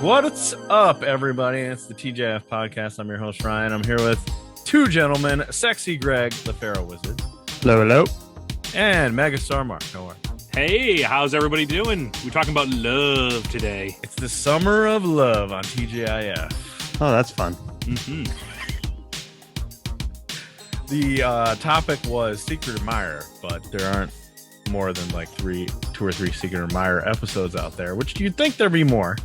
What's up, everybody? It's the TGIF Podcast. I'm your host, Ryan. I'm here with two gentlemen, Sexy Greg, the Pharaoh Wizard. Hello, hello. And Megastar Mark. How are you? Hey, how's everybody doing? We're talking about love today. It's the summer of love on TGIF. Oh, that's fun. Mm-hmm. The topic was Secret Admirer, but there aren't more than like two or three Secret Admirer episodes out there, which you'd think there'd be more.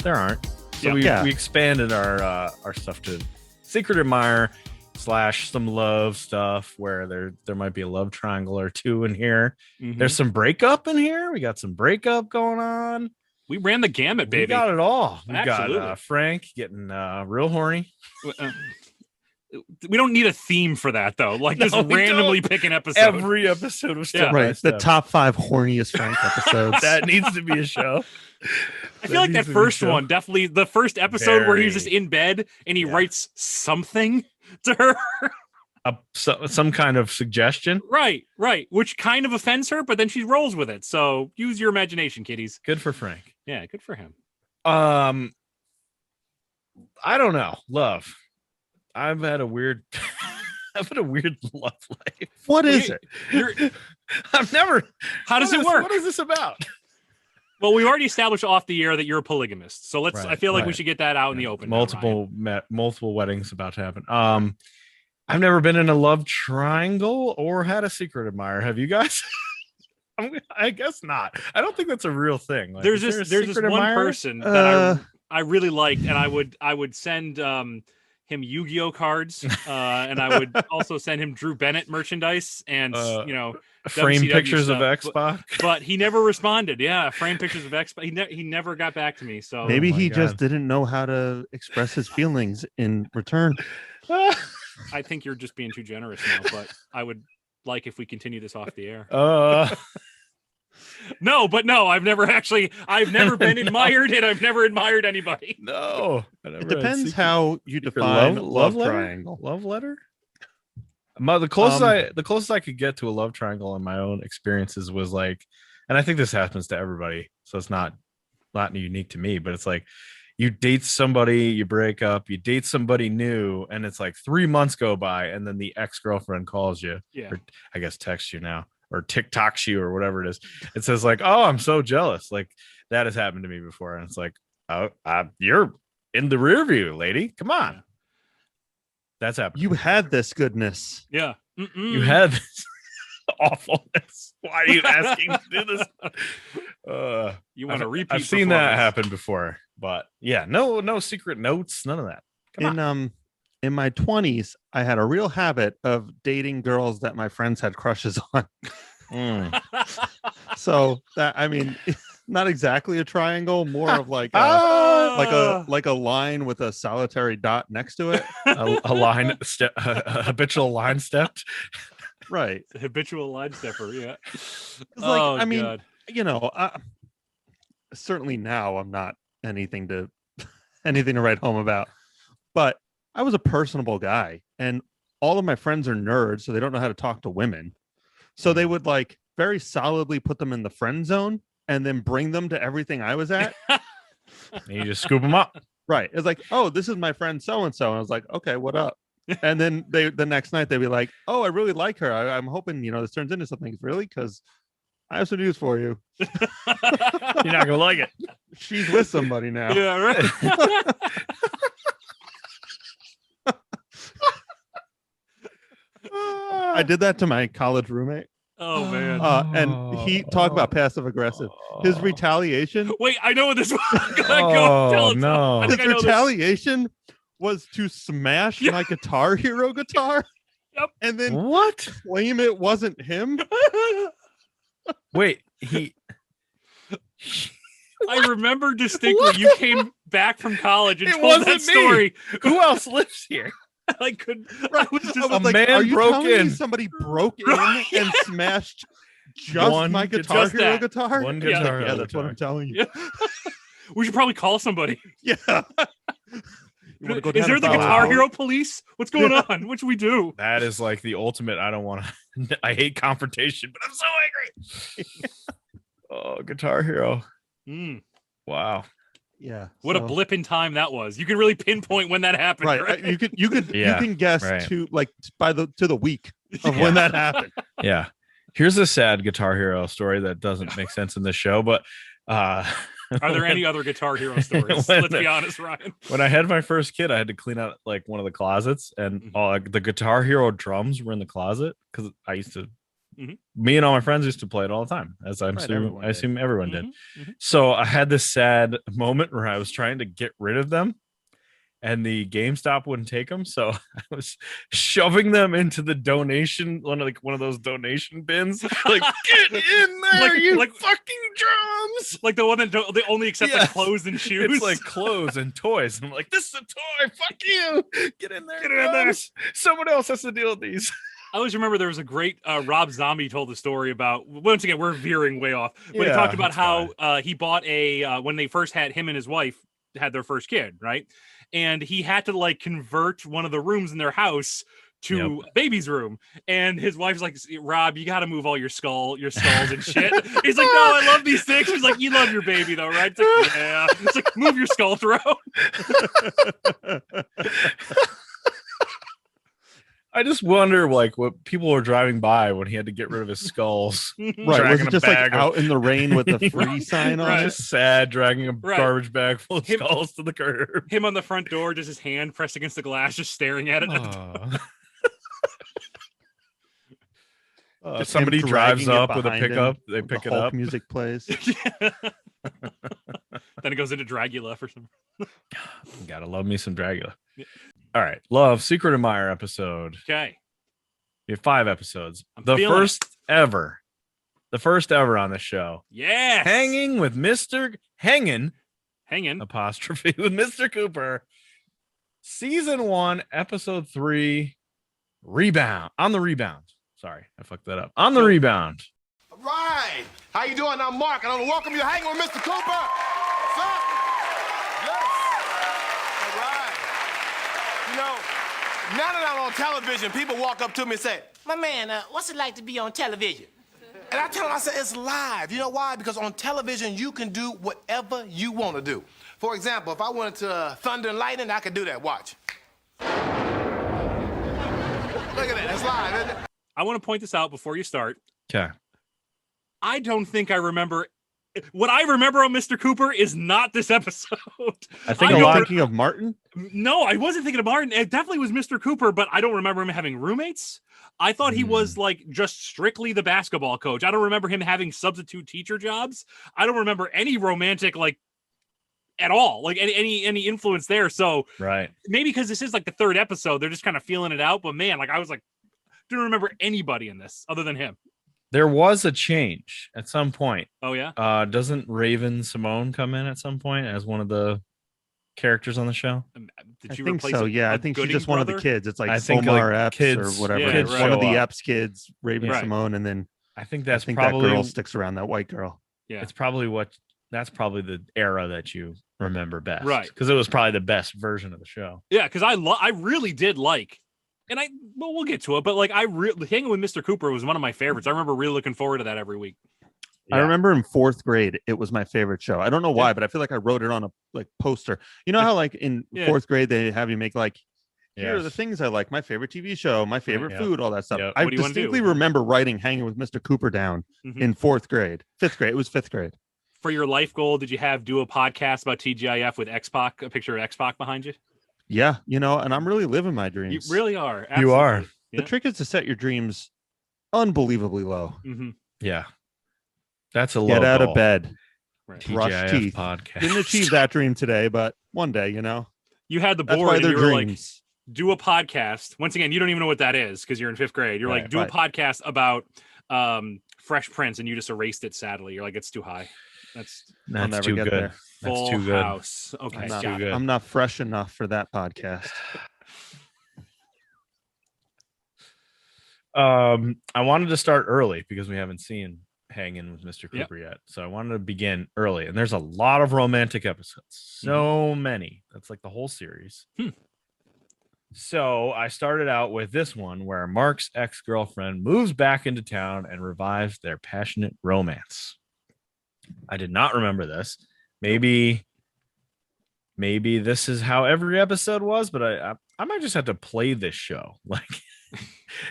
There aren't. So we expanded our stuff to Secret Admirer / some love stuff where there might be a love triangle or two in here. Mm-hmm. There's some breakup in here. We got some breakup going on. We ran the gamut, baby. We got it all. We Absolutely. got Frank getting real horny. We don't need a theme for that, though. Like, just randomly pick an episode. Every episode was right. The top 5 horniest Frank episodes. That needs to be a show. I feel like that first one, definitely the first episode where he's just in bed and he writes something to her. Some kind of suggestion. Right. Which kind of offends her, but then she rolls with it. So use your imagination, kiddies. Good for Frank. Yeah, good for him. I don't know. Love. I've had a weird love life. What is it? I've never. How does it work? What is this about? Well, we've already established off the air that you're a polygamist, so let's. Right, I feel like we should get that out in the open. Multiple weddings about to happen. I've never been in a love triangle or had a secret admirer. Have you guys? I guess not. I don't think that's a real thing. Like, there's this one person that I really liked, and I would send him Yu-Gi-Oh cards, and I would also send him Drew Bennett merchandise and frame WCW pictures stuff, of X-Pac. But he never responded. Yeah, frame pictures of X-Pac. He never got back to me. So maybe he just didn't know how to express his feelings in return. I think you're just being too generous now. But I would like if we continue this off the air. No, I've never been admired, and I've never admired anybody. No, it depends how you define love triangle. Love letter. The closest I could get to a love triangle in my own experiences was like, and I think this happens to everybody, so it's not unique to me, but it's like you date somebody, you break up, you date somebody new, and it's like 3 months go by, and then the ex-girlfriend calls you, or I guess texts you now, or TikToks you, or whatever it is. It says like, "Oh, I'm so jealous." Like that has happened to me before, and it's like, "Oh, you're in the rear view, lady. Come on." Yeah. That's happened. You had this goodness. Yeah. You had this awfulness. Why are you asking to do this? You want to repeat? I've seen that happen before, but yeah, no secret notes, none of that. In my 20s, I had a real habit of dating girls that my friends had crushes on. So that, I mean, not exactly a triangle, more of like a line with a solitary dot next to it. a line step, a habitual line step. Right. A habitual line stepper. Yeah. God. Certainly now I'm not anything to write home about, but I was a personable guy, and all of my friends are nerds, so they don't know how to talk to women. So they would like very solidly put them in the friend zone and then bring them to everything I was at. And you just scoop them up. Right. It's like, "Oh, this is my friend so-and-so." And I was like, "Okay, what up?" And then the next night they'd be like, "Oh, I really like her. I'm hoping, this turns into something." Really? Because I have some news for you. You're not going to like it. She's with somebody now. Yeah, right. I did that to my college roommate. Oh man! And he talked about passive aggressive. His retaliation. Wait, I know what this was. Go tell it. No. His retaliation was to smash my Guitar Hero guitar. Yep. And then what? Claim it wasn't him. Wait, I remember distinctly. You came back from college and told that story. Who else lives here? I couldn't. Right. I was just a man broke in. Somebody broke in and smashed just my Guitar Hero guitar. One guitar. Yeah, that's what I'm telling you. Yeah. We should probably call somebody. Yeah. Is there the Guitar Hero police? What's going on? What should we do? That is like the ultimate. I don't want to. I hate confrontation, but I'm so angry. Oh, Guitar Hero. Mm. Wow. Yeah. What a blip in time that was. You can really pinpoint when that happened. Right. You can guess to the week of when that happened. Yeah. Here's a sad Guitar Hero story that doesn't make sense in this show, but are there any other Guitar Hero stories? Let's be honest, Ryan. When I had my first kid, I had to clean out like one of the closets, and the Guitar Hero drums were in the closet because I used to. Me and all my friends used to play it all the time, as I assume everyone did. So I had this sad moment where I was trying to get rid of them, and the GameStop wouldn't take them. So I was shoving them into the donation, one of those donation bins. Like, get in there, like fucking drums! Like the one that they only accept like clothes and shoes. It's like clothes and toys. And I'm like, this is a toy. Fuck you. Get in there. Get in there. Someone else has to deal with these. I always remember there was a great Rob Zombie told a story about, once again, we're veering way off, but he talked about how he bought when they first had him and his wife had their first kid, right? And he had to like convert one of the rooms in their house to a baby's room. And his wife's like, Rob, you got to move all your skulls and shit. He's like, no, I love these things. She's like, you love your baby though, right? It's like, yeah. It's like, move your skull throw. I just wonder, like, what people were driving by when he had to get rid of his skulls. Right? Was it just like out in the rain with the free sign on? Just sad, dragging a garbage bag full of skulls to the curb. Him on the front door, just his hand pressed against the glass, just staring at it. Somebody drives up with a pickup. They pick it up. Music plays. Then it goes into Dragula for some. Gotta love me some Dragula. Yeah. All right, love Secret Admirer episode. Okay, we have 5 episodes. The first ever on the show. Yeah, hanging with hanging apostrophe with Mr. Cooper. Season 1, episode 3, Rebound. On the Rebound. Sorry, I fucked that up. On the Rebound. All right, how you doing? I'm Mark, and I want to welcome you hanging with Mr. Cooper. What's up? You know, now that I'm on television, people walk up to me and say, my man, what's it like to be on television? And I tell them, I say, it's live. You know why? Because on television, you can do whatever you want to do. For example, if I wanted to thunder and lightning, I could do that. Watch. Look at that. That's live, isn't it? I want to point this out before you start. Okay. I don't think I remember. What I remember on Mr. Cooper is not this episode. I think you're thinking of Martin. No, I wasn't thinking of Martin. It definitely was Mr. Cooper, but I don't remember him having roommates. I thought he was like just strictly the basketball coach. I don't remember him having substitute teacher jobs. I don't remember any romantic like at all, like any influence there. So maybe because this is like the 3rd episode, they're just kind of feeling it out. But man, like I was like, didn't remember anybody in this other than him. There was a change at some point. Oh, yeah? Doesn't Raven Simone come in at some point as one of the characters on the show? Did you think so, yeah. I think she's just one of the kids. It's like Omar Epps kids, or whatever. Yeah, kids one of the Epps kids, Raven Simone, and then I think that's probably that girl sticks around, that white girl. Yeah. It's probably that's probably the era that you remember best. Right. Because it was probably the best version of the show. Yeah, because I really did like. And we'll get to it, but like hanging with Mr. Cooper was one of my favorites. I remember really looking forward to that every week. Yeah. I remember in 4th grade, it was my favorite show. I don't know why, but I feel like I wrote it on a poster. You know how like in 4th grade they have you make like, here are the things I like, my favorite TV show, my favorite food, all that stuff. I distinctly remember writing Hanging with Mr. Cooper down in 4th grade. 5th grade. It was 5th grade. For your life goal, did you do a podcast about TGIF with X-Pac, a picture of X-Pac behind you? Yeah, you know, and I'm really living my dreams. You really are. Absolutely. You are. The trick is to set your dreams unbelievably low. Yeah. That's a low Get out goal. of bed. Right. Brush TGIF teeth. Podcast. Didn't achieve that dream today, but one day, you know. You had the board and you were like, do a podcast. Once again, you don't even know what that is because you're in 5th grade. You're like, do a podcast about Fresh Prince, and you just erased it, sadly. You're like, it's too high. That's too good. There. That's too good. House. Okay, I'm not fresh enough for that podcast. I wanted to start early because we haven't seen Hanging with Mr. Cooper yet. So I wanted to begin early. And there's a lot of romantic episodes. So many. That's like the whole series. So I started out with this one where Mark's ex-girlfriend moves back into town and revives their passionate romance. I did not remember this. Maybe maybe this is how every episode was, but I might just have to play this show, like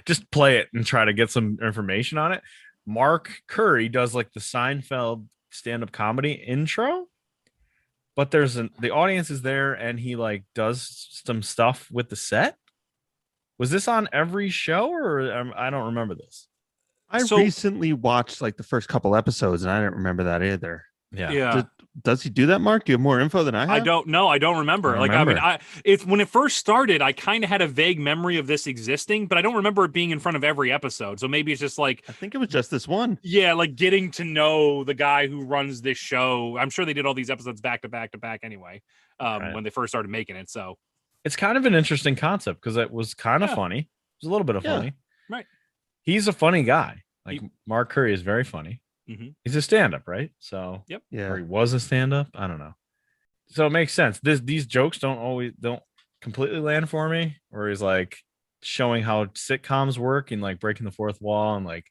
just play it and try to get some information on it. Mark Curry does like the Seinfeld stand-up comedy intro, but the audience is there and he like does some stuff with the set. Was this on every show or I don't remember this? I recently watched like the first couple episodes and I didn't remember that either. Yeah. Does he do that, Mark? Do you have more info than I have? I don't know. I don't remember. I mean, it's when it first started, I kind of had a vague memory of this existing, but I don't remember it being in front of every episode. So maybe it's just like, I think it was just this one. Yeah, like getting to know the guy who runs this show. I'm sure they did all these episodes back to back to back anyway, when they first started making it. So it's kind of an interesting concept because it was kind of funny. It was a little bit of funny. Right. He's a funny guy. Like Mark Curry is very funny. Mm-hmm. He's a stand-up, right? So or he was a stand-up. I don't know. So it makes sense. These jokes don't completely land for me. Where he's like showing how sitcoms work and like breaking the fourth wall and like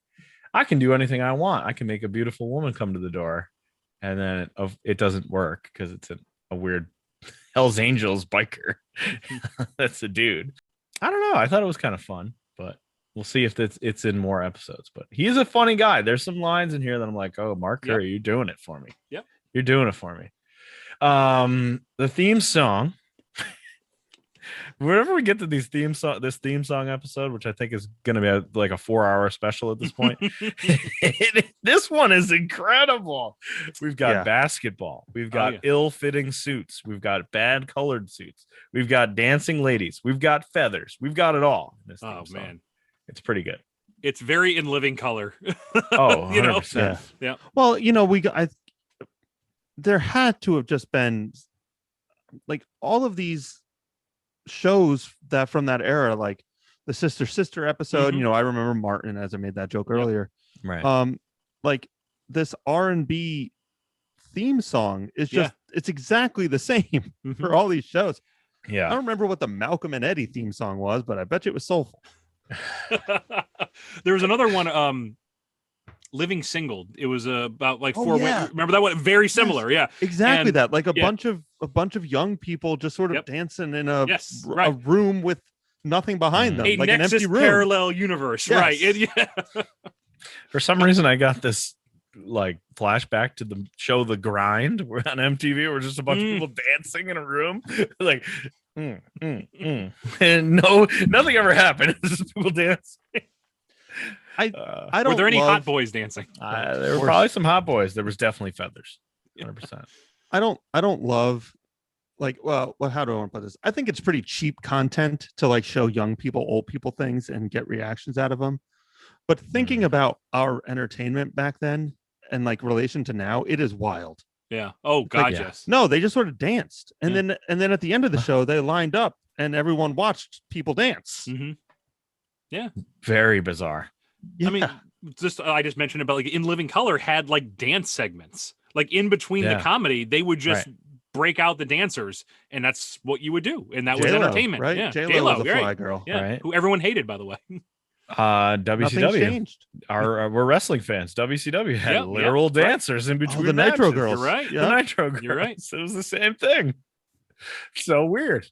I can do anything I want. I can make a beautiful woman come to the door, and then it doesn't work because it's a weird Hell's Angels biker. That's a dude. I don't know. I thought it was kind of fun, but. We'll see if it's in more episodes, but he's a funny guy. There's some lines in here that I'm like, oh, Mark Curry, you're doing it for me. Yep. You're doing it for me. The theme song, whenever we get to this theme song episode, which I think is going to be like a 4-hour special at this point, this one is incredible. We've got basketball. We've got ill-fitting suits. We've got bad colored suits. We've got dancing ladies. We've got feathers. We've got it all. In this theme song. Man. It's pretty good. It's very in living color. Oh, 100%. Yeah. Well, there had to have just been like all of these shows that from that era, like the sister episode. I remember Martin, as I made that joke earlier. Right. Like this R&B theme song is just it's exactly the same for all these shows. Yeah. I don't remember what the Malcolm and Eddie theme song was, but I bet you it was soulful. There was another one, Living Single. It was about like four women. Remember that one? Very similar. Yes, exactly. And, that like a bunch of young people just sort of dancing in a room with nothing behind them, like Nexus, an empty room. Parallel universe. Right. For some reason I got this like flashback to the show The Grind on MTV where just a bunch of people dancing in a room like and nothing ever happened. It's just people dancing. I don't. Were there any hot boys dancing? There were probably some hot boys. There was definitely feathers. 100%. I don't love like how do I want to put this? I think it's pretty cheap content to like show young people, old people things and get reactions out of them. But thinking about our entertainment back then and like relation to now, it is wild. Yeah. Oh God, yes. No, they just sort of danced, and then at the end of the show, they lined up, and everyone watched people dance. Mm-hmm. Yeah. Very bizarre. Yeah. I mean, I just mentioned about like In Living Color had like dance segments, like in between the comedy, they would just break out the dancers, and that's what you would do, and that was entertainment, right? Yeah, J-Lo was a fly girl, right? Who everyone hated, by the way. WCW. We're wrestling fans. WCW had literal dancers in between the Nitro matches. Girls. You're right. The Nitro Girls. You're right. It was the same thing. So weird.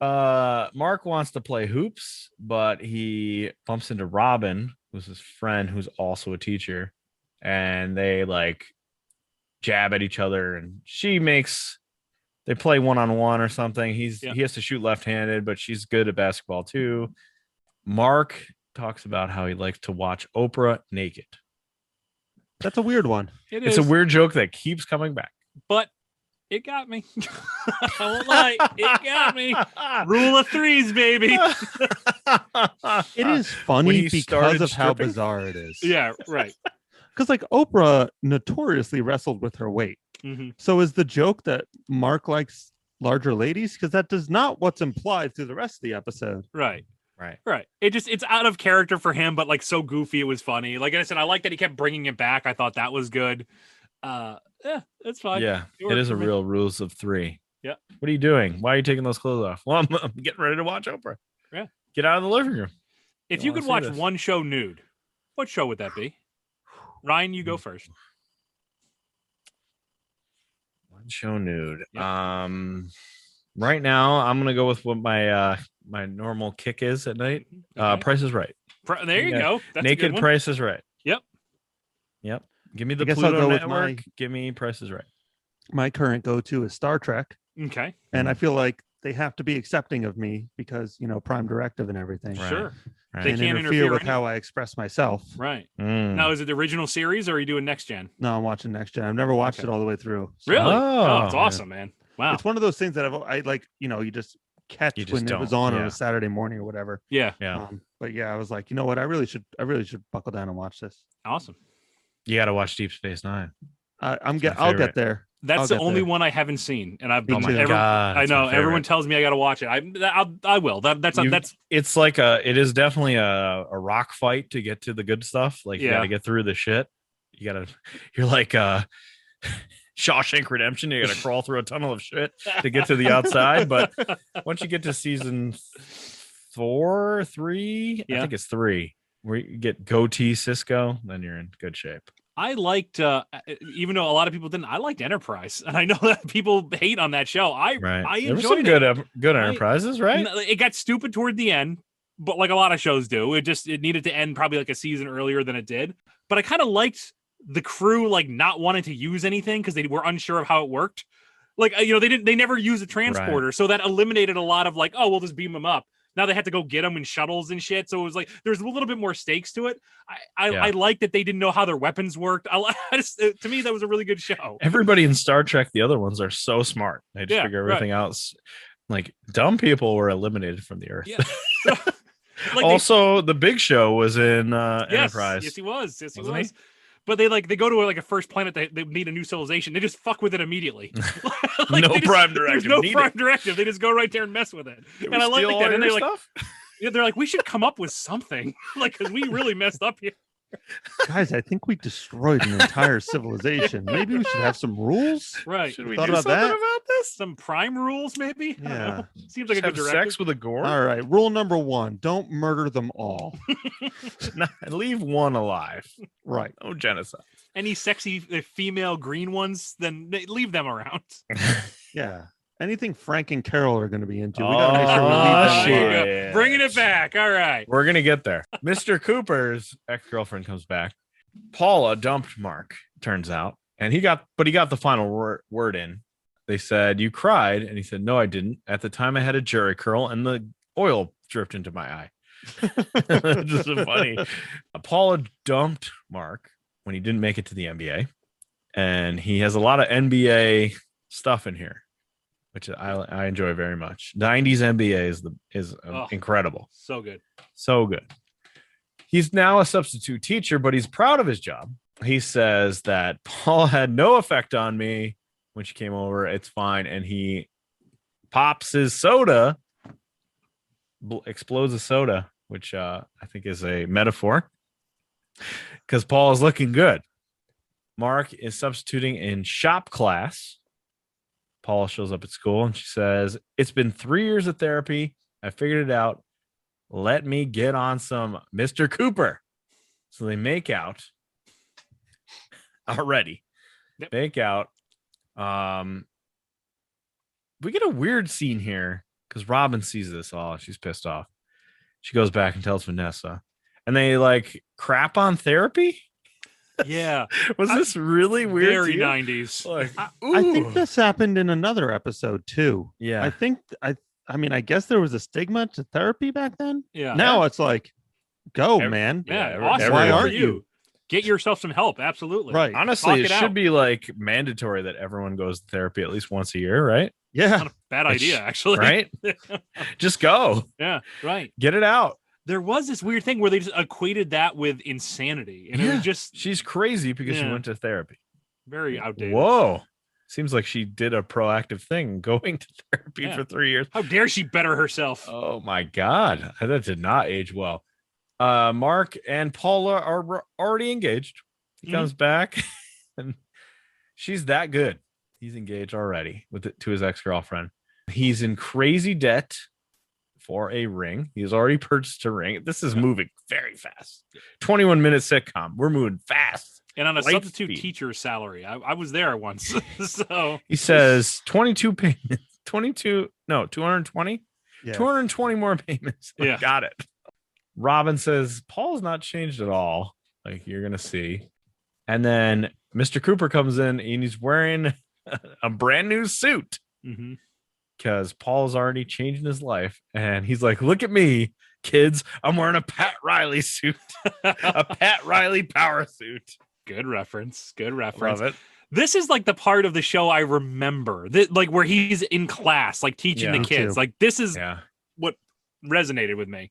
Mark wants to play hoops, but he bumps into Robin, who's his friend, who's also a teacher, and they like jab at each other, and they play one-on-one or something. He has to shoot left-handed, but she's good at basketball too. Mark talks about how he likes to watch Oprah naked. That's a weird one. It's a weird joke that keeps coming back. But it got me. I won't lie. It got me. Rule of threes, baby. It is funny because of how bizarre it is. Yeah, right. Because like Oprah notoriously wrestled with her weight. Mm-hmm. So is the joke that Mark likes larger ladies? Because that does not what's implied through the rest of the episode. Right. It's out of character for him, but like so goofy, it was funny. Like I said, I like that he kept bringing it back. I thought that was good. It's fine. Yeah, it is a real rules of three. Yeah. What are you doing? Why are you taking those clothes off? Well, I'm getting ready to watch Oprah. Yeah. Get out of the living room. If you could watch one show nude, what show would that be? Ryan, you go first. One Show nude. Yep. Right now I'm gonna go with what my my normal kick is at night. Okay. Price is Right. There you go. That's a good Naked one. Price is Right. Yep. Give me I the guess I'll Pluto go with Network. Give me Price is Right. My current go-to is Star Trek, Okay. and I feel like they have to be accepting of me because Prime Directive and everything. Right. Sure. Right. They And can't interfere with anyway. how I express myself. Right. Mm. Now, is it the original series or are you doing next gen? No, I'm watching Next Gen. I've never watched Okay. it all the way through. So Really? Oh, it's yeah. awesome, man. Wow. It's one of those things that I like. You just catch You just when it was don't, on yeah. a Saturday morning or whatever. Yeah. Yeah. But yeah, I was like, you know what? I really should buckle down and watch this. Awesome. You got to watch Deep Space Nine. I'll my get favorite. there. That's I'll the get only there. one I haven't seen, and I've Me Oh my too. god! I it's know my everyone favorite. tells me I got to watch it. I will. That's It's like it is definitely a rock fight to get to the good stuff. Like you Yeah. got to get through the shit. You're like Shawshank Redemption. You got to crawl through a tunnel of shit to get to the outside. But once you get to season 3, I Yeah. think it's 3, where you get goatee Cisco, then you're in good shape. I liked, even though a lot of people didn't. I liked Enterprise, and I know that people hate on that show. I There were some enjoyed it. good enterprises, right? It got stupid toward the end, but like a lot of shows do, it needed to end probably like a season earlier than it did. But I kind of liked the crew like not wanting to use anything because they were unsure of how it worked. Like they never used a transporter, so that eliminated a lot of like, oh, we'll just beam them up. Now they had to go get them in shuttles and shit. So it was like there's a little bit more stakes to it. I like that they didn't know how their weapons worked. To me, that was a really good show. Everybody in Star Trek, the other ones are so smart. They just figure everything out. Like dumb people were eliminated from the earth. Yeah. Like also, the Big Show was in yes, Enterprise. Yes, he was. Yes, he Wasn't was. he? But they go to like a first planet. They need a new civilization. They just fuck with it immediately. No prime directive. There's no needed. prime directive. They just go right there and mess with it. Did And we I like steal all that. And your they're like, stuff? they're like, we should come up with something, like because we really messed up here. Guys, I think we destroyed an entire civilization. Maybe we should have some rules. Right. Should we Thought do about something that? about this? Some prime rules, maybe. I don't Yeah. know. Seems like a Have good sex directive. with a gore? All right. Rule number 1: don't murder them all. Leave one alive. Right. No genocide. Any sexy female green ones, then leave them around. Yeah. Anything Frank and Carol are going to be into, we got to make sure we leave them shit. alone. There you go. Bringing it back. All right. We're gonna get there. Mr. Cooper's ex-girlfriend comes back. Paula dumped Mark, turns out, and he got the final word in. They said, "You cried," and he said, "No, I didn't. At the time, I had a jerry curl, and the oil dripped into my eye." Just so funny. Paula dumped Mark when he didn't make it to the NBA, and he has a lot of NBA stuff in here, which I enjoy very much. 90s NBA is incredible. So good. So good. He's now a substitute teacher, but he's proud of his job. He says that Paul had no effect on me when she came over. It's fine. And he pops his soda, explodes a soda, which I think is a metaphor because Paul is looking good. Mark is substituting in shop class. Paula shows up at school and she says, "It's been 3 years of therapy. I figured it out. Let me get on some Mr. Cooper." So they make out already. Yep. Make out. We get a weird scene here because Robin sees this all. She's pissed off. She goes back and tells Vanessa, and they like crap on therapy. Yeah. Was this really weird? Very to you? 90s. Like, I think ooh. this happened in another episode too. Yeah. I mean, I guess there was a stigma to therapy back then. Yeah. Now it's like, go, Every- man. Yeah. Yeah, Awesome. why Good for aren't you? Get yourself some help. Absolutely. Right. Honestly, Talk it it should out. be like mandatory that everyone goes to therapy at least once a year, right? Yeah. Not a bad idea, actually. Right? Just go. Yeah. Right. Get it out. There was this weird thing where they just equated that with insanity, and it Yeah. was just She's crazy because she Yeah. went to therapy. very outdated. Whoa. Seems like she did a proactive thing going to therapy Yeah. for 3 years. How dare she better herself? Oh my God. That did not age well. Mark and Paula are already engaged. He Mhm. comes back and she's that good. He's engaged already to his ex-girlfriend. He's in crazy debt for a ring. He's already purchased a ring. This is moving very fast. 21-minute sitcom. We're moving fast. And on a Light substitute speed. teacher's salary. I was there once. So He says 22 payments, 220? Yeah. 220 more payments. Like, Yeah. got it. Robin says, Paul's not changed at all. Like, you're going to see. And then Mr. Cooper comes in and he's wearing a brand new suit because Paul's already changing his life. And he's like, look at me, kids. I'm wearing a Pat Riley suit, a Pat Riley power suit. Good reference. Good Love reference. it. This is like the part of the show I remember, that like where he's in class, like teaching the me kids. too. Like this is Yeah. what resonated with me.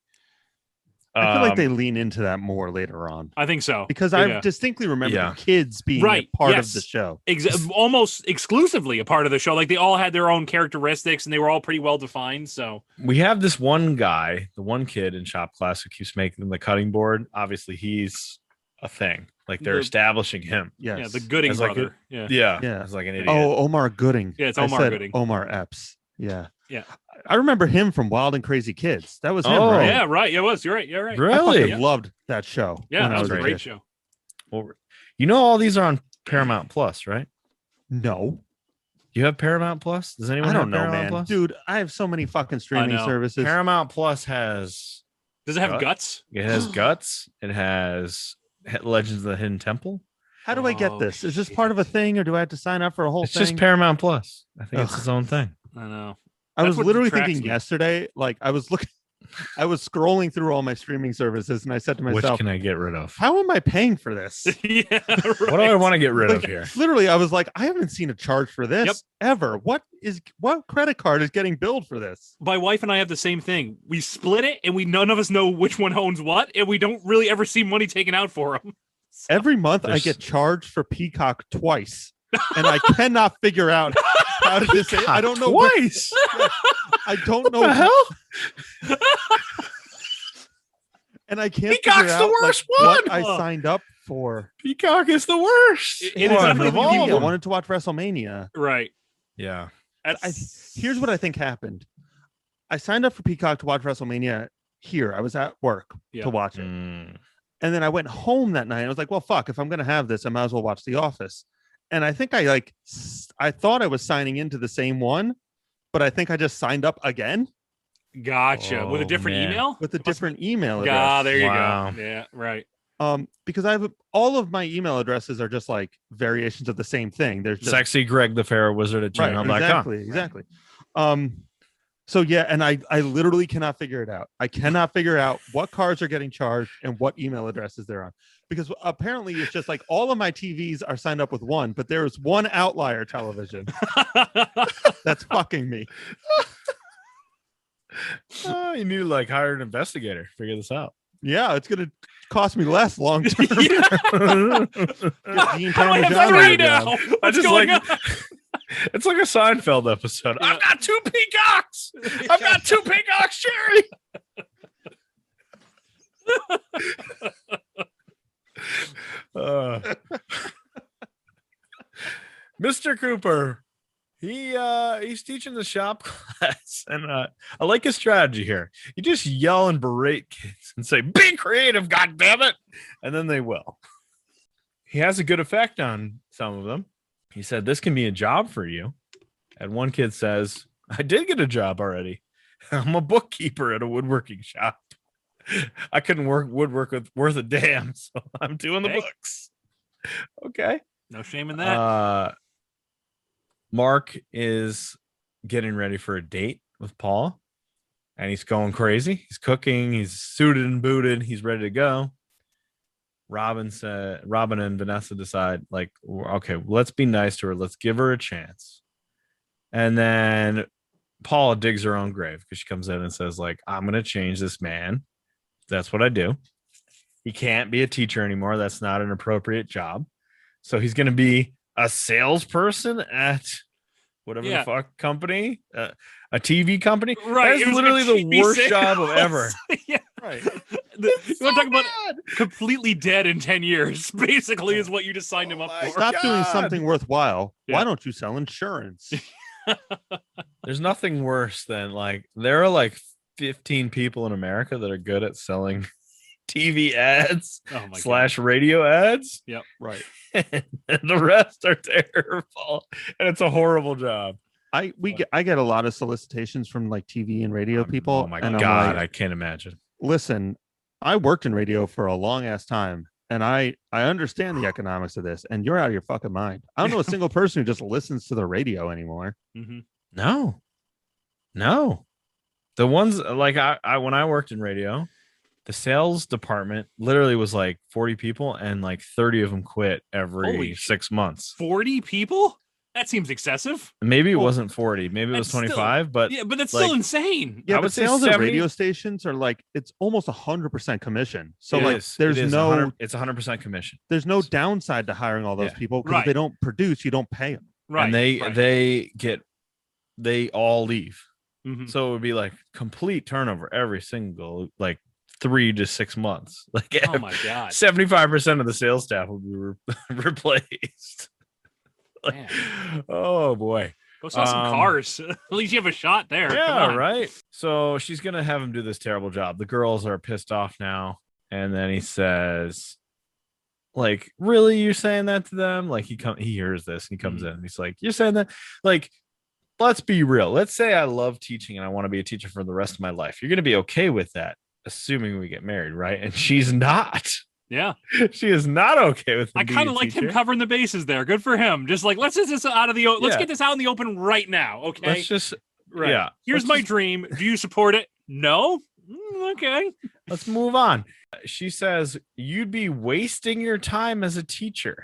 I feel like they lean into that more later on I think so. because Yeah. I distinctly remember Yeah. the kids being Right, a part yes. of the show. Almost exclusively a part of the show. Like they all had their own characteristics and they were all pretty well defined. So we have this one guy, the one kid in shop class who keeps making the cutting board. Obviously, he's a thing. Like they're The- establishing him. Yes. yeah, the Gooding As like brother. Yeah. Yeah. It's like an idiot. Oh, Omar Gooding. Yeah, it's I Omar said Gooding. Omar Epps. Yeah. Yeah. I remember him from Wild and Crazy Kids. That was him, Oh. right? Yeah, right. Yeah, it was. You're right. You're right. I Really? fucking loved that show. Yeah, when that I was a a great kid. show. Well, you know, all these are on Paramount Plus, right? No, You have Paramount Plus? Does anyone I have don't know, Paramount man. Plus? Dude, I have so many fucking streaming know. services. Paramount Plus has Does it have Gut? guts? it has Guts. It has Legends of the Hidden Temple. How do I get Oh, this? Is this part of a thing, or do I have to sign up for a whole It's thing? just Paramount Plus. I think it's Ugh. its own thing. I know. I That's was what literally attracts thinking me. yesterday, like I was scrolling through all my streaming services, and I said to Which myself, can I get rid of? "How am I paying for this?" Yeah. What do I want to get rid of Like, here? Literally, I was like, "I haven't seen a charge for this Yep. ever. What credit card is getting billed for this?" My wife and I have the same thing. We split it, and none of us know which one owns what, and we don't really ever see money taken out for them. Every month, I There's- get charged for Peacock twice, and I cannot figure out how to disable. I don't know. Twice. I don't What know. the hell? And I can't Peacock's figure the out worst what one. I signed up for. Peacock is the worst. It is one definitely of the all beauty I of them. wanted to watch WrestleMania. Right. Yeah. Here's what I think happened. I signed up for Peacock to watch WrestleMania here. I was at work Yeah. to watch it. Mm. And then I went home that night. And I was like, well, fuck, if I'm going to have this, I might as well watch The Office. And I think I thought I was signing into the same one, but I think I just signed up again Gotcha. With a Oh, different man. email? with a different email address. Ah, there you Wow. go. Yeah, right. Because I have all of my email addresses are just like variations of the same thing. There's just Sexy Greg the Pharaoh Wizard at right, gmail.com. exactly. So yeah, and I literally cannot figure it out. I cannot figure out what cards are getting charged and what email addresses they're on. Because apparently it's just like all of my TVs are signed up with one, but there is one outlier television that's fucking me. Oh, you need to like hire an investigator. Figure this out. Yeah, it's gonna cost me less long term. Yeah. Dean How do I Parmesan have three right now? now. What's just going like- on? It's like a Seinfeld episode. Yeah. I've got two peacocks. I've got two peacocks, Sherry. Mr. Cooper, he's teaching the shop class, and I like his strategy here. You just yell and berate kids and say, "Be creative, goddammit," and then they will. He has a good effect on some of them. He said, "This can be a job for you." And one kid says, "I did get a job already. I'm a bookkeeper at a woodworking shop. I couldn't woodwork worth a damn, so I'm doing the Hey. books." Okay. No shame in that. Mark is getting ready for a date with Paul, and he's going crazy. He's cooking. He's suited and booted. He's ready to go. Robin and Vanessa decide, like, okay, let's be nice to her. Let's give her a chance. And then Paula digs her own grave because she comes in and says, like, I'm going to change this man. That's what I do. He can't be a teacher anymore. That's not an appropriate job. So he's going to be a salesperson at whatever Yeah. the fuck company, a TV company. Right, That's it was like literally the TV worst job sales. of ever. Yeah. Right. You want to talk about completely dead in 10 years, basically, is what you just signed him up Oh my for. Stop doing God. something worthwhile. Yeah. Why don't you sell insurance? There's nothing worse than like there are like 15 people in America that are good at selling TV ads Oh my / radio ads. Yep. Right. And the rest are terrible. And it's a horrible job. I get a lot of solicitations from like TV and radio people. Oh my and God. I'm like, I can't imagine. listen, I worked in radio for a long ass time. And I understand the economics of this, and you're out of your fucking mind. I don't know a single person who just listens to the radio anymore. Mm-hmm. No. The ones like I when I worked in radio, the sales department literally was like 40 people, and like 30 of them quit every 6 months. 40 people? That seems excessive. Maybe it wasn't 40. Maybe it was 25. But yeah, but that's like, still insane. Yeah, I but would say sales at 70 radio stations are like it's almost 100% commission. So It like is. there's It is no 100 it's 100% commission. there's no downside to hiring all those Yeah. people because Right. if they don't produce, you don't pay them. Right. And they all leave. Mhm. So it would be like complete turnover every single like 3 to 6 months. Like Oh my God. 75% of the sales staff will be replaced. Like, Man. oh boy. Go sell some cars. At least you have a shot there. Come Yeah, on. right. So she's gonna have him do this terrible job. The girls are pissed off now, and then he says, "Like, really, you're saying that to them?" Like he hears this, and he comes in, and he's like, "You're saying that? Like, let's be real. Let's say I love teaching, and I want to be a teacher for the rest of my life. You're gonna be okay with that, assuming we get married, right?" And she's not. Yeah. She is not okay with. I kind of liked him covering the bases there. Good for him. Just like let's get this out of the let's get this out in the open right now. Okay. Let's just Right. yeah. Here's let's my just- dream. Do you support it? No. Okay. Let's move on. She says, "You'd be wasting your time as a teacher."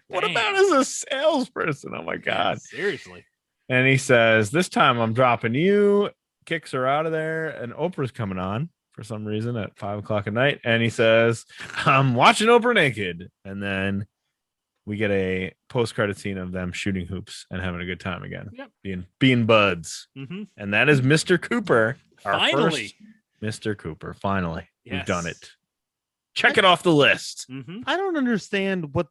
What Dang. about as a salesperson? Oh my God. Seriously. And he says, "This time I'm dropping you," kicks her out of there, and Oprah's coming on for some reason at 5:00 at night. And he says, "I'm watching Oprah naked." And then we get a post-credit scene of them shooting hoops and having a good time again. Yep. Being buds. Mm-hmm. And that is Mr. Cooper. Our Finally. first Mr. Cooper. Finally. We've Yes. done it. Check it off the list. Mm-hmm. I don't understand what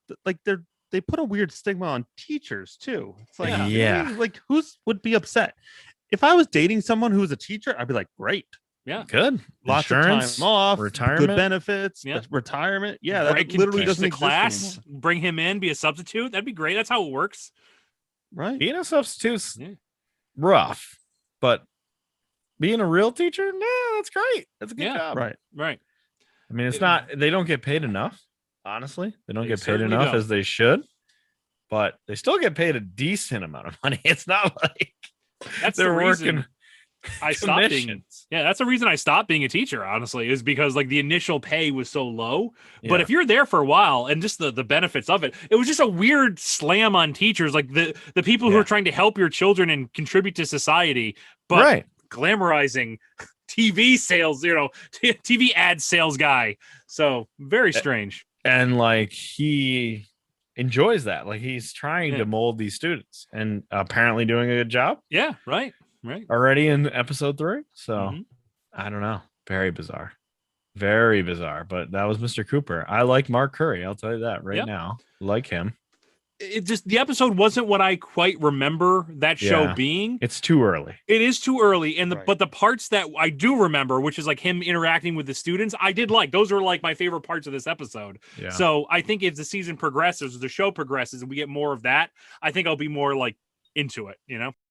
they put a weird stigma on teachers too. It's like Yeah. like who's would be upset if I was dating someone who was a teacher? I'd be like, great, Yeah. Good. lots Insurance, of time off, retirement. good benefits, Yeah. Retirement. Yeah, that Greg can literally teach doesn't the exist class. anymore. Bring him in, be a substitute. That'd be great. That's how it works. Right? Being a substitute's Yeah. rough, but being a real teacher, nah, that's great. That's a good Yeah. job. Right. Right. I mean, it's not, they don't get paid enough. Honestly, they don't They get paid certainly enough don't. as they should, but they still get paid a decent amount of money. It's not like That's they're the reason working I stopped being. commissions. Yeah, that's the reason I stopped being a teacher, honestly, is because like the initial pay was so low. But Yeah. if you're there for a while and just the benefits of it, it was just a weird slam on teachers, like the people who Yeah. are trying to help your children and contribute to society, but Right. glamorizing TV sales, TV ad sales guy. So very strange. And like he enjoys that. Like he's trying Yeah. to mold these students and apparently doing a good job Yeah, right. Right. already in episode 3. So Mhm. I don't know. Very bizarre. Very bizarre. But that was Mr. Cooper. I like Mark Curry. I'll tell you that right Yep. now. Like him. It just the episode wasn't what I quite remember that show Yeah. being. It's too early. It is too early, and Right. but the parts that I do remember, which is like him interacting with the students, I did like. Those are like my favorite parts of this episode. Yeah. So I think if the season progresses, the show progresses, and we get more of that, I think I'll be more like into it.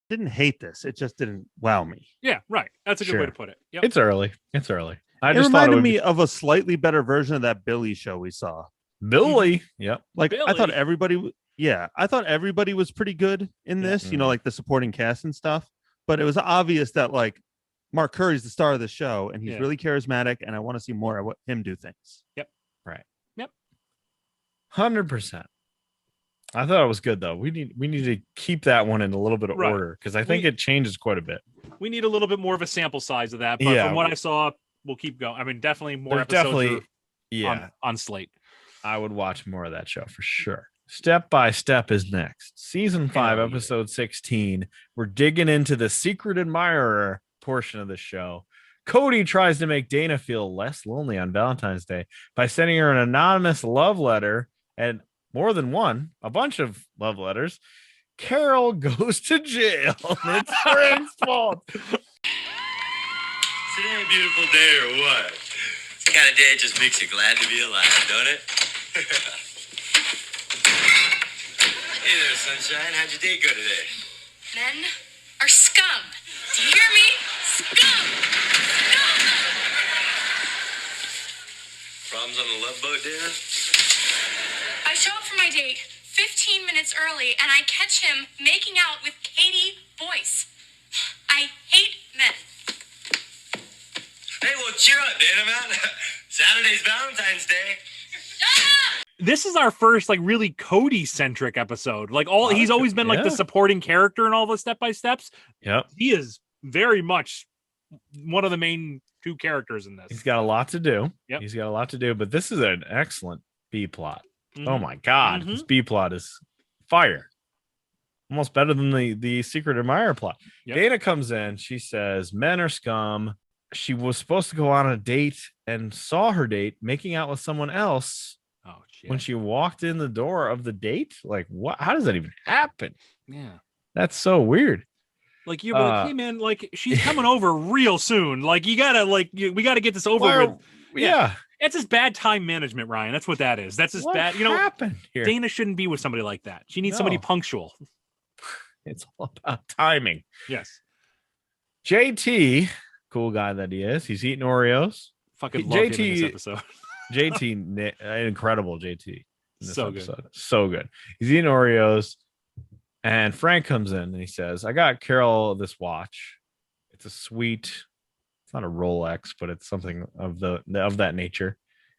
Didn't hate this. It just didn't wow me. Yeah, right. That's a good Sure. way to put it. Yep. It's early. It's early. I It just thought it reminded would me be of a slightly better version of that Billy show we saw. Billy. Yep. Like I thought Billy. everybody, I thought everybody was pretty good in Yeah. this. Like the supporting cast and stuff. But it was obvious that like Mark Curry's the star of the show, and he's Yeah. really charismatic, and I want to see more of him do things. 100%. I thought it was good though. We need to keep that one in a little bit of Right. order because I think We- it changes quite a bit. We need a little bit more of a sample size of that, but Yeah. from what I saw, we'll keep going. I mean, definitely more There's episodes definitely, are yeah, on slate. I would watch more of that show for sure. Step by Step is next. Season 5, Hell yeah. episode 16. We're digging into the secret admirer portion of the show. Cody tries to make Dana feel less lonely on Valentine's Day by sending her an anonymous love letter and more than one, a bunch of love letters. Carol goes to jail. It's Frank's fault. Today a beautiful day or what? kind of day just makes you glad to be alive, don't it? Hey there, sunshine. How'd your day go today? Men are scum. Do you hear me? Scum! Scum! Problems on the love boat, Dana? I show up for my date 15 minutes early and I catch him making out with Katie Boyce. I hate men. Hey, well, cheer up, Dana, man. Saturday's Valentine's Day. Shut up! This is our first like really Cody centric episode. Like he's always been like the supporting character in all the step by steps. Yep. He is very much one of the main two characters in this. He's got a lot to do. Yep. He's got a lot to do, but this is an excellent B plot. Mhm. Oh my God. Mhm. This B plot is fire. Almost better than the Secret Admirer plot. Yep. Dana comes in. She says, men are scum. She was supposed to go on a date and saw her date making out with someone else. Oh shit. When she walked in the door of the date. Like, what? How does that even happen? Yeah. That's so weird. Like you're like, hey man, like she's coming over real soon. Like we gotta get this over with. Yeah. It's just bad time management, Ryan. That's what that is. That's just What bad. You know, happened here? Dana shouldn't be with somebody like that. She needs somebody No. punctual. It's all about timing. Yes. JT, cool guy that he is. He's eating Oreos. Fucking love him in this JT episode. JT, incredible JT. In this So good. episode. So good. He's eating Oreos, and Frank comes in and he says, I got Carol this watch. It's a sweet, it's not a Rolex, but it's something of that nature.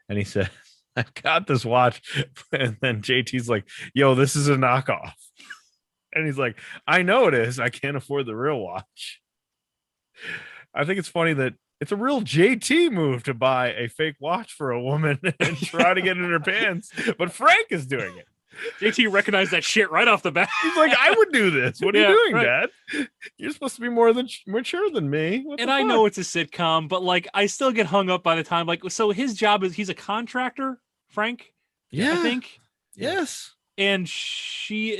And he said, I've got this watch. And then JT's like, yo, this is a knockoff. And he's like, I know it is. I can't afford the real watch. I think it's funny that it's a real JT move to buy a fake watch for a woman and try to get in her pants. But Frank is doing it. JT recognized that shit right off the bat. He's like, I would do this. What are Yeah, you doing, right. Dad? You're supposed to be more mature than me. What And the I fuck? know it's a sitcom, but like I still get hung up by the time. Like, so his job is he's a contractor, Frank. Yeah. I think. Yes. And she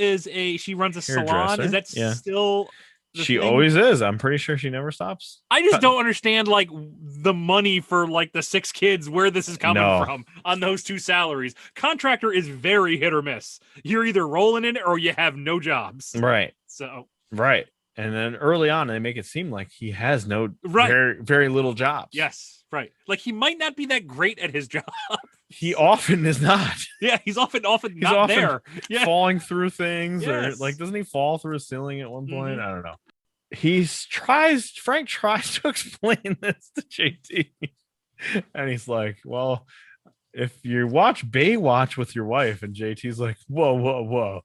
runs a salon. Hairdresser, Is that yeah. still the She thing? always is. I'm pretty sure she never stops. I just don't understand like the money for like the 6 kids, where this is coming No. from on those 2 salaries. Contractor is very hit or miss. You're either rolling in it or you have no jobs. Right. So Right. And then early on, they make it seem like he has no Right. very, very little jobs. yes, right. Like he might not be that great at his job. He often is not. Yeah, he's often He's not often there. Yeah. falling through things, or Yes. like, doesn't he fall through a ceiling at one point? Mhm. I don't know. Frank tries to explain this to JT, and he's like, well, if you watch Baywatch with your wife, and JT's like, whoa,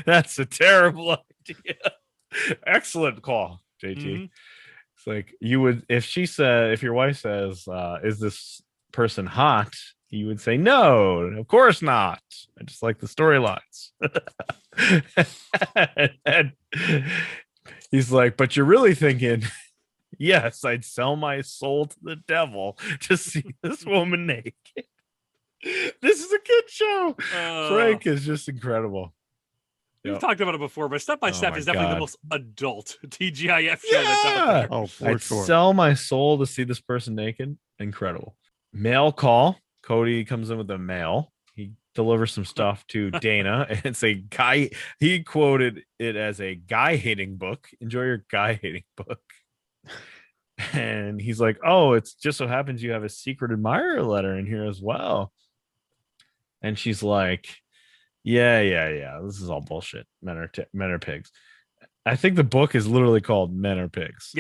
that's a terrible idea. Excellent call, JT. Mhm. It's like, you would, if your wife says, is this person hot? You would say, no, of course not. I just like the storylines. and he's like, but you're really thinking, yes, I'd sell my soul to the devil to see this woman naked. This is a good show. Frank is just incredible. We've Yep. talked about it before, but Step by Step my is definitely God. the most adult TGIF show that's out Yeah. there. Oh, for I'd sure. sell my soul to see this person naked. Incredible. Mail call. Cody comes in with a mail. He delivers some stuff to Dana. It's a guy. He quoted it as a guy hating book. Enjoy your guy hating book. And he's like, oh, it's just so happens you have a secret admirer letter in here as well. And she's like, yeah. This is all bullshit. Men are pigs. I think the book is literally called Men Are Pigs.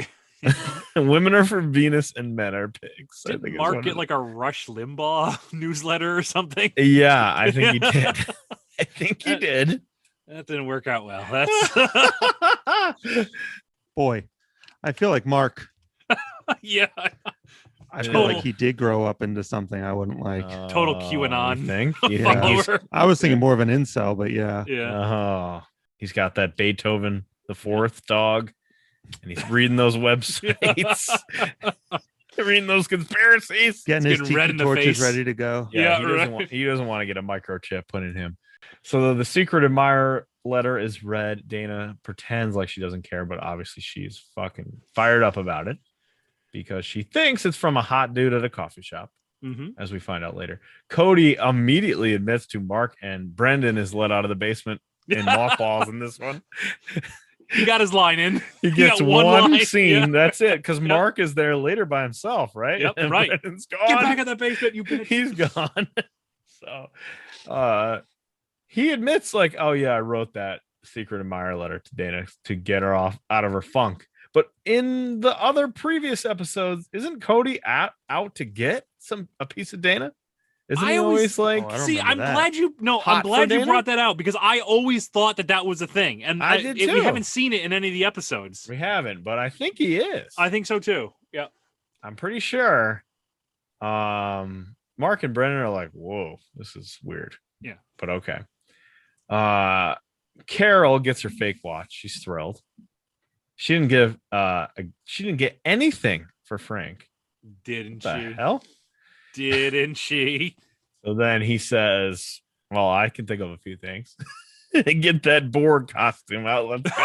Women are for Venus and men are pigs. I Did think Mark get like a Rush Limbaugh newsletter or something? Yeah, I think he did. I think he did. That didn't work out well. That's Boy, I feel like Mark. yeah. I feel Total- like he did grow up into something I wouldn't like. Total QAnon You think? Yeah. follower. I was thinking more of an incel, but yeah. Yeah. Oh, he's got that Beethoven the Fourth dog, and he's reading those websites, reading those conspiracies. Getting It's his getting red tiki in the torches face. ready to go. Yeah, he doesn't want to get a microchip put in him. So the secret admirer letter is read. Dana pretends like she doesn't care, but obviously she's fucking fired up about it because she thinks it's from a hot dude at a coffee shop. as we find out later. Cody immediately admits to Mark, and Brendan is let out of the basement in mothballs in this one. He got his line in. He gets got one line. scene. Yeah. That's it. Because Mark is there later by himself, right? Yep, and right. Brendan's gone. Get back in the basement, you bitch. He's gone. So he admits, like, oh yeah, I wrote that secret admirer letter to Dana to get her out of her funk. But in the other previous episodes, isn't Cody out to get a piece of Dana? Isn't he always like? I'm glad you brought that out, because I always thought that was a thing, and I did too. We haven't seen it in any of the episodes. We haven't, but I think he is. I think so too. Yeah, I'm pretty sure. Mark and Brennan are like, "Whoa, this is weird." Yeah, but okay. Carol gets her fake watch. She's thrilled. She didn't get anything for Frank. Didn't what she? The hell? Didn't she? So then he says, well, I can think of a few things. Get that Borg costume out. Let's go.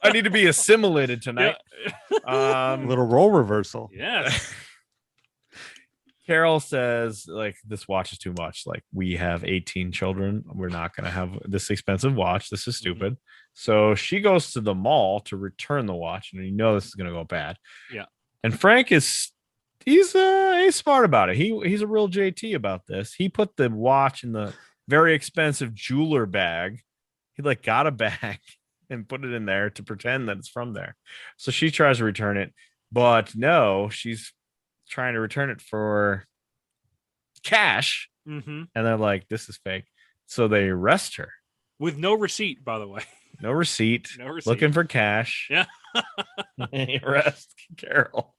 I need to be assimilated tonight. Little role reversal. Yes. Carol says, like, this watch is too much. Like, we have 18 children. We're not going to have this expensive watch. This is stupid. So she goes to the mall to return the watch, and you know this is going to go bad. Yeah. And Frank he's smart about it. He's a real JT about this. He put the watch in the very expensive jeweler bag. He like got a bag and put it in there to pretend that it's from there. So she tries to return it, but no, she's trying to return it for cash. Mm-hmm. And they're like, this is fake. So they arrest her. With no receipt, by the way. No receipt. No receipt. Looking for cash. Yeah. Arrest Carol.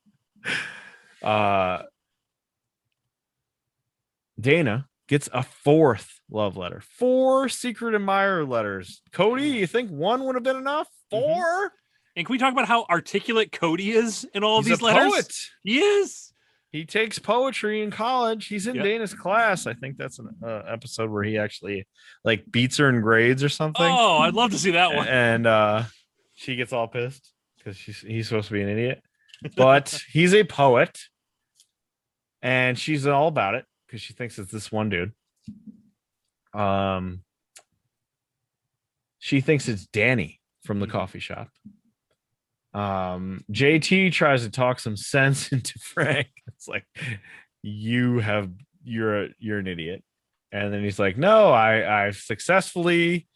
Dana gets a 4th love letter. 4 secret admirer letters. Cody, you think 1 would have been enough? 4? And can we talk about how articulate Cody is in all of He's these a letters? Poet. He is. He takes poetry in college. He's in Dana's class. I think that's an episode where he actually like beats her in grades or something. Oh, I'd love to see that one. And she gets all pissed because he's supposed to be an idiot. But he's a poet. And she's all about it because she thinks it's this one dude. She thinks it's Danny from the coffee shop. JT tries to talk some sense into Frank. It's like, you're an idiot. And then he's like, no, I successfully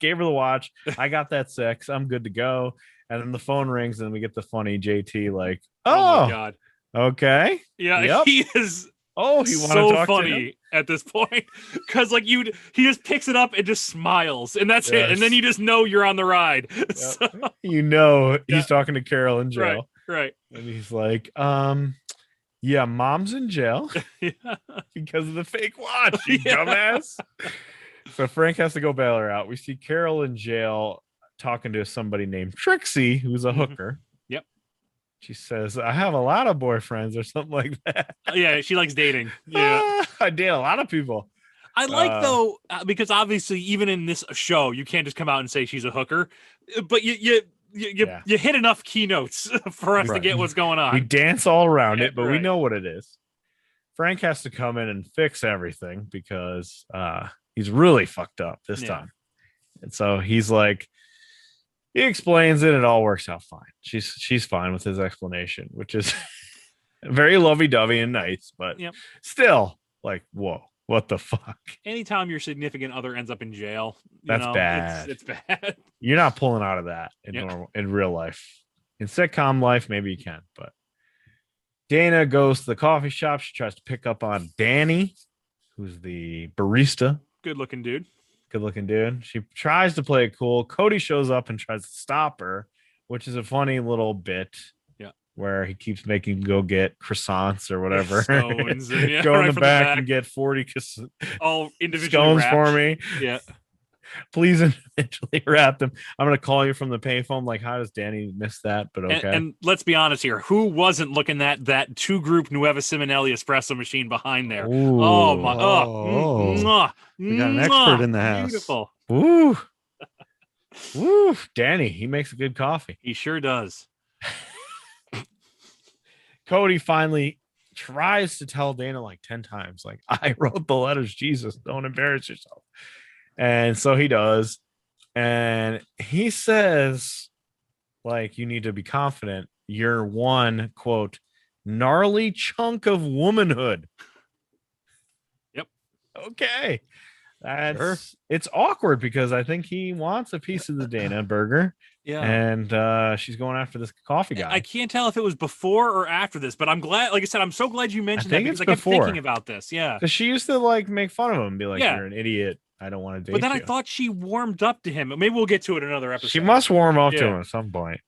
gave her the watch. I got that sex. I'm good to go. And then the phone rings and we get the funny JT like, oh my God. Okay. Yeah. Yep. He is. Oh, he so funny at this point because like he just picks it up and just smiles and that's it, and then you just know you're on the ride. Yep. So, he's talking to Carol in jail, right? And he's like, yeah, mom's in jail because of the fake watch, you dumbass. So Frank has to go bail her out. We see Carol in jail talking to somebody named Trixie, who's a hooker. Yep. She says, I have a lot of boyfriends or something like that. Yeah, she likes dating. Yeah. I date a lot of people. I like though, because obviously even in this show, you can't just come out and say she's a hooker, but you hit enough keynotes for us to get what's going on. We dance all around it, but we know what it is. Frank has to come in and fix everything because he's really fucked up this time. And so he's like, he explains it. It all works out fine. She's fine with his explanation, which is very lovey-dovey and nice, but still like, whoa, what the fuck? Anytime your significant other ends up in jail, that's bad. It's bad. You're not pulling out of that in real life. In sitcom life, maybe you can, but Dana goes to the coffee shop. She tries to pick up on Danny, who's the barista. Good looking dude. She tries to play it cool. Cody shows up and tries to stop her, which is a funny little bit. Yeah, where he keeps making go get croissants or whatever. Scones, go in the back and get 40 all individually scones wrapped. for me. Yeah. Please individually wrap them. I'm gonna call you from the payphone. Like, how does Danny miss that? But okay. And let's be honest here. Who wasn't looking at that 2-group Nueva Simonelli espresso machine behind there? Ooh. Oh my! We got an expert in the house. Beautiful. Woo. Woo. Danny, he makes a good coffee. He sure does. Cody finally tries to tell Dana like 10 times, like, I wrote the letters, Jesus, don't embarrass yourself. And so he does. And he says, like, you need to be confident. You're one, quote, gnarly chunk of womanhood. Yep. Okay. It's awkward because I think he wants a piece of the Dana burger. Yeah. And she's going after this coffee guy. I can't tell if it was before or after this, but I'm glad, like I said, I'm so glad you mentioned that because I kept before. thinking about this. Yeah. Because she used to like make fun of him and be like, Yeah. you're an idiot. I don't want to date But then you. I thought she warmed up to him. Maybe we'll get to it in another episode. She must warm up to him at some point.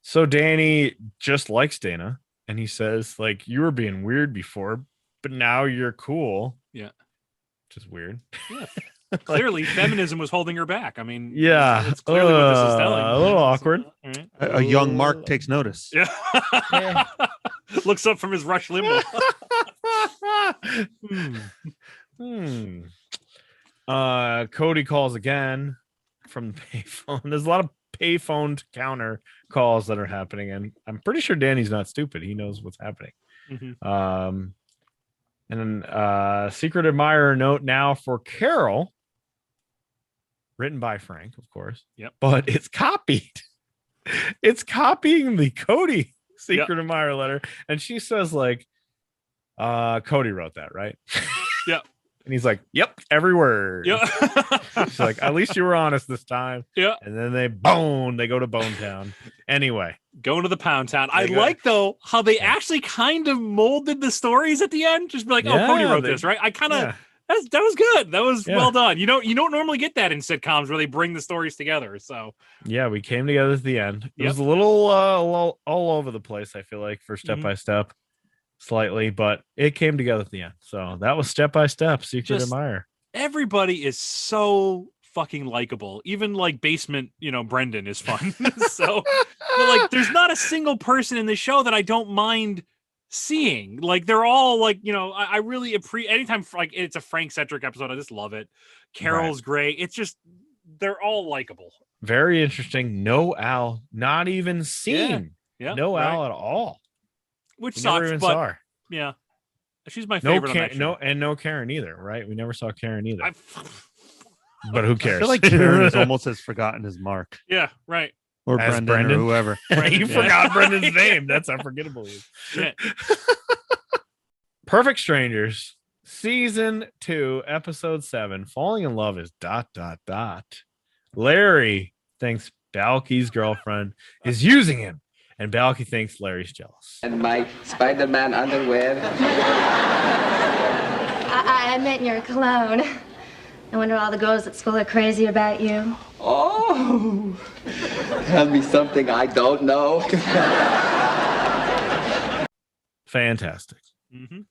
So Danny just likes Dana, and he says, like, you were being weird before, but now you're cool. Yeah. Which is weird. Yeah. Clearly, feminism was holding her back. I mean, yeah, it's clearly what this is telling. A little awkward. Right. A young Mark takes notice. Yeah. Looks up from his Rush Limbaugh. Cody calls again from the payphone. There's a lot of payphone counter calls that are happening, and I'm pretty sure Danny's not stupid. He knows what's happening. Mm-hmm. And then secret admirer note now for Carol, written by Frank, of course. Yep. But it's copied. It's copying the Cody secret admirer letter, and she says like, Cody wrote that, right? Yep. And he's like, yep, every word. Yeah. She's like, at least you were honest this time. Yeah. And then they go to Bone Town. Anyway. Going to the Pound Town. I like, though, how they actually kind of molded the stories at the end. Just be like, oh, Cody wrote this, right? I kind of, that was good. That was well done. You don't normally get that in sitcoms where they bring the stories together. So, yeah, we came together at the end. It was a little all over the place, I feel like, for Step by Step. Slightly, but it came together at the end. So that was Step by Step, Secret Admirer. Everybody is so fucking likable. Even like basement, Brendan is fun. So, but like, there's not a single person in the show that I don't mind seeing. Like, they're all like, I really appreciate anytime like it's a Frank centric episode. I just love it. Carol's great. It's just they're all likable. Very interesting. No Al, not even seen. Yeah. No Al at all. Which sucks, but yeah, she's my favorite. No Karen either, right? We never saw Karen either. But who cares? I feel like Karen is almost as forgotten as Mark. Yeah, right. Or Brendan or whoever. You forgot Brendan's name. That's unforgettable. Perfect Strangers, Season 2, Episode 7. Falling in love is ... Larry thinks Balky's girlfriend is using him. And Balky thinks Larry's jealous. And my Spider-Man underwear. I meant your cologne. I wonder all the girls at school are crazy about you. Oh, tell me something I don't know. Fantastic. Mm-hmm.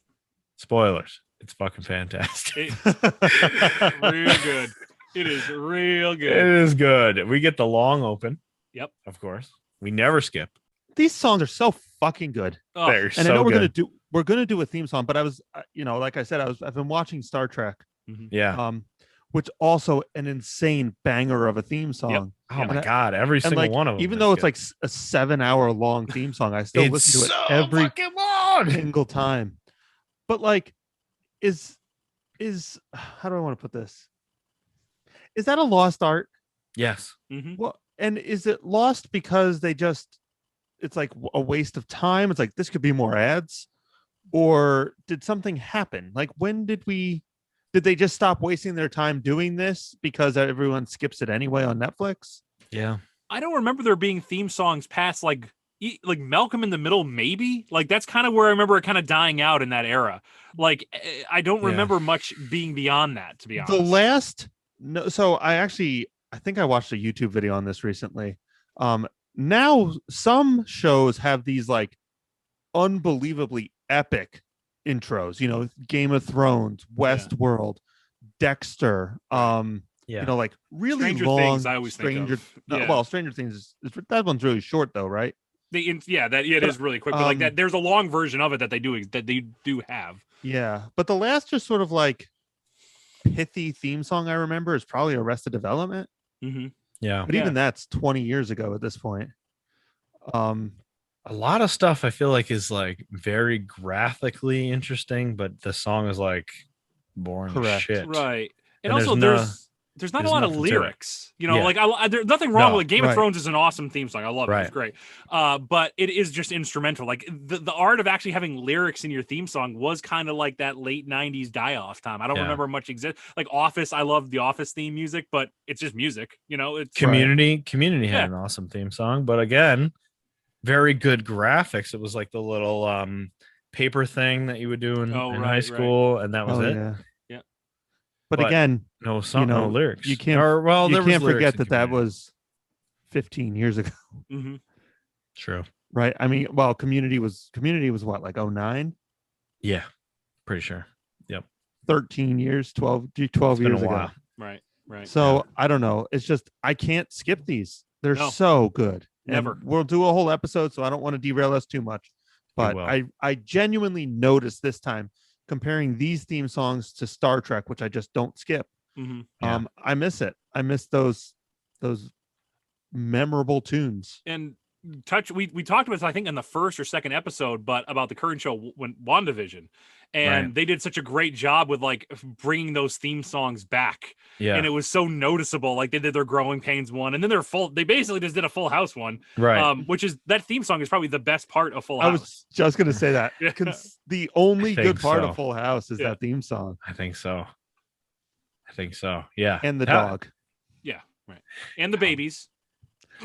Spoilers. It's fucking fantastic. Real good. It is real good. It is good. We get the long open. Yep. Of course. We never skip. These songs are so fucking good. Oh. They're And I know good. we're gonna do a theme song, but I was, like I said, I've been watching Star Trek. Yeah. Which also an insane banger of a theme song. Yep. Oh my God. Every single one of them. Even though it's like a 7-hour long theme song, I still listen to it every fucking long. single time. But like, is how do I want to put this? Is that a lost art? Yes. Mm-hmm. Well, and is it lost because it's like a waste of time? It's like, this could be more ads, or did something happen? Like, when did they just stop wasting their time doing this because everyone skips it anyway on Netflix? Yeah. I don't remember there being theme songs past like Malcolm in the Middle, maybe. Like, that's kind of where I remember it kind of dying out in that era. Like, I don't remember much being beyond that, to be honest. So I think I watched a YouTube video on this recently. Now some shows have these like unbelievably epic intros, Game of Thrones, Westworld, Dexter, like really Stranger long Things, I always think of. well, Stranger Things is that one's really short though, right? It is really quick, but like that, there's a long version of it that they do have. Yeah, but the last just sort of like pithy theme song I remember is probably Arrested Development. Mm-hmm. Yeah, but even that's 20 years ago at this point. a lot of stuff I feel like is like very graphically interesting, but the song is like boring as Correct. shit. Right. And And also there's not a there's lot of nothing to it. lyrics, you know, Yeah. like there's nothing wrong No, with Game of right. Thrones is an awesome theme song. I love it. Right. It's great. But it is just instrumental. Like the art of actually having lyrics in your theme song was kind of like that late 90s die-off time. I don't Yeah. remember much exist. Like Office, I love the Office theme music, but it's just music, you know, it's Community had Yeah. an awesome theme song, but again, very good graphics. It was like the little paper thing that you would do in right, high school, and that was it. Yeah. Yeah. But, But again, No song, know, no lyrics. you can't- Or, well, you there was can't lyrics forget in that that Community. was 15 years ago, Mhm. True. right? I mean, well, Community was what, like 09? Yeah, pretty sure. 13 years, 12 It's years been a ago. while. Right. Right. So I don't know. It's just I can't skip these. They're No. so good. And Never. we'll do a whole episode, so I don't want to derail us too much. But will. I genuinely noticed this time comparing these theme songs to Star Trek, which I just don't skip. Mhm. Yeah. I miss it. I miss those memorable tunes. And we talked about this, I think, in the first or second episode, but about the current show when WandaVision, and Right. they did such a great job with like bringing those theme songs back, Yeah. and it was so noticeable. Like they did their Growing Pains one, and then they basically just did a Full House one, Right. which is that theme song is probably the best part of Full I House. was just gonna say that. Yeah. The only I think good part so. of Full House is Yeah. that theme song I think so. Yeah. and the Yeah. dog. Yeah, right. And the babies.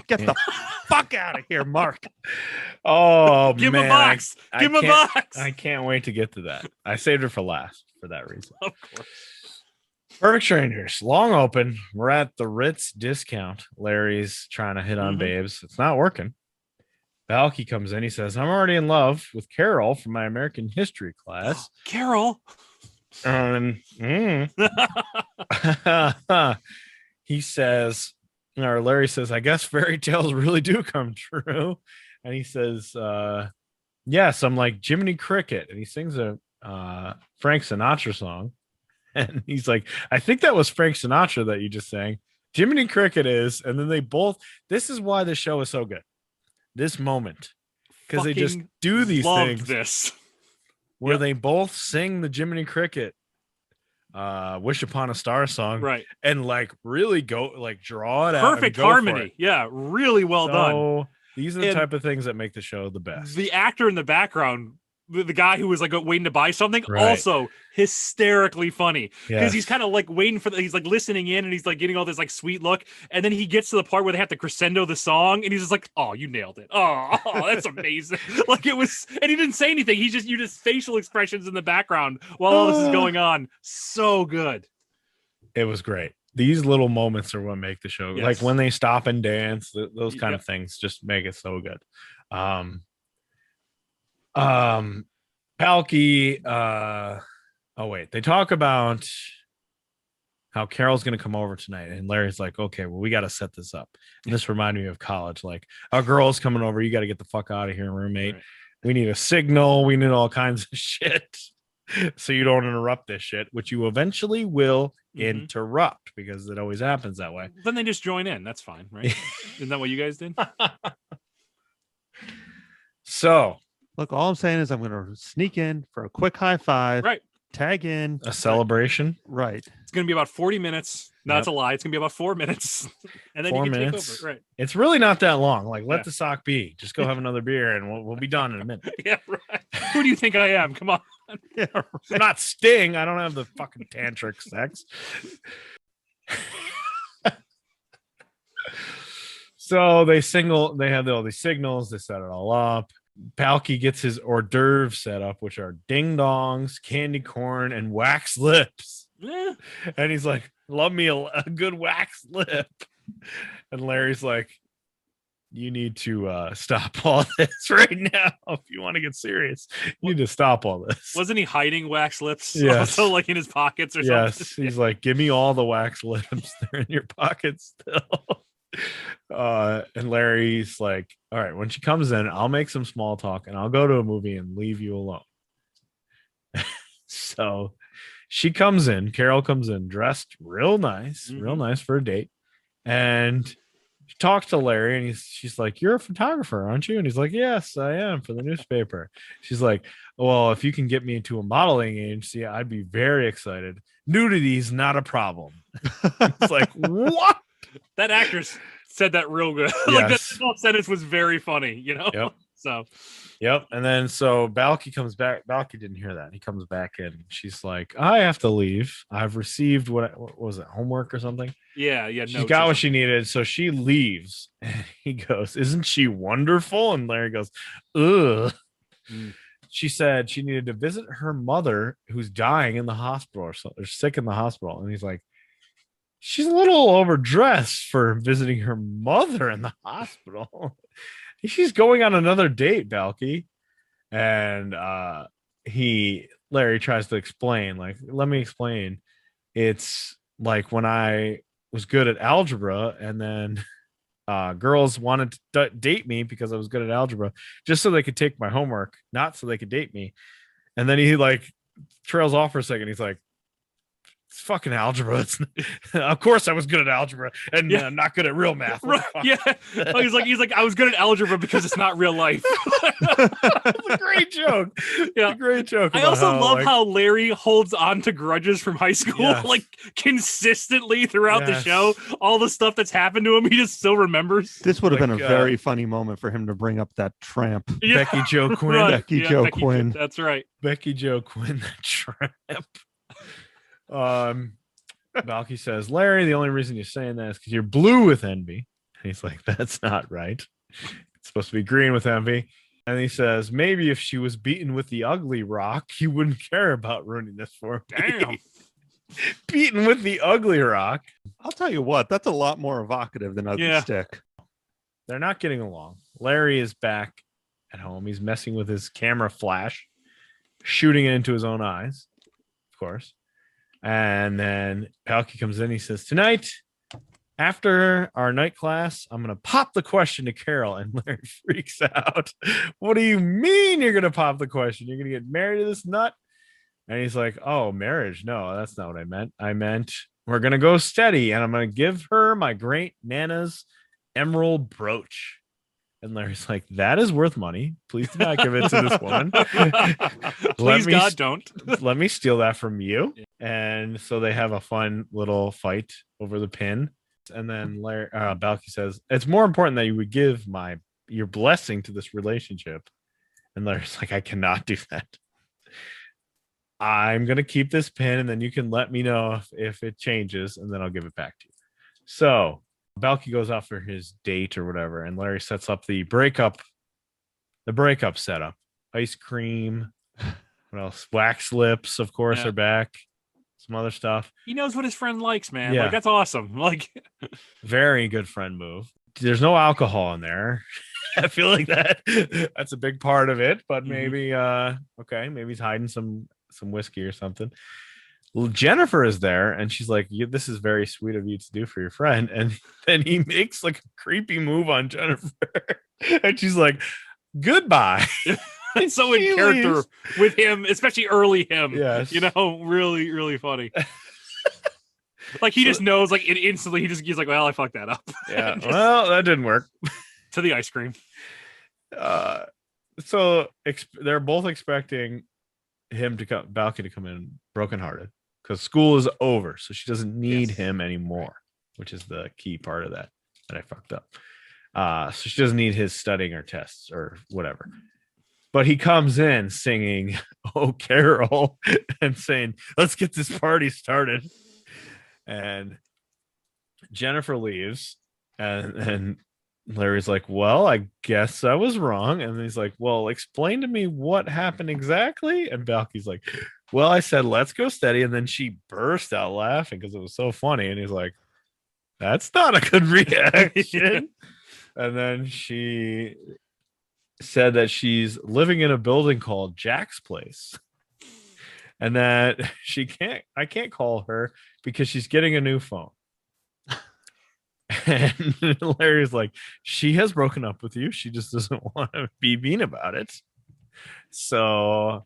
Get the fuck out of here, Mark. Oh Give him man, a box. I Give him a can't- box. I can't wait to get to that. I saved it for last for that reason. Of course. Perfect Strangers, long open. We're at the Ritz discount. Larry's trying to hit on Mhm. babes. It's not working. Balky comes in. He says, "I'm already in love with Carol from my American history class." Carol. He says, or Larry says, "I guess fairy tales really do come true." And he says, "Yes, I'm like Jiminy Cricket." And he sings a Frank Sinatra song. And he's like, "I think that was Frank Sinatra that you just sang." Jiminy Cricket is, and then they both. This is why the show is so good. This moment, because they just Fucking do these loved things this. where Yep. they both sing the Jiminy Cricket Wish Upon a Star song, Right. and like really go like draw it out. and Perfect go for harmony. it. Yeah, really well done. So, these are the And type of things that make the show the best. The actor in the background, the guy who was like waiting to buy something, Right. also hysterically funny because Yes. he's kind of like waiting for he's like listening in and he's like getting all this like sweet look, and then he gets to the part where they have to crescendo the song, and he's just like, "Oh, you nailed it! Oh, that's amazing!" Like it was, and he didn't say anything. He just facial expressions in the background while all this is going on. So good. It was great. These little moments are what make the show. Yes. Like when they stop and dance, those kind Yep. of things just make it so good. Palky, oh wait, they talk about how Carol's gonna come over tonight, and Larry's like, "Okay, well, we got to set this up." And this reminded me of college. Like, our girl's coming over, you got to get the fuck out of here, roommate. Right. We need a signal, we need all kinds of shit, so you don't interrupt this shit, which you eventually will Mhm. interrupt because it always happens that way. Then they just join in. That's fine, right? Isn't that what you guys did? So, Look, all I'm saying is I'm going to sneak in for a quick high five, Right. tag in. a celebration. Right. It's gonna be about 40 minutes. No, Yep. that's a lie. It's gonna be about 4 minutes, and then 4 you can minutes. take over. Right? It's really not that long. Like, let Yeah. the sock be. Just go have another beer, and we'll be done in a minute. Yeah, right. Who do you think I am? Come on. Yeah. I'm not Sting. I don't have the fucking tantric sex. So they have all these signals. They set it all up. Palky gets his hors d'oeuvres set up, which are ding dongs, candy corn, and wax lips. Eh, And he's like, "Love me a good wax lip." And Larry's like, "You need to stop all this right now. If you want to get serious, you need to stop all this." wasn't he hiding wax lips? Yes. Also, like in his pockets or Yes, something. he's like, "Give me all the wax lips. They're in your pocket still." And Larry's like, "All right, when she comes in, I'll make some small talk and I'll go to a movie and leave you alone." So she comes in, Carol comes in dressed real nice, real nice for a date. And She talks to Larry and she's like, "You're a photographer, aren't you?" And he's like, "Yes, I am, for the newspaper." She's like, "Well, if you can get me into a modeling agency, I'd be very excited. Nudity's not a problem." It's like, what? That actress said that real good. Like that whole sentence was very funny, you know? Yep. So Yep. And then so Balky comes back. Balky didn't hear that. He comes back in. She's like, "I have to leave. I've received what was it, homework or something?" yeah. She got what she needed. So she leaves. And he goes, "Isn't she wonderful?" And Larry goes, "Ugh." She said she needed to visit her mother who's dying in the hospital or sick in the hospital. And he's like, "She's a little overdressed for visiting her mother in the hospital." She's going on another date, Balky. And Larry tries to explain, like, "Let me explain. It's like when I was good at algebra and then girls wanted to date me because I was good at algebra just so they could take my homework, not so they could date me." And then he like trails off for a second. He's like, "It's fucking algebra. Of course I was good at algebra and I'm not good at real math." Right, yeah. Oh, he's like, "I was good at algebra because it's not real life." It's a great joke. Yeah, a great joke. I also love how Larry holds on to grudges from high school, like consistently throughout the show. All the stuff that's happened to him, he just still remembers. This would have been a very funny moment for him to bring up that tramp. Yeah. Becky Jo Quinn. Right. Becky Jo Quinn. That's right. Becky Jo Quinn, the tramp. Balky says, "Larry, the only reason you're saying that is because you're blue with envy." And he's like, "That's not right. It's supposed to be green with envy." And he says, "Maybe if she was beaten with the ugly rock, you wouldn't care about ruining this for me." Damn. Beaten with the ugly rock. I'll tell you what, that's a lot more evocative than Ugly Stick. They're not getting along. Larry is back at home. He's messing with his camera flash, shooting it into his own eyes, of course. And then Balky comes in. He says, "Tonight, after our night class, I'm going to pop the question to Carol." And Larry freaks out. "What do you mean you're going to pop the question? You're going to get married to this nut?" And he's like, "Oh, marriage? No, that's not what I meant. I meant we're going to go steady and I'm going to give her my great Nana's emerald brooch." And Larry's like, "That is worth money. Please do not give it to this woman." Please, God, don't. Let me steal that from you. And so they have a fun little fight over the pin. And then Balky says, "It's more important that you would give your blessing to this relationship." And Larry's like, "I cannot do that. I'm going to keep this pin and then you can let me know if it changes and then I'll give it back to you." So Balky goes out for his date or whatever, and Larry sets up the breakup setup. Ice cream, what else? Wax lips, of course, are back. Some other stuff. He knows what his friend likes, man. Yeah. Like, that's awesome. Like, very good friend move. There's no alcohol in there. I feel like that's a big part of it, but maybe maybe he's hiding some whiskey or something. Well, Jennifer is there and she's like, "This is very sweet of you to do for your friend." And then he makes like a creepy move on Jennifer and she's like, "Goodbye." It's so in character leaves. with him, especially early him. Yes. You know, really, really funny. Like he just knows, like instantly he's like, "Well, I fucked that up." Yeah. Well, that didn't work. To the ice cream. So they're both expecting Balky to come in brokenhearted because school is over, so she doesn't need him anymore, which is the key part of that I fucked up. So she doesn't need his studying or tests or whatever. But he comes in singing "Oh Carol" and saying, "Let's get this party started." And Jennifer leaves, and Larry's like, "Well, I guess I was wrong." And he's like, "Well, explain to me what happened exactly." And Balky's like, "Well, I said, let's go steady." And then she burst out laughing because it was so funny. And he's like, "That's not a good reaction." And then she said that she's living in a building called Jack's Place. And that I can't call her because she's getting a new phone. And Larry's like, "She has broken up with you. She just doesn't want to be mean about it." So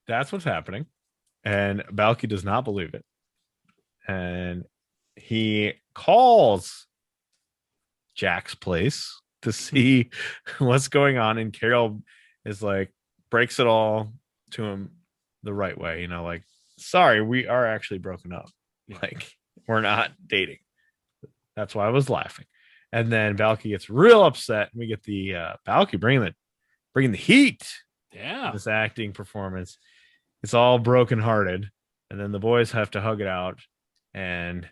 that's what's happening. And Balky does not believe it. And he calls Jack's place to see what's going on, and Carol is like breaks it all to him the right way, you know, like, sorry, we are actually broken up. Like, we're not dating. That's why I was laughing. And then Balky gets real upset, and we get the Balky bringing the heat. Yeah, this acting performance. It's all brokenhearted, and then the boys have to hug it out. And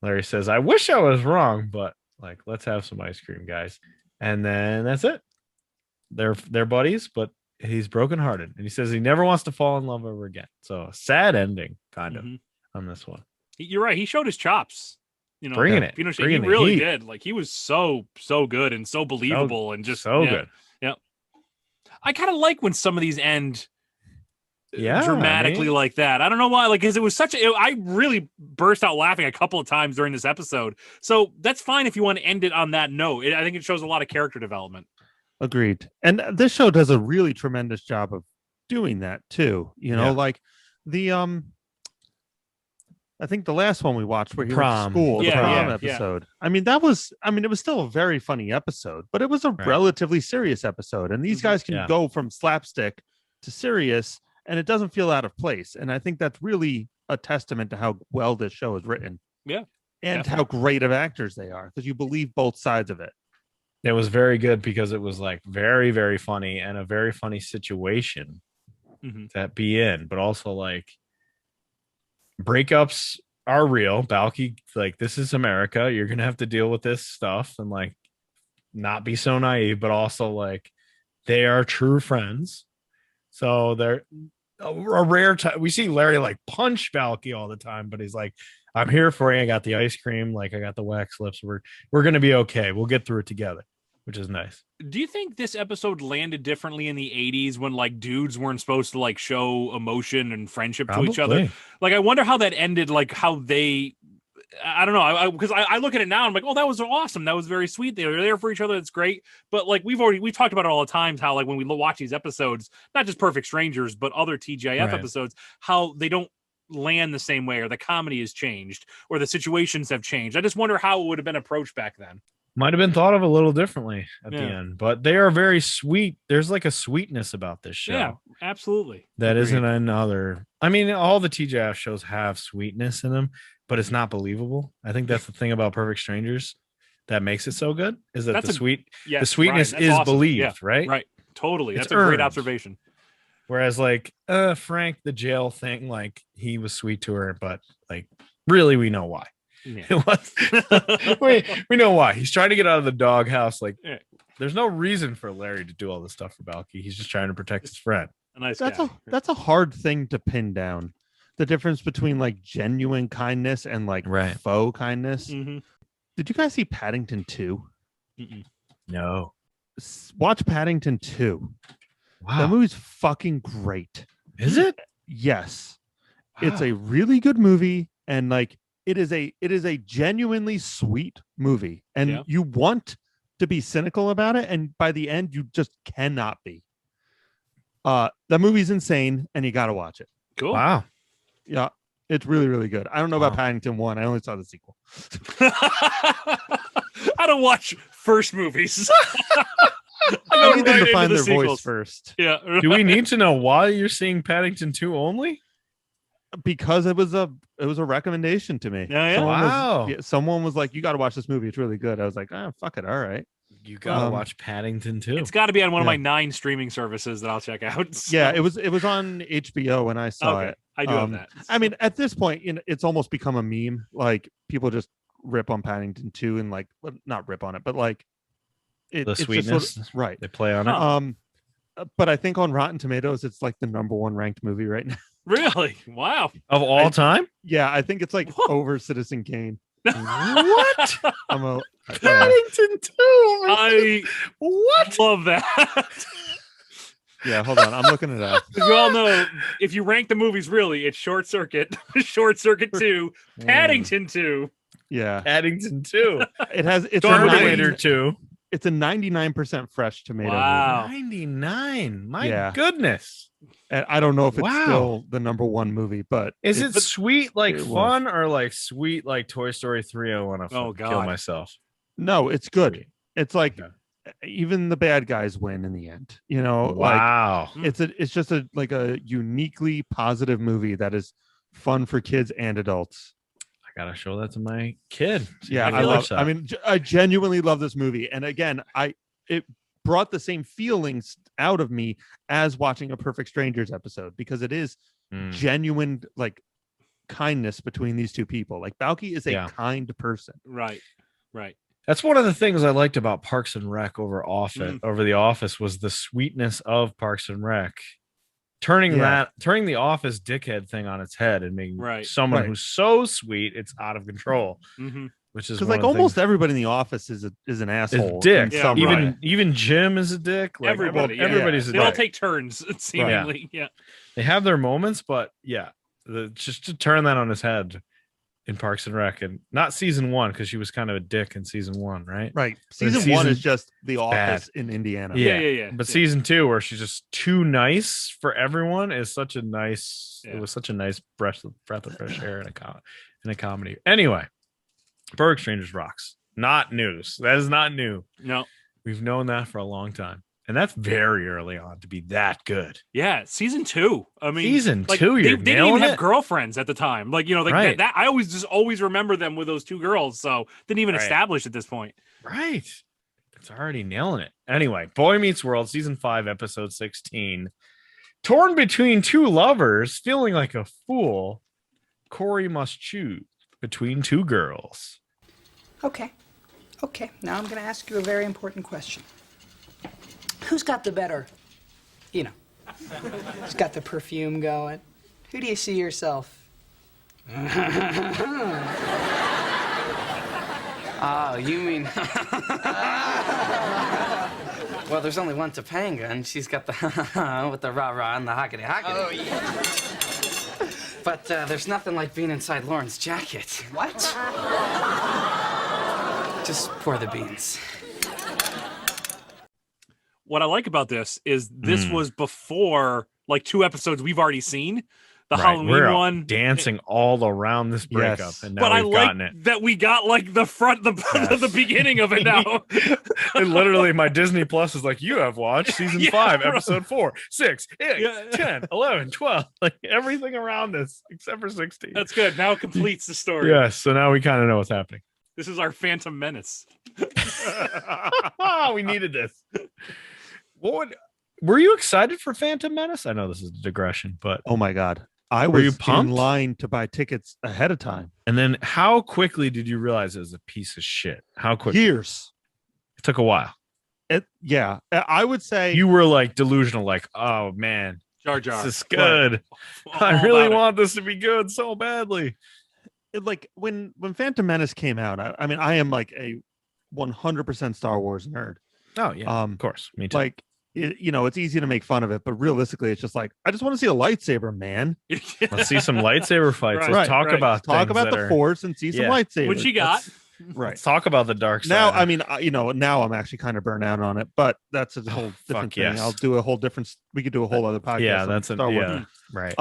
Larry says, "I wish I was wrong, but like, let's have some ice cream, guys." And then that's it. They're buddies, but he's brokenhearted, and he says he never wants to fall in love ever again. So sad ending, kind of, on this one. You're right. He showed his chops. You know, bringing it. He really did. Like, he was so good and so believable and just so good. Yeah. I kind of like when some of these end dramatically like that. I don't know why. Like, because it was I really burst out laughing a couple of times during this episode. So that's fine if you want to end it on that note. I think it shows a lot of character development. Agreed. And this show does a really tremendous job of doing that too. You know, like the I think the last one we watched where he went to school, the prom episode. I mean, it was still a very funny episode, but it was a relatively serious episode. And these guys can go from slapstick to serious, and it doesn't feel out of place. And I think that's really a testament to how well this show is written. Yeah. And how great of actors they are, because you believe both sides of it. It was very good because it was like very, very funny and a very funny situation to be in, but also like breakups are real. Balky, like, this is America. You're going to have to deal with this stuff and like not be so naive, but also like they are true friends. So they're a rare time. We see Larry like punch Balky all the time, but he's like, I'm here for you. I got the ice cream. Like, I got the wax lips. We're going to be okay. We'll get through it together, which is nice. Do you think this episode landed differently in the 80s when like dudes weren't supposed to like show emotion and friendship to each other? Like, I wonder how that ended, like how they, I don't know. Because I look at it now, I'm like, oh, that was awesome. That was very sweet. They were there for each other. That's great. But like, we've talked about it all the times, how like when we watch these episodes, not just Perfect Strangers, but other TGIF episodes, how they don't land the same way, or the comedy has changed, or the situations have changed. I just wonder how it would have been approached back then. Might have been thought of a little differently at the end, but they are very sweet. There's like a sweetness about this show. Yeah, absolutely. That isn't another. I mean, all the TGIF shows have sweetness in them, but it's not believable. I think that's the thing about Perfect Strangers that makes it so good, is that the sweetness is awesome. Believed, right? Right. Totally. That's a great observation. Whereas like Frank, the jail thing, like he was sweet to her, but like really we know why. Yeah. It was, we know why. He's trying to get out of the doghouse. Like, there's no reason for Larry to do all this stuff for Balky. He's just trying to protect his friend. That's a hard thing to pin down. The difference between like genuine kindness and like faux kindness. Did you guys see Paddington 2? No. Watch Paddington 2. Wow. That movie's fucking great. Is it? Yes. Wow. It's a really good movie, and like it is a genuinely sweet movie, and you want to be cynical about it, and by the end you just cannot be. That movie's insane, and you got to watch it. Cool. Wow. Yeah, it's really, really good. I don't know about Paddington 1. I only saw the sequel. I don't watch first movies. I need them to find their voice first. Yeah. Do we need to know why you're seeing Paddington 2 only? Because it was a recommendation to me. Yeah. Someone was like, you got to watch this movie. It's really good. I was like, oh, fuck it. All right. You got to watch Paddington 2. It's got to be on one of my 9 streaming services that I'll check out. So. Yeah, it was on HBO when I saw it. I do have that. I mean, at this point, it's almost become a meme. Like, people just rip on Paddington 2 and like, not rip on it, but like the sweetness, right? They play on it. But I think on Rotten Tomatoes, it's like the #1 ranked movie right now. Really? Wow. Of all time? Yeah, I think it's like over Citizen Kane. What? Paddington 2. What? Love that. Yeah, hold on. I'm looking it up. Because we all know if you rank the movies really, it's Short Circuit, Short Circuit 2, Paddington 2. Yeah. Paddington 2. It's Terminator 2. It's a 99% fresh tomato. Wow. 99. My goodness. And I don't know if it's still the #1 movie, but is it sweet like fun or like sweet like Toy Story 3? I want to kill myself. No, it's good. Sweet. It's like Okay. even the bad guys win in the end. You know, Wow. like it's just a uniquely positive movie that is fun for kids and adults. I gotta show that to my kid. Yeah, Maybe I he'll love. watch that. I mean, I genuinely love this movie, and again, it brought the same feelings out of me as watching a Perfect Strangers episode because it is genuine like kindness between these two people. Like Balky is a kind person. Right. That's one of the things I liked about Parks and Rec over The Office was the sweetness of Parks and Rec. Turning the Office dickhead thing on its head and making someone who's so sweet it's out of control. Which is because like almost everybody in the office is an asshole. Dick. Yeah, even Jim is a dick. Like, everybody's a dick. They all take turns, seemingly. Yeah. They have their moments, but just to turn that on his head in Parks and Rec, and not season 1 because she was kind of a dick in season 1, right? Right. Season 1 is just The Office in Indiana. Yeah. But season 2, where she's just too nice for everyone, is such a nice. It was such a nice breath of fresh air in a comedy. Anyway, Perfect Strangers rocks. Not news. That is not new. No, we've known that for a long time. And that's very early on to be that good. Yeah, season 2. I mean, season 2, they you're didn't even have girlfriends at the time. Like, you know, like that. I always remember them with those 2 girls. So didn't even establish at this point. Right. It's already nailing it. Anyway, Boy Meets World, season 5, episode 16. Torn between 2 lovers, feeling like a fool, Corey must choose between 2 girls. Okay. Now I'm going to ask you a very important question. Who's got the better, who's got the perfume going? Who do you see yourself? Oh, you mean... Well, there's only one Topanga, and she's got the with the rah-rah and the hockety-hockety. Oh, yeah. But there's nothing like being inside Lauren's jacket. What? Just pour the beans. What I like about this is this was before like 2 episodes we've already seen. The Halloween one, dancing all around this breakup, and now we've gotten it. That we got like the beginning of it now. And literally, my Disney Plus is like, you have watched season 5, episode 4, 6, 8, 10, 11, 12, like everything around this except for 16. That's good. Now it completes the story. Yes, so now we kind of know what's happening. This is our Phantom Menace. We needed this. Were you excited for Phantom Menace? I know this is a digression, but oh my god, I was in line to buy tickets ahead of time. And then, how quickly did you realize it was a piece of shit? How quickly? Years. It took a while. Yeah, I would say you were like delusional, like, oh man, Jar Jar, this is good. I really want this to be good so badly. Like when Phantom Menace came out, I mean, I am like a 100% Star Wars nerd. Oh yeah, of course, me too. Like, it's easy to make fun of it, but realistically, it's just like I just want to see a lightsaber, man. Let's see some lightsaber fights. Let's talk about the Force and see some lightsabers. Which you got. Right. Let's talk about the dark side. Now, I mean, now I'm actually kind of burnt out on it, but that's a whole different thing. Yes. I'll do a whole different. We could do a whole other podcast. Yeah, that's Star Wars. Right.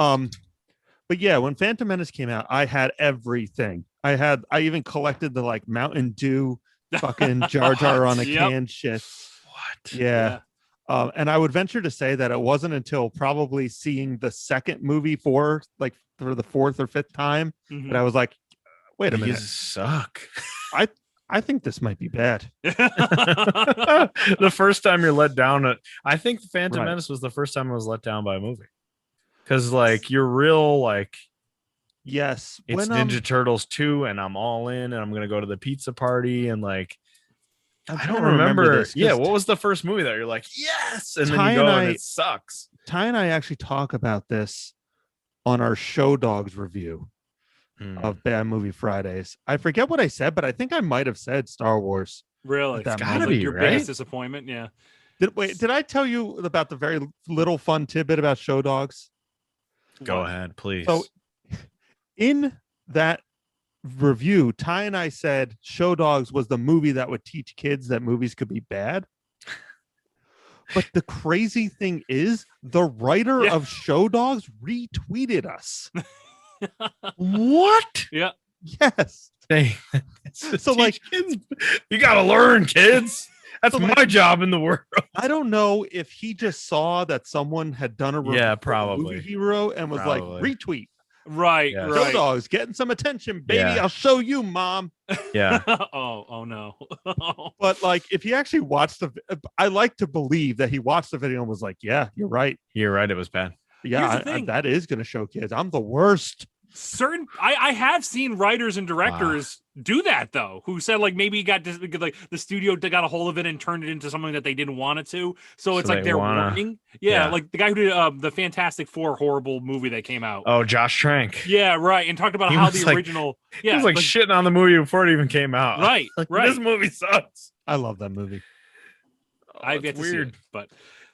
But yeah, when Phantom Menace came out, I had everything. I even collected the like Mountain Dew fucking Jar Jar on a can shit. What? Yeah. And I would venture to say that it wasn't until probably seeing the second movie for the 4th or 5th time that I was like, wait a minute, these suck. I think this might be bad. The first time you're let down, I think Phantom Menace was the first time I was let down by a movie. Because like you're real like, yes, it's Ninja Turtles 2 and I'm all in and I'm gonna go to the pizza party and like I don't remember this. Yeah, what was the first movie that you're like, yes, and then you go and it sucks. Ty and I actually talk about this on our Show Dogs review of Bad Movie Fridays. I forget what I said, but I think I might have said Star Wars. Really? It's gotta be your biggest disappointment. Yeah. Did I tell you about the very little fun tidbit about Show Dogs? Go ahead, please. So in that review, Ty and I said Show Dogs was the movie that would teach kids that movies could be bad. But the crazy thing is, the writer of Show Dogs retweeted us. What? Yeah. Yes. So like, kids, you gotta learn, kids. That's my job in the world. I don't know if he just saw that someone had done a review of probably. Movie Hero and was like, retweet. Right, Yes. right. Dog's getting some attention, baby. Yeah. I'll show you, mom. Yeah. oh no. But like, if he actually watched I like to believe that he watched the video and was like, yeah, you're right. You're right. It was bad. Yeah, that is going to show kids. I'm the worst. I have seen writers and directors do that though, who said like maybe like the studio got a hold of it and turned it into something that they didn't want it to. So it's like they're warning. Yeah, like the guy who did the Fantastic Four horrible movie that came out. Oh, Josh Trank. Yeah, right. And talked about how the original. He was like shitting on the movie before it even came out. Right, right. This movie sucks. I love that movie. I've yet to see it, but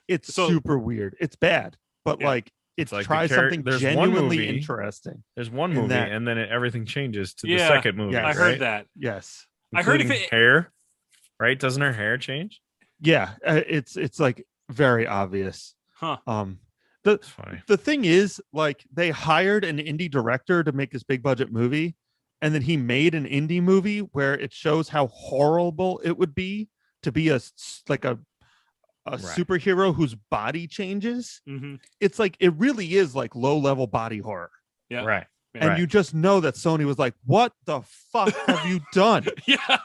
it's super weird. It's bad, but like. It like tries something genuinely interesting. There's one movie, and then everything changes to the second movie. Yes. I heard that. Yes, I heard hair. Right? Doesn't her hair change? Yeah, it's like very obvious. Huh. The thing is, like, they hired an indie director to make this big budget movie, and then he made an indie movie where it shows how horrible it would be to be a superhero whose body changes. Mm-hmm. It's like, it really is like low level body horror. Yeah. Right. And you just know that Sony was like, what the fuck have you done? Yeah.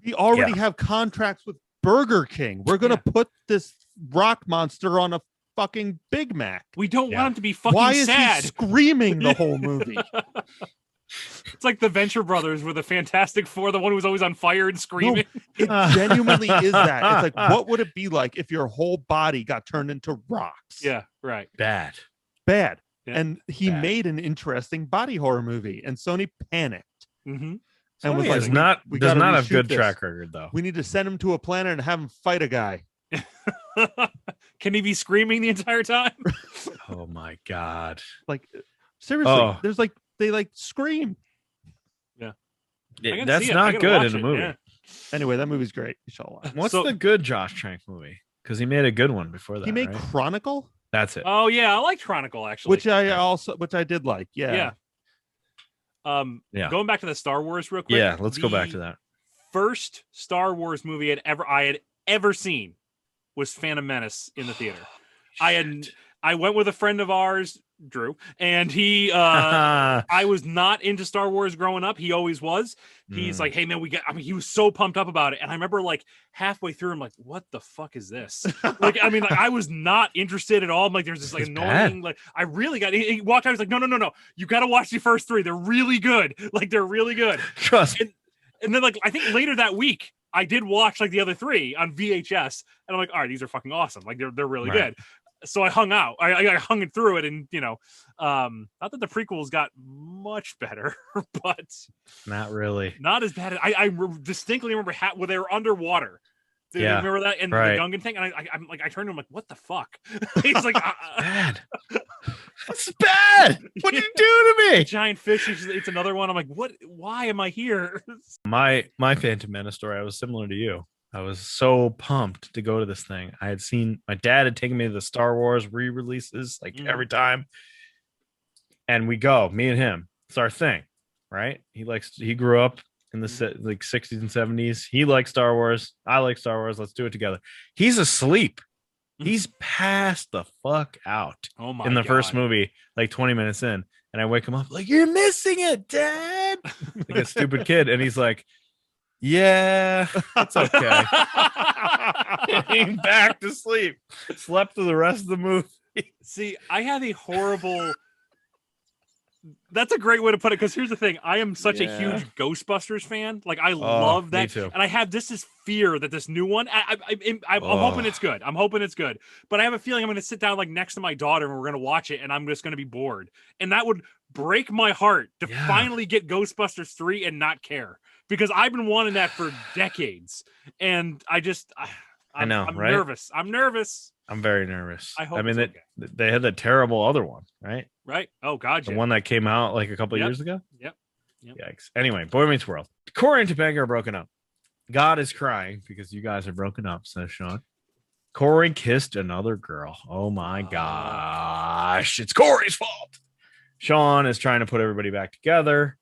We already have contracts with Burger King. We're going to put this rock monster on a fucking Big Mac. We don't want him to be fucking Why is sad. he screaming the whole movie? It's like the Venture Brothers with the Fantastic Four, the one who was always on fire and screaming. No, it genuinely is that. It's like, what would it be like if your whole body got turned into rocks? Yeah, right. Bad. Yeah. And he made an interesting body horror movie, and Sony panicked. Mm-hmm. And was like, we does gotta not have reshoot good this. track record though. We need to send him to a planet and have him fight a guy. Can he be screaming the entire time? Oh my god! Like, seriously, there's like, they like scream. Yeah, that's not good in a movie. Yeah. Anyway, that movie's great. You should watch. What's the good Josh Trank movie? Because he made a good one before that. He made right? Chronicle. That's it. Oh yeah, I like Chronicle actually. Which I did like. Yeah. Going back to the Star Wars real quick. Yeah, let's go back to that. First Star Wars movie I had ever seen was Phantom Menace in the theater. I went with a friend of ours, Drew, and he I was not into Star Wars growing up. He always was. He's like, hey man, he was so pumped up about it. And I remember like halfway through, I'm like, what the fuck is this? I was not interested at all. I'm like, there's this like annoying, like I really got he walked out, he's like, no. You gotta watch the first three. They're really good. Like they're really good. Trust. And then like I think later that week I did watch like the other three on VHS, and I'm like, all right, these are fucking awesome. Like they're really good. So I hung out. I hung it through it, and not that the prequels got much better, but not really, not as bad. I distinctly remember when they were underwater. Do you remember that? And the Gungan thing, and I'm like, I turned to him like, what the fuck? He's like, bad. That's bad. What did you do to me? Giant fish. It's another one. I'm like, what? Why am I here? My Phantom Menace story. I was similar to you. I was so pumped to go to this thing. I had seen my dad had taken me to the Star Wars re-releases like every time. And we go, me and him. It's our thing, right? He grew up in the like 60s and 70s. He likes Star Wars. I like Star Wars. Let's do it together. He's asleep. He's passed the fuck out in the first movie, like 20 minutes in. And I wake him up like, you're missing it, Dad. Like a stupid kid. And he's like, yeah, it's okay. Came back to sleep. Slept through the rest of the movie. See, I have a horrible. That's a great way to put it. Because here's the thing: I am such a huge Ghostbusters fan. Like I love that, and I have this fear that this new one. I'm hoping it's good. I'm hoping it's good, but I have a feeling I'm going to sit down like next to my daughter and we're going to watch it, and I'm just going to be bored, and that would break my heart to finally get Ghostbusters 3 and not care. Because I've been wanting that for decades, and I'm right? nervous. I'm nervous. I'm very nervous. I hope. They had that terrible other one, right? Right. Oh God, the one that came out like a couple of years ago. Yep. Yikes. Anyway, Boy Meets World. Corey and Topanga are broken up. God is crying because you guys are broken up, says Sean. Corey kissed another girl. Oh my gosh, it's Corey's fault. Sean is trying to put everybody back together.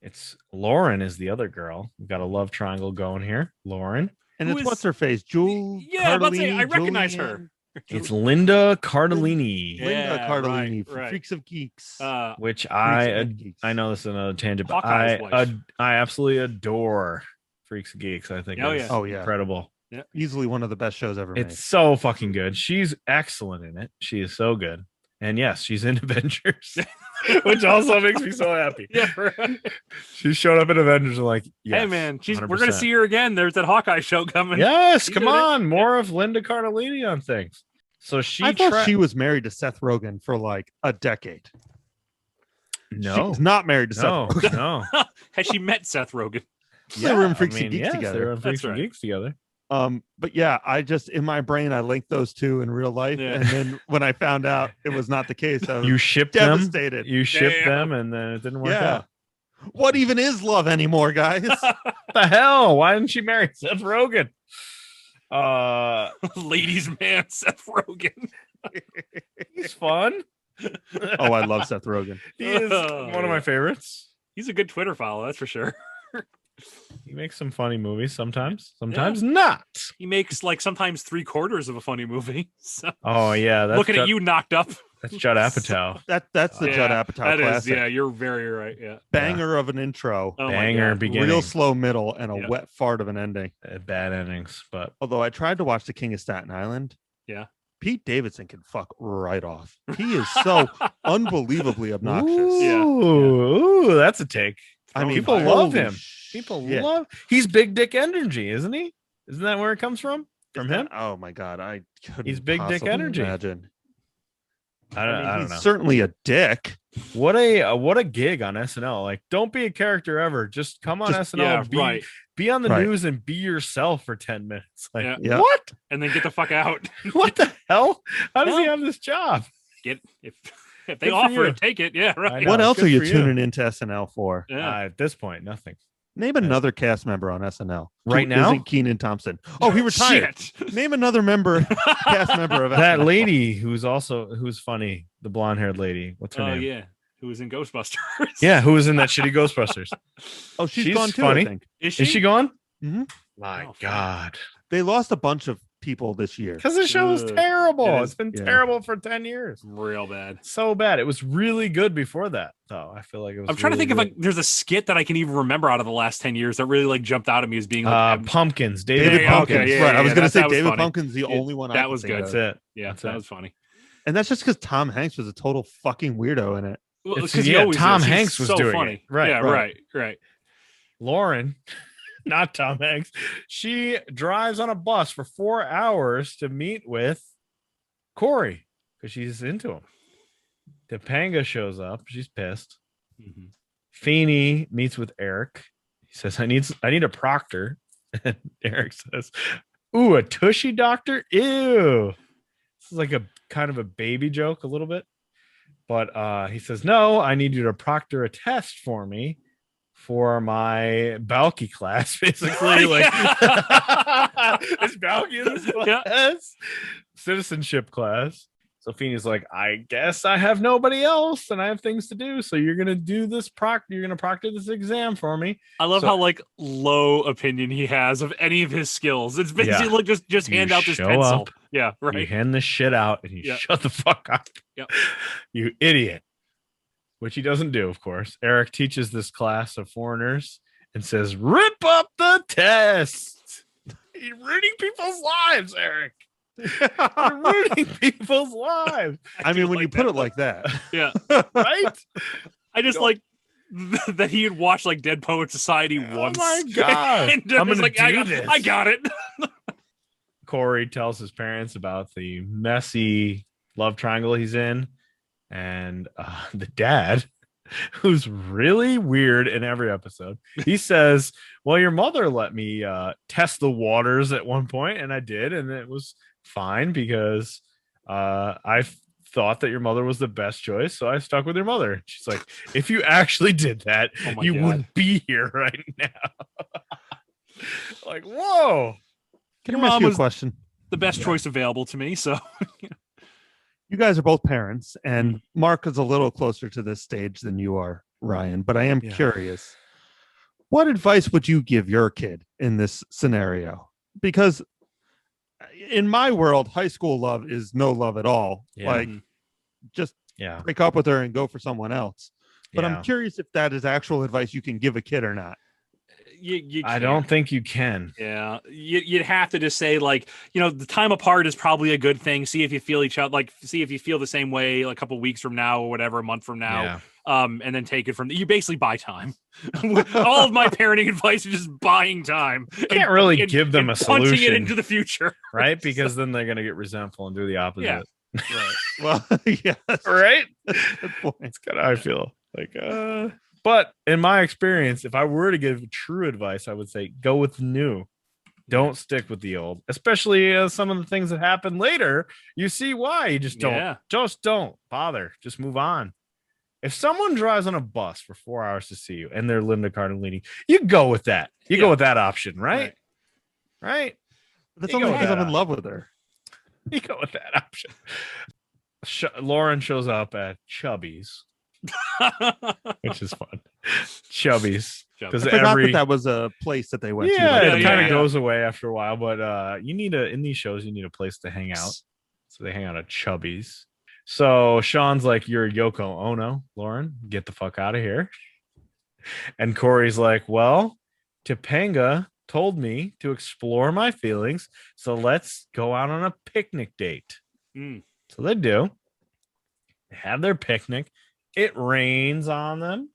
It's Lauren is the other girl. We've got a love triangle going here. Lauren. And Who it's is- what's her face? Jewel. Yeah, let's say I Cardellini, recognize Julianne? her. It's Linda Cardellini, Yeah, Linda Cardellini right, from right. Freaks of Geeks. which Freaks I and Geeks. know this is another tangent, but Hawkeye's wife. I absolutely adore Freaks and Geeks. I think Oh, it's yeah. Oh, yeah. incredible. Easily one of the best shows ever It's so fucking good. She's excellent in it. She is so good. And yes, she's in Avengers, which also makes me so happy. Yeah, right. She showed up in Avengers and like, yes, Hey man, we're 100%. gonna see her again. There's that Hawkeye show coming. Yes, She's come in it. on, more of Linda Cardellini on things. So she I thought she was married to Seth Rogen for like a decade. no, She's not married to Seth no, Rogen. no. Has she met Seth Rogen? They were in Freaks and Geeks yes, together. They were in Freaks That's and right. Geeks together. But yeah, I just in my brain I linked those two in real life, Yeah. and then when I found out it was not the case, I was You shipped them. devastated. You shipped Yeah. them, and then it didn't work Yeah. out. What even is love anymore, guys? What the hell? Why didn't she marry Seth Rogen? Ladies man, Seth Rogen. He's fun. Oh, I love Seth Rogen. He is one of my favorites. He's a good Twitter follow, that's for sure. He makes some funny movies sometimes, sometimes not. He makes like sometimes 3/4 of a funny movie. So Oh yeah, that's looking Judd, at you knocked up. That's Judd Apatow. That's the Judd Apatow That is, classic. yeah, you're very right. Yeah. Banger of an intro, Oh my Banger God. beginning, real slow middle, and a Yeah. wet fart of an ending. Bad endings, but Although I tried to watch The King of Staten Island. Yeah. Pete Davidson can fuck right off. He is so unbelievably obnoxious. Ooh, that's a take. I mean, people love holy him. People shit. love. He's big dick energy, isn't he? Isn't that where it comes from? From Is that- him? Oh my god, I couldn't. He's big dick possibly energy. Imagine. I don't he's know. certainly a dick. What a gig on SNL. Like, don't be a character ever. Just come on Just- SNL. Yeah, and right. be on the Right. news and be yourself for 10 minutes. Like, Yeah. Yeah. what? And then get the fuck out. What the hell? How does he Well, have this job? Get if they Good for offer you. it, take it. Yeah, right. know. What else good are you for you. tuning into SNL for? Yeah. At this point, nothing. Name another cast member on SNL. Right Who now? isn't Keenan Thompson. Oh, he retired. Shit. Name another cast member of That SNL. lady who's funny, the blonde haired lady. What's her Oh name? yeah. Who was in Ghostbusters? Yeah, who was in that shitty Ghostbusters? Oh, she's She's gone too. funny. I think Is she? Is she gone? Mhm. My Oh, fuck. God. they lost a bunch of people this year. Because the show was Ugh. terrible. It It's is. been Yeah. terrible for 10 years. Real bad. So bad. It was really good before that, though. I feel like it was. I'm trying to really think if good. like there's a skit that I can even remember out of the last 10 years that really like jumped out at me as being like Pumpkins. David David Yeah, Pumpkins. Pumpkins. okay, yeah, right. I was yeah, going to that say was David funny. Pumpkins, the Yeah, only one. I that could was think good. of. That's it. yeah, That's that it. was funny. And that's just because Tom Hanks was a total fucking weirdo in it. Well, It's- 'cause he yeah, always Tom is. He's Hanks was so doing funny. it. Right, Yeah, right. right. Lauren, not Tom Hanks, she drives on a bus for 4 hours to meet with Corey because she's into him. Topanga shows up. She's pissed. Mhm. Feeney meets with Eric. He says, I need a proctor. And Eric says, ooh, a tushy doctor? Ew. This is like a kind of a baby joke a little bit. But he says, no, I need you to proctor a test for me for my Balky class, basically. Like it's Balky in this Yeah. class. Citizenship class. So Feeney's like, I guess I have nobody else and I have things to do. So you're gonna do this you're gonna proctor this exam for me. I love So- how like low opinion he has of any of his skills. It's basically Yeah. like just You hand out this show pencil. up, Yeah, You right. hand this shit out and you Yeah. shut the fuck up. Yep. You idiot. Which he doesn't do, of course. Eric teaches this class of foreigners and says, rip up the test. You're ruining people's lives, Eric. You're ruining people's lives. I mean, when like you put that. it like that, Yeah. Right? I just like that he had watched like Dead Poet Society once. Oh my God. and I'm was gonna like, do this. I got it. Corey tells his parents about the messy love triangle he's in. And the dad, who's really weird in every episode, he says, well, your mother let me test the waters at one point, and I did, and it was fine because I thought that your mother was the best choice, so I stuck with your mother. She's like, if you actually did that, Oh my you God. wouldn't be here right now. Like, whoa. can Your I ask mom you a was- question? The best choice available to me. So You guys are both parents, and Mark is a little closer to this stage than you are, Ryan. But I am Yeah. curious. What advice would you give your kid in this scenario? Because in my world, high school love is no love at all. Yeah. Like, just break up with her and go for someone else. But Yeah. I'm curious if that is actual advice you can give a kid or not. You I don't think you can. Yeah, you'd have to just say, like, the time apart is probably a good thing. See if you feel each other, like, see if you feel the same way like, a couple weeks from now or whatever, a month from now. And then take it from you. Basically buy time. All of my parenting advice is just buying time. You can't really give them a solution, punching it into the future, right? Because then they're gonna get resentful and do the opposite. Yeah. Right. Well, yeah, right. That's a good point. That's kind of how I feel. Like, but in my experience, if I were to give true advice, I would say go with the new. Don't stick with the old, especially some of the things that happen later. You see why? You just don't bother. Just move on. If someone drives on a bus for 4 hours to see you and they're Linda Cardellini, you go with that. You go with that option, right? Right. That's only because I'm in love with her. You go with that option. Lauren shows up at Chubby's, which is fun. Chubby's. Because I forgot that was a place that they went to. It kind of goes away after a while, but you need in these shows, you need a place to hang out. So they hang out at Chubby's. So Sean's like, you're Yoko Ono, Lauren, get the fuck out of here. And Corey's like, well, Topanga told me to explore my feelings, so let's go out on a picnic date. So they do. They have their picnic. It rains on them,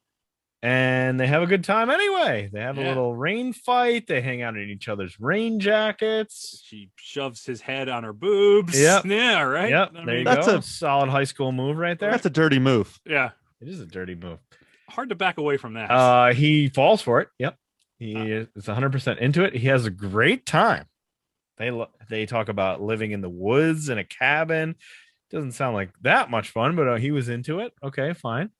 and they have a good time anyway. They have a little rain fight. They hang out in each other's rain jackets. She shoves his head on her boobs. Yep. Yeah, right? Yep. There you go. That's a solid high school move right there. That's a dirty move. Yeah. It is a dirty move. Hard to back away from that. He falls for it. Yep. He is 100% into it. He has a great time. They talk about living in the woods in a cabin. Doesn't sound like that much fun, but he was into it. Okay, fine.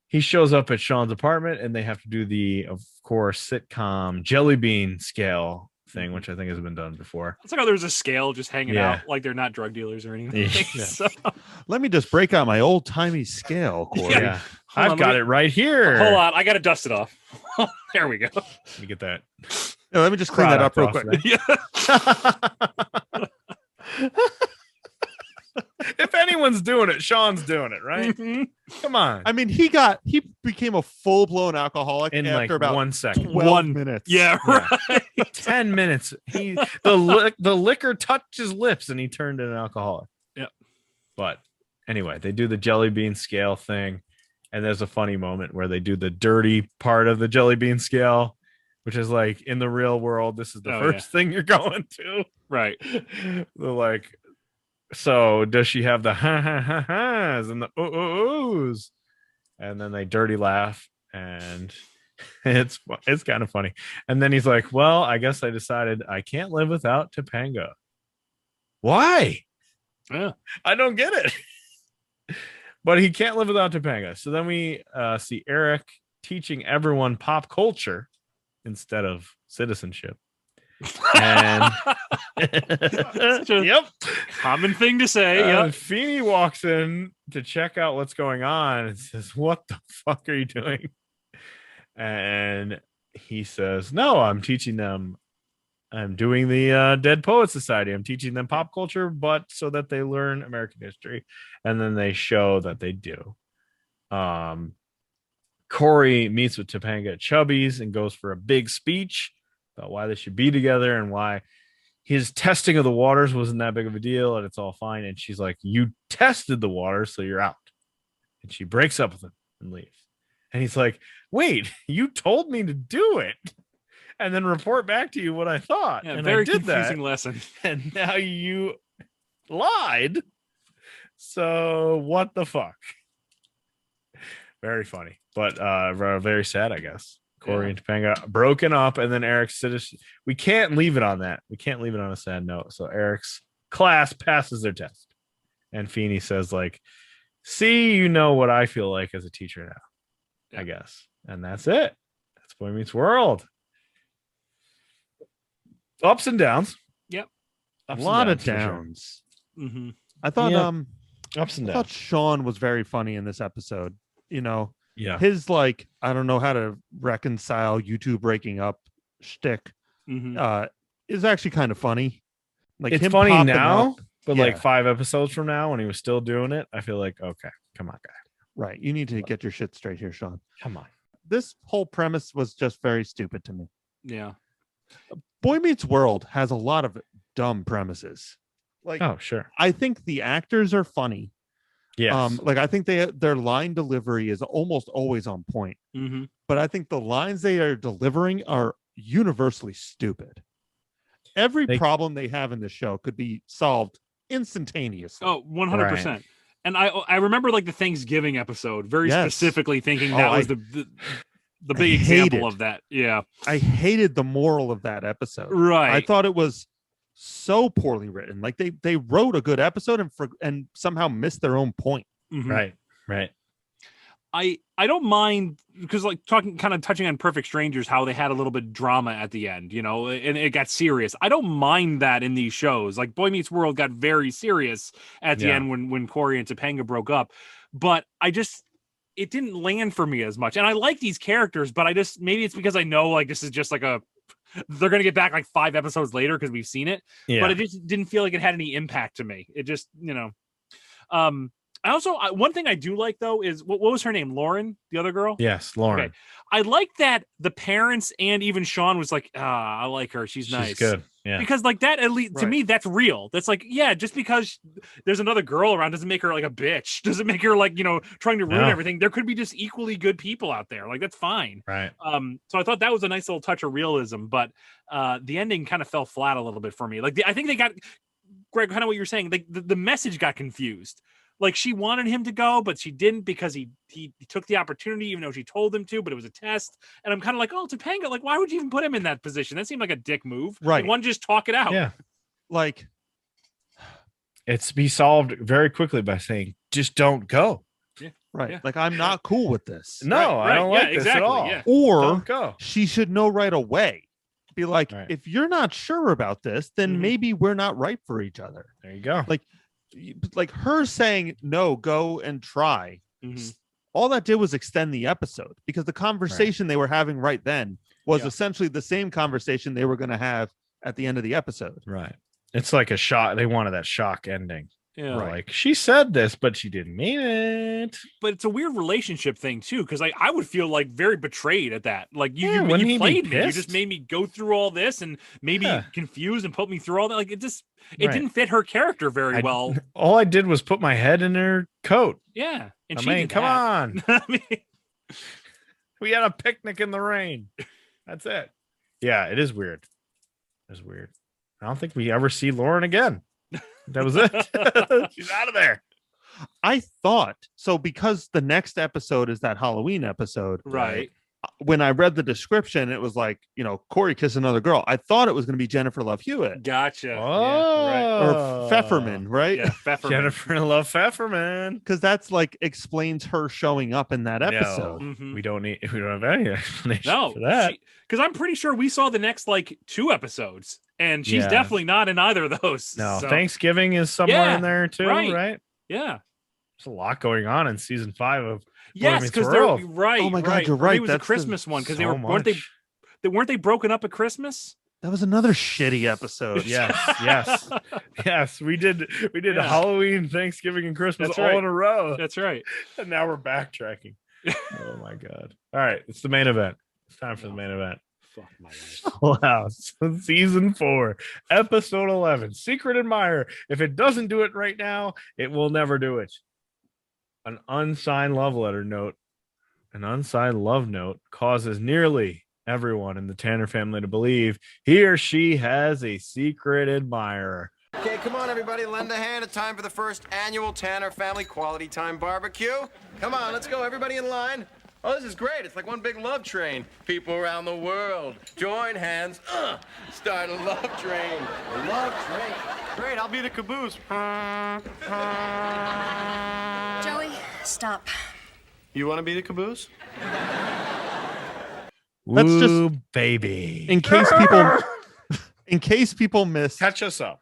He shows up at Sean's apartment, and they have to do the, of course, sitcom jelly bean scale thing, which I think has been done before. It's like, there's a scale just hanging out, like they're not drug dealers or anything. Yeah. So, let me just break out my old timey scale, Corey. Yeah. I've got it right here. Hold on, I got to dust it off. There we go. Let me get that. Yeah, let me just clean that up real quick. If anyone's doing it, Sean's doing it, right? Come on. I mean, he became a full-blown alcoholic in after like about 1 second. 12 minutes. Yeah, right. 10 minutes. The liquor touched his lips and he turned into an alcoholic. Yep. But anyway, they do the jelly bean scale thing. And there's a funny moment where they do the dirty part of the jelly bean scale, which is like, in the real world, this is the first thing you're going to. Right. They're like, so does she have the ha-ha-ha-has and the ooh-oohs? And then they dirty laugh, and it's kind of funny. And then he's like, well, I guess I decided I can't live without Topanga. Why? Yeah. I don't get it. But he can't live without Topanga. So then we see Eric teaching everyone pop culture instead of citizenship. And yep, common thing to say. Yep. Feeney walks in to check out what's going on and says, what the fuck are you doing? And he says, no, I'm teaching them. I'm doing the Dead Poets Society. I'm teaching them pop culture, but so that they learn American history. And then they show that they do. Corey meets with Topanga at Chubby's and goes for a big speech about why they should be together and why his testing of the waters wasn't that big of a deal and it's all fine. And she's like, you tested the waters, so you're out. And she breaks up with him and leaves. And he's like, wait, you told me to do it and then report back to you what I thought. Yeah, and very I did confusing that. lesson. And now you lied. So what the fuck? Very funny, but very sad, I guess. Corey and Topanga broken up, and then Eric's citizen. We can't leave it on that. We can't leave it on a sad note. So Eric's class passes their test, and Feeney says, like, see, you know what I feel like as a teacher now, I guess. And that's it. That's Boy Meets World. Ups and downs. Yep. A lot of downs. Sure. Mm-hmm. I thought ups and downs. I thought Sean was very funny in this episode. You know, Yeah. His like, I don't know how to reconcile you two breaking up shtick is actually kind of funny. Like it's him funny popping now, up, but yeah. like 5 episodes from now when he was still doing it, I feel like, okay, come on, guy. Right. You need to get your shit straight here, Sean. Come on. This whole premise was just very stupid to me. Yeah. Boy Meets World has a lot of dumb premises. Like, oh, sure. I think the actors are funny. Yes. Like I think their line delivery is almost always on point. Mm-hmm. But I think the lines they are delivering are universally stupid. Every problem they have in the show could be solved instantaneously. Oh, 100%. Right. And I remember like the Thanksgiving episode very specifically thinking that was the big example of that. Yeah. I hated the moral of that episode. Right. I thought it was so poorly written. Like they wrote a good episode and somehow missed their own point. Mm-hmm. Right. I don't mind because like touching on Perfect Strangers, how they had a little bit of drama at the end, you know, and it got serious. I don't mind that in these shows. Like Boy Meets World got very serious at the end when Corey and Topanga broke up, but it didn't land for me as much. And I like these characters, but maybe it's because I know like this is just like they're going to get back like 5 episodes later because we've seen it, but it just didn't feel like it had any impact to me. It just, you know, I also one thing I do like though is what was her name? Lauren, the other girl? Yes, Lauren. Okay. I like that the parents and even Sean was like, I like her. She's nice. She's good. Yeah. Because like that, at least to me, that's real. That's like, yeah, just because there's another girl around doesn't make her like a bitch. Doesn't make her like, you know, trying to ruin everything. There could be just equally good people out there. Like that's fine. Right. So I thought that was a nice little touch of realism, but the ending kind of fell flat a little bit for me. Like I think they got, Greg, kind of what you're saying. Like the message got confused. Like she wanted him to go, but she didn't because he took the opportunity, even though she told him to, but it was a test. And I'm kind of like, oh, Topanga, like, why would you even put him in that position? That seemed like a dick move. Right. One, just talk it out. Yeah. Like it's be solved very quickly by saying, just don't go. Yeah. Right. Yeah. Like I'm not cool with this. No, I don't like this at all. Yeah. Or don't go. She should know right away. Be like, if you're not sure about this, then maybe we're not right for each other. There you go. Like her saying no, go and try. All that did was extend the episode because the conversation they were having right then was essentially the same conversation they were going to have at the end of the episode. Right. It's like a shock. They wanted that shock ending. Yeah. Like she said this, but she didn't mean it. But it's a weird relationship thing too, because I would feel like very betrayed at that. Like you played me. You just made me go through all this and maybe confused and put me through all that. Like it didn't fit her character very well. All I did was put my head in her coat. Yeah. And come on. We had a picnic in the rain. That's it. Yeah, it is weird. It's weird. I don't think we ever see Lauren again. That was it. She's out of there. I thought so because the next episode is that Halloween episode. Right. When I read the description, it was like, you know, Corey kissed another girl. I thought it was going to be Jennifer Love Hewitt. Gotcha. Oh, yeah, right. Or Pfefferman, right? Yeah, Pfefferman. Jennifer Love Pfefferman. Because that's like explains her showing up in that episode. No, we don't have any explanation for that. Because I'm pretty sure we saw the next like 2 episodes, and she's definitely not in either of those. No, so. Thanksgiving is somewhere in there too, right? Yeah. There's a lot going on in season 5 of Yes, because they're right. Oh my God, you're right. It was a Christmas one because weren't they broken up at Christmas? That was another shitty episode. Yes. We did Halloween, Thanksgiving, and Christmas all in a row. That's right. And now we're backtracking. Oh my God! All right, it's the main event. It's time for the main event. Fuck my life. Wow, season 4, episode 11, Secret Admirer. If it doesn't do it right now, it will never do it. An unsigned love note causes nearly everyone in the Tanner family to believe he or she has a secret admirer. Okay, come on, everybody, lend a hand. It's time for the first annual Tanner Family Quality Time Barbecue. Come on, let's go, everybody in line. Oh, this is great. It's like one big love train. People around the world, join hands. Start a love train. A love train. Great, I'll be the caboose. Joey, stop. You want to be the caboose? That's Woo, just baby. in case people missed. Catch us up.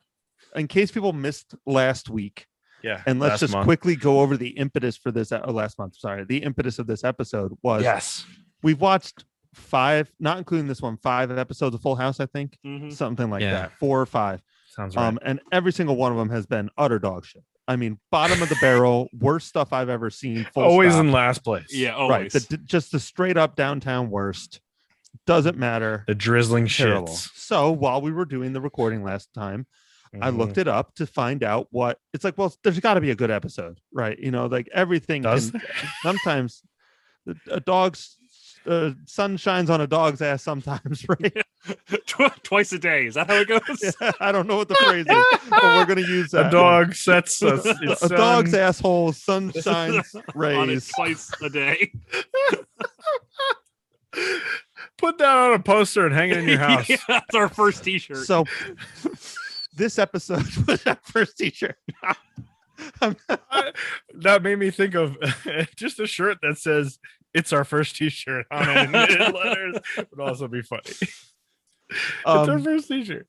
In case people missed last week, Yeah. And let's last just month. quickly go over the impetus for this. Last month, sorry. The impetus of this episode was we've watched 5, not including this one, 5 episodes of Full House, I think. Something like that. 4 or 5. Sounds right. And every single one of them has been utter dog shit. I mean, bottom of the barrel, worst stuff I've ever seen. Always in last place. Yeah, always. Right. Just the straight up downtown worst. Doesn't matter. The drizzling Terrible. shits. So while we were doing the recording last time, I looked it up to find out what it's like. Well, there's got to be a good episode, right? You know, like everything. Sometimes a dog's sun shines on a dog's ass sometimes, right? Twice a day. Is that how it goes? Yeah, I don't know what the phrase is, but we're going to use that. A dog sets its a dog's asshole sun shines rays on it twice a day. Put that on a poster and hang it in your house. Yeah, that's our first T-shirt. So this episode was our first T-shirt. That made me think of just a shirt that says "It's our first T-shirt" on it in letters. Would also be funny. It's our first T-shirt.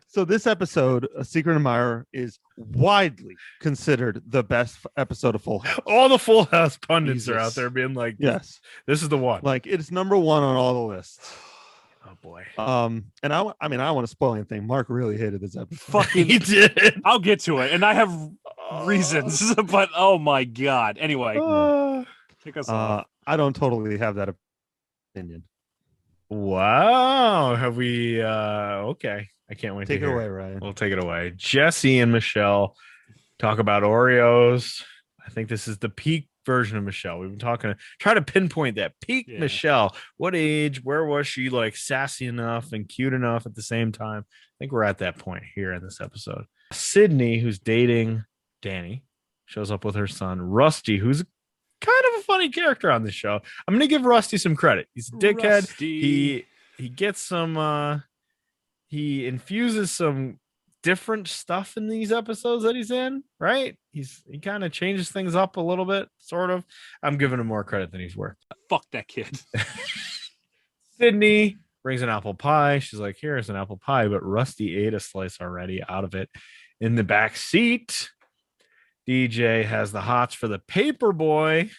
So this episode, A Secret Admirer, is widely considered the best episode of Full House. All the Full House pundits are out there being like, "Yes, this is the one." Like it's number 1 on all the lists. Oh boy. And I mean, I don't want to spoil anything. Mark really hated this episode. Fucking he did. I'll get to it, and I have reasons, but oh my god. Anyway, take us off. I don't totally have that opinion. Wow. Have we? Okay. I can't wait. Take to it hear. away, Ryan. We'll take it away. Jesse and Michelle talk about Oreos. I think this is the peak version of Michelle. We've been trying to pinpoint that peak Michelle. What age? Where was she? Like sassy enough and cute enough at the same time. I think we're at that point here in this episode. Sydney, who's dating Danny, shows up with her son Rusty, who's kind of a funny character on this show. I'm going to give Rusty some credit. He's a dickhead. Rusty. He gets some. He infuses some different stuff in these episodes that he's in, right? He kind of changes things up a little bit, sort of. I'm giving him more credit than he's worth. Fuck that kid. Sydney brings an apple pie. She's like, here's an apple pie, but Rusty ate a slice already out of it in the back seat. DJ has the hots for the paper boy.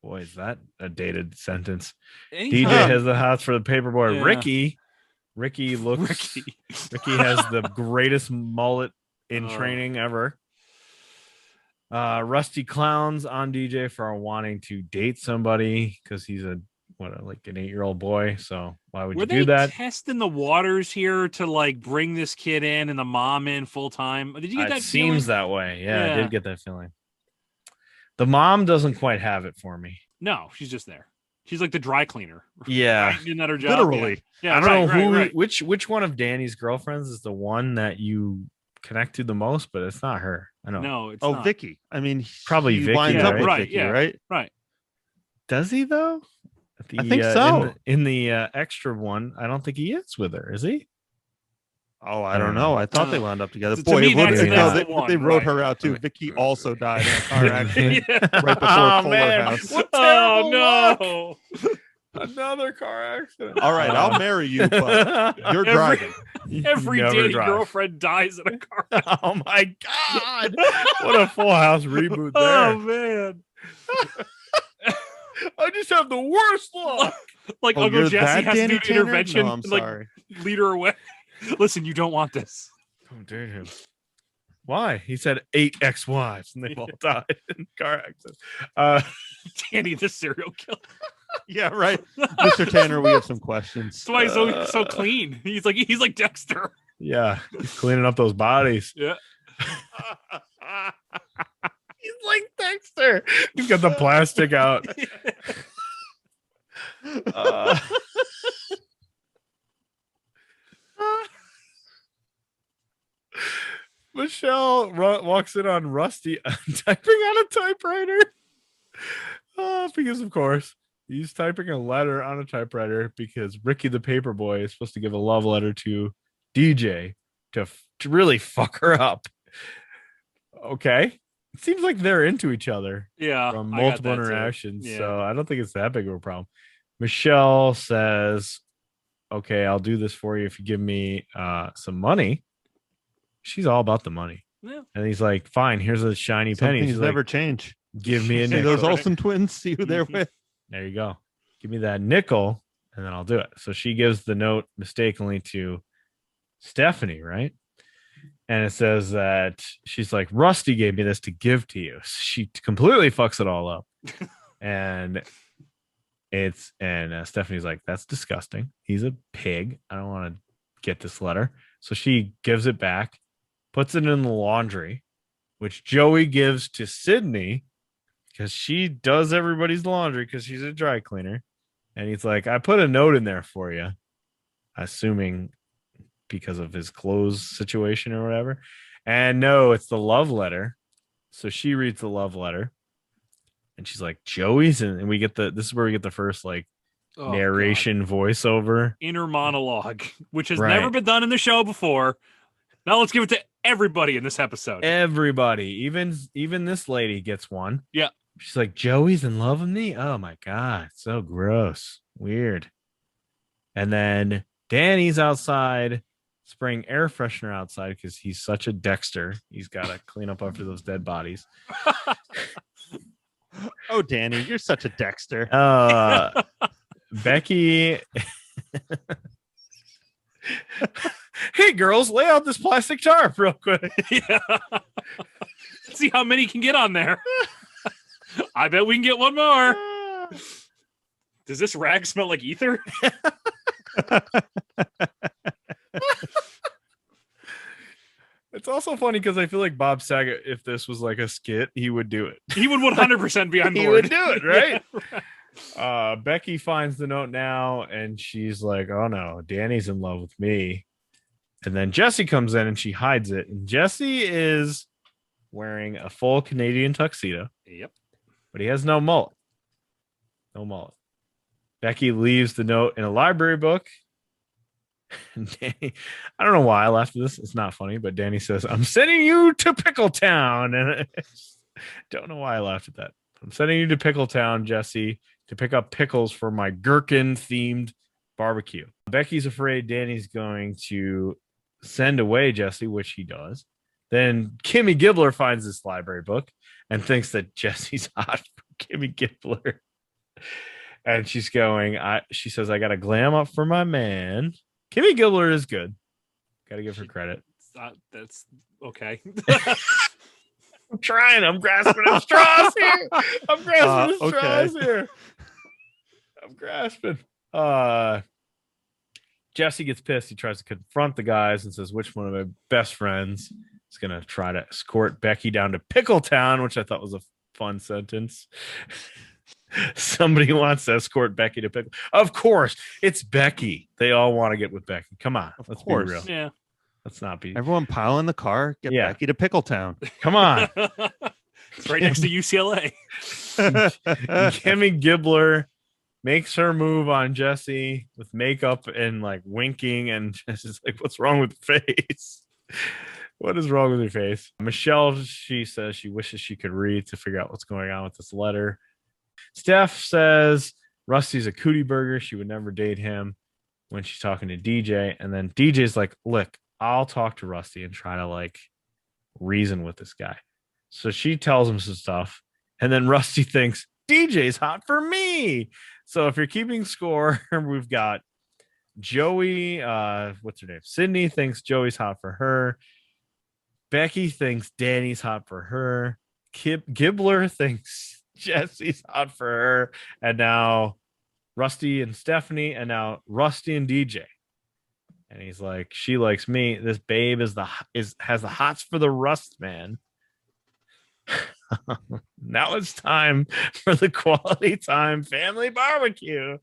Boy, is that a dated sentence. DJ has the hots for the paper boy. Yeah. Ricky has the greatest mullet in training ever. Rusty clowns on DJ for wanting to date somebody because he's like an 8-year-old boy. So why would you do that? Testing the waters here to like bring this kid in and the mom in full time? Did you get that? It seems that way. Yeah, I did get that feeling. The mom doesn't quite have it for me. No, she's just there. She's like the dry cleaner. Yeah, isn't that her job? Literally. Yeah, I don't know which one of Danny's girlfriends is the one that you connect to the most, but it's not her. I know. No, it's not. Vicky. I mean, probably he Vicky. winds up with right? Vicky, right? Right. Does he though? I think so. In the extra one, I don't think he is with her. Is he? Oh, I don't know. I thought they wound up together. To Boy, me, they wrote her out too. Vicky also died in a car accident right before Fuller House. Oh no! Another car accident. All right, I'll marry you, but you're driving. Every Danny girlfriend dies in a car accident. Oh my god! What a Full House reboot there. Oh man! I just have the worst luck. Like Uncle Jesse has to do Tanner? intervention No, I'm and like sorry. lead her away. Listen, you don't want this. Don't dare him. Why? He said 8 ex-wives and they've all died in car accidents. Danny, the serial killer. Yeah, right. Mr. Tanner, we have some questions. That's why he's so clean. He's like Dexter. Yeah, he's cleaning up those bodies. Yeah. He's like Dexter. He's got the plastic out. Michelle walks in on Rusty typing on a typewriter. Because, of course, he's typing a letter on a typewriter because Ricky the Paperboy is supposed to give a love letter to DJ to really fuck her up. Okay. It seems like they're into each other. Yeah. From multiple interactions. Yeah. So I don't think it's that big of a problem. Michelle says, okay, I'll do this for you if you give me some money. She's all about the money. Yeah. And he's like, fine, here's a shiny Some penny. things She's never like, change. give me a See nickel. those Olsen twins? See who they're with. There you go. Give me that nickel and then I'll do it. So she gives the note mistakenly to Stephanie, right? And it says that she's like, Rusty gave me this to give to you. She completely fucks it all up. And Stephanie's like, that's disgusting. He's a pig. I don't want to get this letter. So she gives it back, puts it in the laundry, which Joey gives to Sydney because she does everybody's laundry because she's a dry cleaner. And he's like, I put a note in there for you, assuming because of his clothes situation or whatever. And no, it's the love letter. So she reads the love letter and she's like, Joey's. And we get this is where we get the first like narration voiceover. Inner monologue, which has never been done in the show before. Now let's give it to everybody in this episode. Everybody, even this lady gets one. Yeah. She's like, Joey's in love with me? Oh my God. So gross. Weird. And then Danny's outside spraying air freshener outside because he's such a Dexter. He's got to clean up after those dead bodies. Oh, Danny, you're such a Dexter. Becky. Hey, girls, lay out this plastic tarp real quick. Yeah. See how many can get on there. I bet we can get one more. Does this rag smell like ether? It's also funny because I feel like Bob Saget, if this was like a skit, he would do it. He would 100% be on board. He would do it, right? Yeah. Becky finds the note now, and she's like, oh no, Danny's in love with me. And then Jesse comes in, and she hides it. And Jesse is wearing a full Canadian tuxedo. Yep. But he has no mullet. No mullet. Becky leaves the note in a library book. And Danny, I don't know why I laughed at this. It's not funny, but Danny says, I'm sending you to Pickletown. And I don't know why I laughed at that. I'm sending you to Pickletown, Jesse, to pick up pickles for my gherkin-themed barbecue. Becky's afraid Danny's going to send away Jesse, which he does. Then Kimmy Gibbler finds this library book and thinks that Jesse's hot for Kimmy Gibbler. And she's going, she says, I got to glam up for my man. Kimmy Gibbler is good. Got to give her credit. That's okay. I'm trying. I'm grasping at straws here. I'm grasping. Jesse gets pissed. He tries to confront the guys and says, which one of my best friends is going to try to escort Becky down to Pickletown, which I thought was a fun sentence. Somebody wants to escort Becky to Pickle. Of course, it's Becky. They all want to get with Becky. Come on. Let's be real. Yeah. Let's not be. Everyone pile in the car. Get Becky to Pickletown. Come on. It's right next to UCLA. Kimmy Gibbler makes her move on Jesse with makeup and like winking, and Jesse's like, what's wrong with your face? What is wrong with your face? Michelle, she says she wishes she could read to figure out what's going on with this letter. Steph says Rusty's a cootie burger. She would never date him when she's talking to DJ. And then DJ's like, look, I'll talk to Rusty and try to like reason with this guy. So she tells him some stuff. And then Rusty thinks DJ's hot for me. So if you're keeping score, we've got Joey, what's her name? Sydney thinks Joey's hot for her. Becky thinks Danny's hot for her. Gibbler thinks Jesse's hot for her. And now Rusty and Stephanie, and now Rusty and DJ. And he's like, she likes me. This babe has the hots for the Rust man. Now it's time for the quality time family barbecue.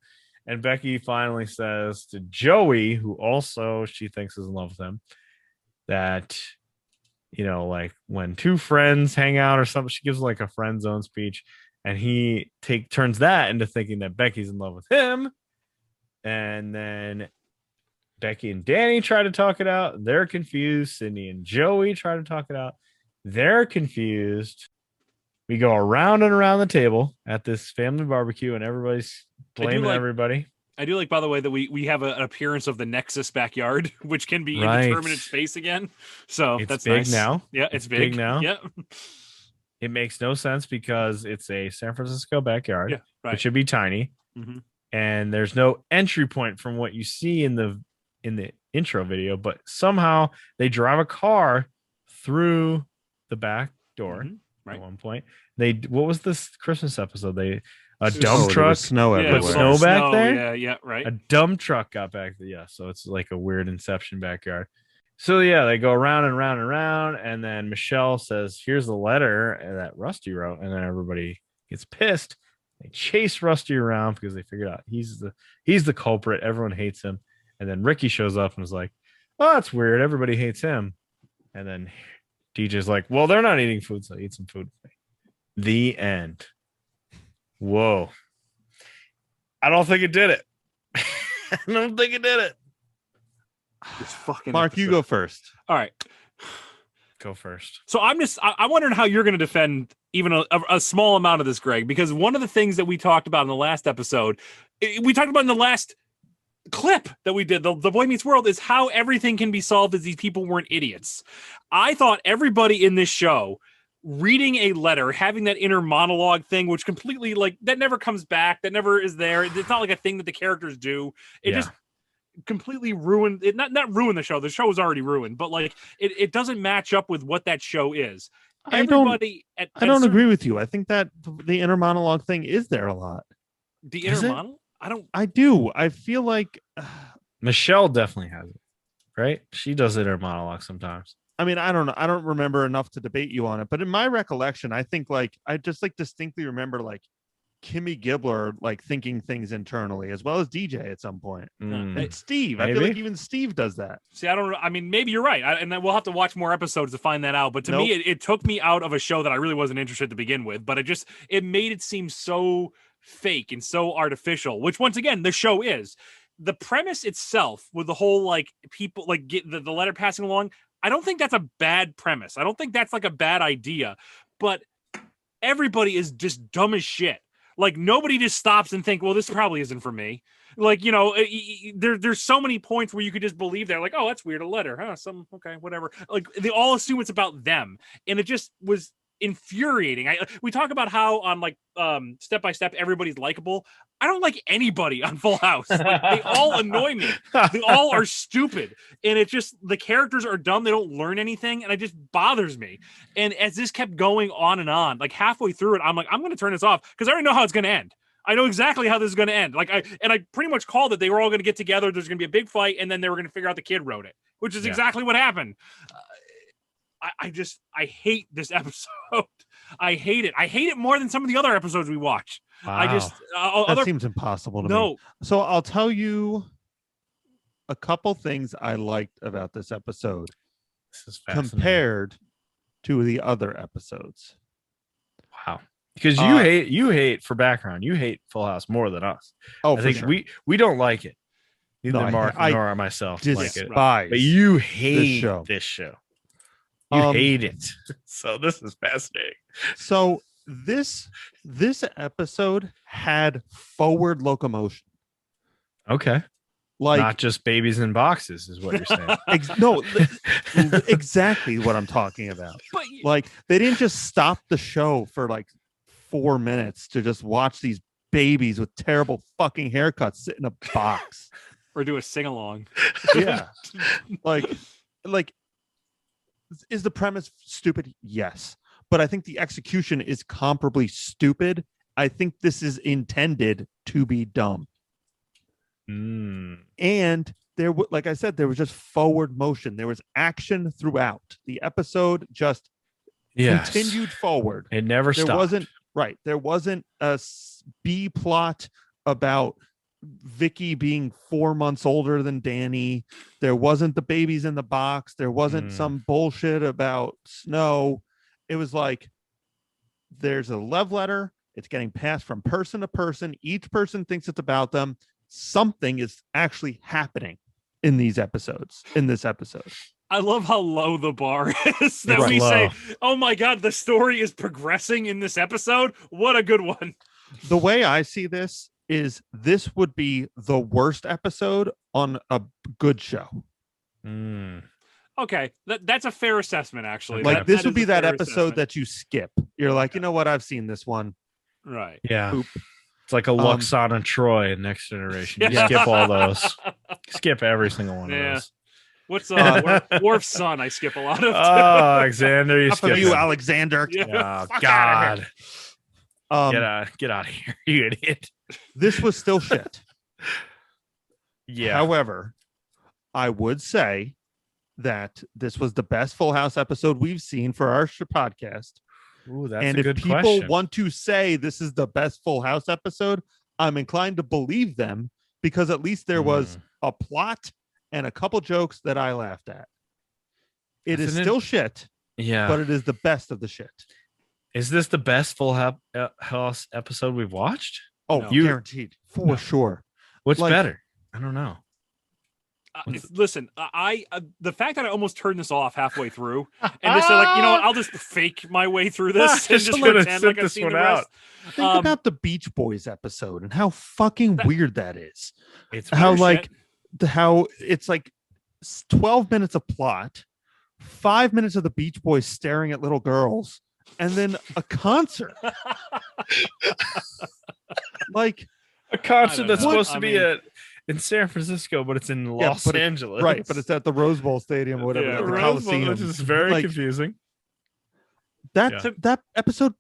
And Becky finally says to Joey, who also she thinks is in love with him, that, you know, like when two friends hang out or something, she gives like a friend zone speech, and he turns that into thinking that Becky's in love with him. And then Becky and Danny try to talk it out. They're confused. Sydney and Joey try to talk it out. They're confused. We go around and around the table at this family barbecue, and everybody's blaming everybody. I do like, by the way, that we have an appearance of the Nexus backyard, which can be indeterminate space again. So it's that's big nice. now. Yeah, it's big now. Yeah. It makes no sense because it's a San Francisco backyard. Yeah, right. It should be tiny. Mm-hmm. And there's no entry point from what you see in the intro video, but somehow they drive a car through the back door. Right. At one point. What was this Christmas episode? A dump there was truck, snow everywhere. put snow back there. Yeah, right. A dump truck got back there. Yeah, so it's like a weird Inception backyard. So yeah, they go around and round and round, and then Michelle says, "Here's the letter that Rusty wrote," and then everybody gets pissed. They chase Rusty around because they figured out he's the culprit. Everyone hates him, and then Ricky shows up and is like, "Oh, that's weird. Everybody hates him." And then DJ's like, "Well, they're not eating food, so eat some food." The end. Whoa. I don't think it did it. I don't think it did it. This fucking Mark, episode. you go first. All right. Go first. So I'm wondering how you're going to defend even a small amount of this, Greg, because one of the things that we talked about in the last episode, we talked about in the last clip that we did, the Boy Meets World, is how everything can be solved as these people weren't idiots. I thought everybody in this show reading a letter, having that inner monologue thing, which completely, like, that never comes back, that never is there. It's not like a thing that the characters do. It just completely ruined it. Not ruined the show. The show was already ruined, but like it doesn't match up with what that show is. I don't agree with you. I think that the inner monologue thing is there a lot. The inner monologue? I do. I feel like Michelle definitely has it, right? She does inner monologue sometimes. I mean, I don't know. I don't remember enough to debate you on it, but in my recollection, I think like I just like distinctly remember like Kimmy Gibbler like thinking things internally as well as DJ at some point. And Steve, I feel like even Steve does that. See, I mean, maybe you're right. And then we'll have to watch more episodes to find that out. But to me, it took me out of a show that I really wasn't interested to begin with. But it made it seem so fake and so artificial, which once again, the show is. The premise itself with the whole like people like get the letter passing along, I don't think that's a bad premise. I don't think that's like a bad idea. But everybody is just dumb as shit. Like nobody just stops and think, well, this probably isn't for me. Like, you know, there's so many points where you could just believe they're like, oh, that's weird. A letter, huh? Okay, whatever. Like they all assume it's about them. And it just was infuriating. We talk about how on like Step by Step, everybody's likable. I don't like anybody on Full House. Like, they all annoy me. They all are stupid. And it just, the characters are dumb. They don't learn anything. And it just bothers me. And as this kept going on, like halfway through it, I'm like, I'm going to turn this off because I already know how it's going to end. I know exactly how this is going to end. Like I pretty much called it. They were all going to get together. There's going to be a big fight. And then they were going to figure out the kid wrote it, which is exactly what happened. I hate this episode. I hate it. I hate it more than some of the other episodes we watch. Wow. That seems impossible to me. So I'll tell you a couple things I liked about this episode compared to the other episoers. Wow. Because you hate for background, you hate Full House more than us. Oh, I think sure. we don't like it. Neither Mark I nor myself like it. But you hate this show. You hate it. So this is fascinating. So this episode had forward locomotion. Okay. Like not just babies in boxes is what you're saying. No, exactly what I'm talking about. Like they didn't just stop the show for like 4 minutes to just watch these babies with terrible fucking haircuts sit in a box or do a sing-along. Yeah. Like is the premise stupid? Yes. But I think the execution is comparably stupid. I think this is intended to be dumb. And there, like I said, there was just forward motion. There was action throughout. The episode just continued forward. It never stopped. There wasn't a B plot about Vicky being 4 months older than Danny. There wasn't the babies in the box. There wasn't some bullshit about Snow. It was like there's a love letter. It's getting passed from person to person. Each person thinks it's about them. Something is actually happening in this episode. I love how low the bar is that we say, oh my God, the story is progressing in this episode. What a good one. The way I see this is this would be the worst episode on a good show. Okay, that's a fair assessment, actually. Like this would be that episode that you skip. You're like, you know what? I've seen this one. Right. Yeah. Poop. It's like a Luxon and Troy in Next Generation. You Yeah. skip all those. Skip every single one of those. What's Worf's son? I skip a lot of. Oh, Alexander, you skip you, him. Alexander. Oh, Fuck God. Outta Get out of here, you idiot. This was still shit. Yeah. However, I would say that this was the best Full House episode we've seen for our podcast. Ooh, that's and a if good people question. want to say this is the best Full House episode, I'm inclined to believe them because at least there was a plot and a couple jokes that I laughed at. It is still shit. Yeah. But it is the best of the shit. Is this the best Full House episode we've watched? Oh, guaranteed. For sure. What's Like- better? I don't know. Listen, the fact that I almost turned this off halfway through and just said, like, you know what, I'll just fake my way through this and just gonna pretend sit like I've this seen one the rest. Think about the Beach Boys episode and how fucking weird that is. It's How weird like shit. how it's like 12 minutes of plot, 5 minutes of the Beach Boys staring at little girls, and then a concert. Like a concert that's know. supposed to I be mean- in San Francisco, but it's in Yeah, Los but Angeles. right, but it's at the Rose Bowl Stadium or whatever, Yeah, the Rose Bowl, Coliseum, which is very Like, confusing. that episode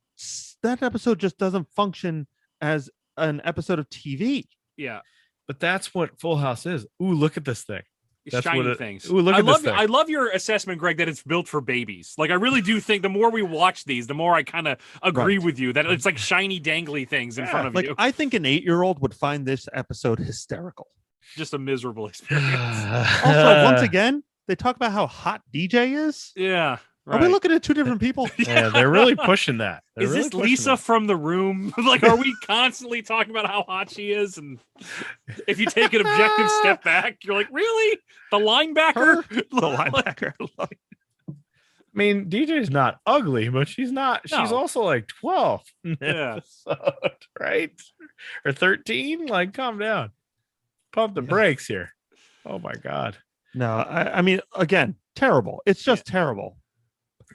just doesn't function as an episode of TV. Yeah. But that's what Full House is. Ooh, look at this thing. That's Shiny what things. Ooh, look I at love this thing. I love your assessment, Greg, that it's built for babies. Like I really do think the more we watch these, the more I kind of agree with you that it's like shiny, dangly things in front of Like you. I think an 8-year-old would find this episode hysterical. Just a miserable experience. Also, once again, they talk about how hot DJ is. Yeah. Are we looking at two different people? Yeah, they're really pushing that. They're Is really this pushing Lisa that. from The Room? Like, are we constantly talking about how hot she is? And if you take an objective step back, you're like, really? The linebacker? The linebacker. I mean, DJ's not ugly, but she's not. She's No. also like 12. Yeah. Right? Or 13? Like, calm down. Pump the brakes here. Oh my God. No, I mean, again, terrible. It's just terrible.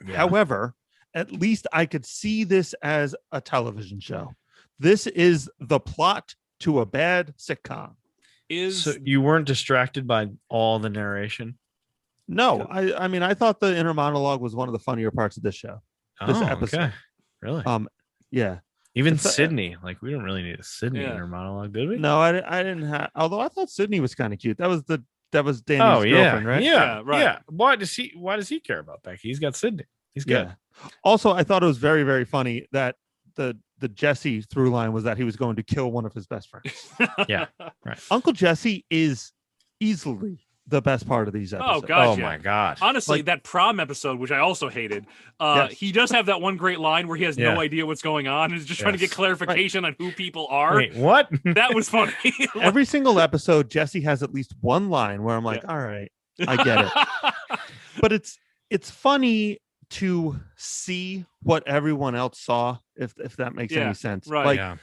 Yeah. However, at least I could see this as a television show. This is the plot to a bad sitcom. So you weren't distracted by all the narration? No, I mean, I thought the inner monologue was one of the funnier parts of this show. This Oh, episode. okay. Really? Yeah. Even It's, Sydney. Like, we didn't really need a Sydney Yeah. in her monologue, did we? No, I didn't have. Although I thought Sydney was kind of cute. That was Danny's Oh yeah, girlfriend, right? Yeah, Yeah, right. Yeah. Why does he care about Becky? He's got Sydney. He's good. Yeah. Also, I thought it was very, very funny that the Jesse through line was that he was going to kill one of his best friends. Yeah. Right. Uncle Jesse is easily the best part of these episodes. Oh, God. Oh yeah. my God. Honestly, Like- that prom episode, which I also hated, Yes. he does have that one great line where he has Yeah. no idea what's going on and is just trying to get Yes. clarification on who people are. Wait, what? That was funny. Every single episode, Jesse has at least one line where I'm like, all right, I get it. But it's funny to see what everyone else saw, if that makes Yeah, any sense. right. Like, Yeah.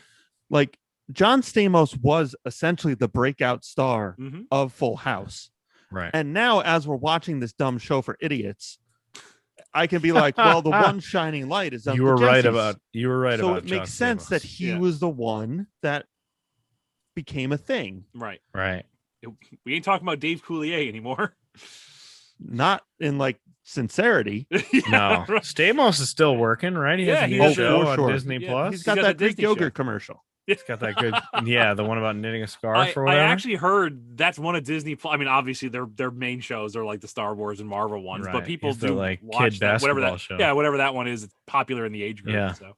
like John Stamos was essentially the breakout star Mhm. of Full House. Right. And now, as we're watching this dumb show for idiots, I can be like, well, the one shining light is Uncle You were right Jesse's. about So about it makes sense that he Yeah. was the one that became a thing. Right. Right. We ain't talking about Dave Coulier anymore. Not in like sincerity. No. right. Stamos is still working, right? He Yeah, has a he new has show for on sure. Disney Yeah, Plus. He's got got that the Greek Disney yogurt show. commercial. He's got that good yeah, the one about knitting a scarf or I whatever. actually heard that's one of Disney. I mean, obviously their main shows are like the Star Wars and Marvel ones, but Right. people It's the, do like, watch kid that, whatever basketball that show. yeah, whatever that one is. It's popular in the age group. Yeah. So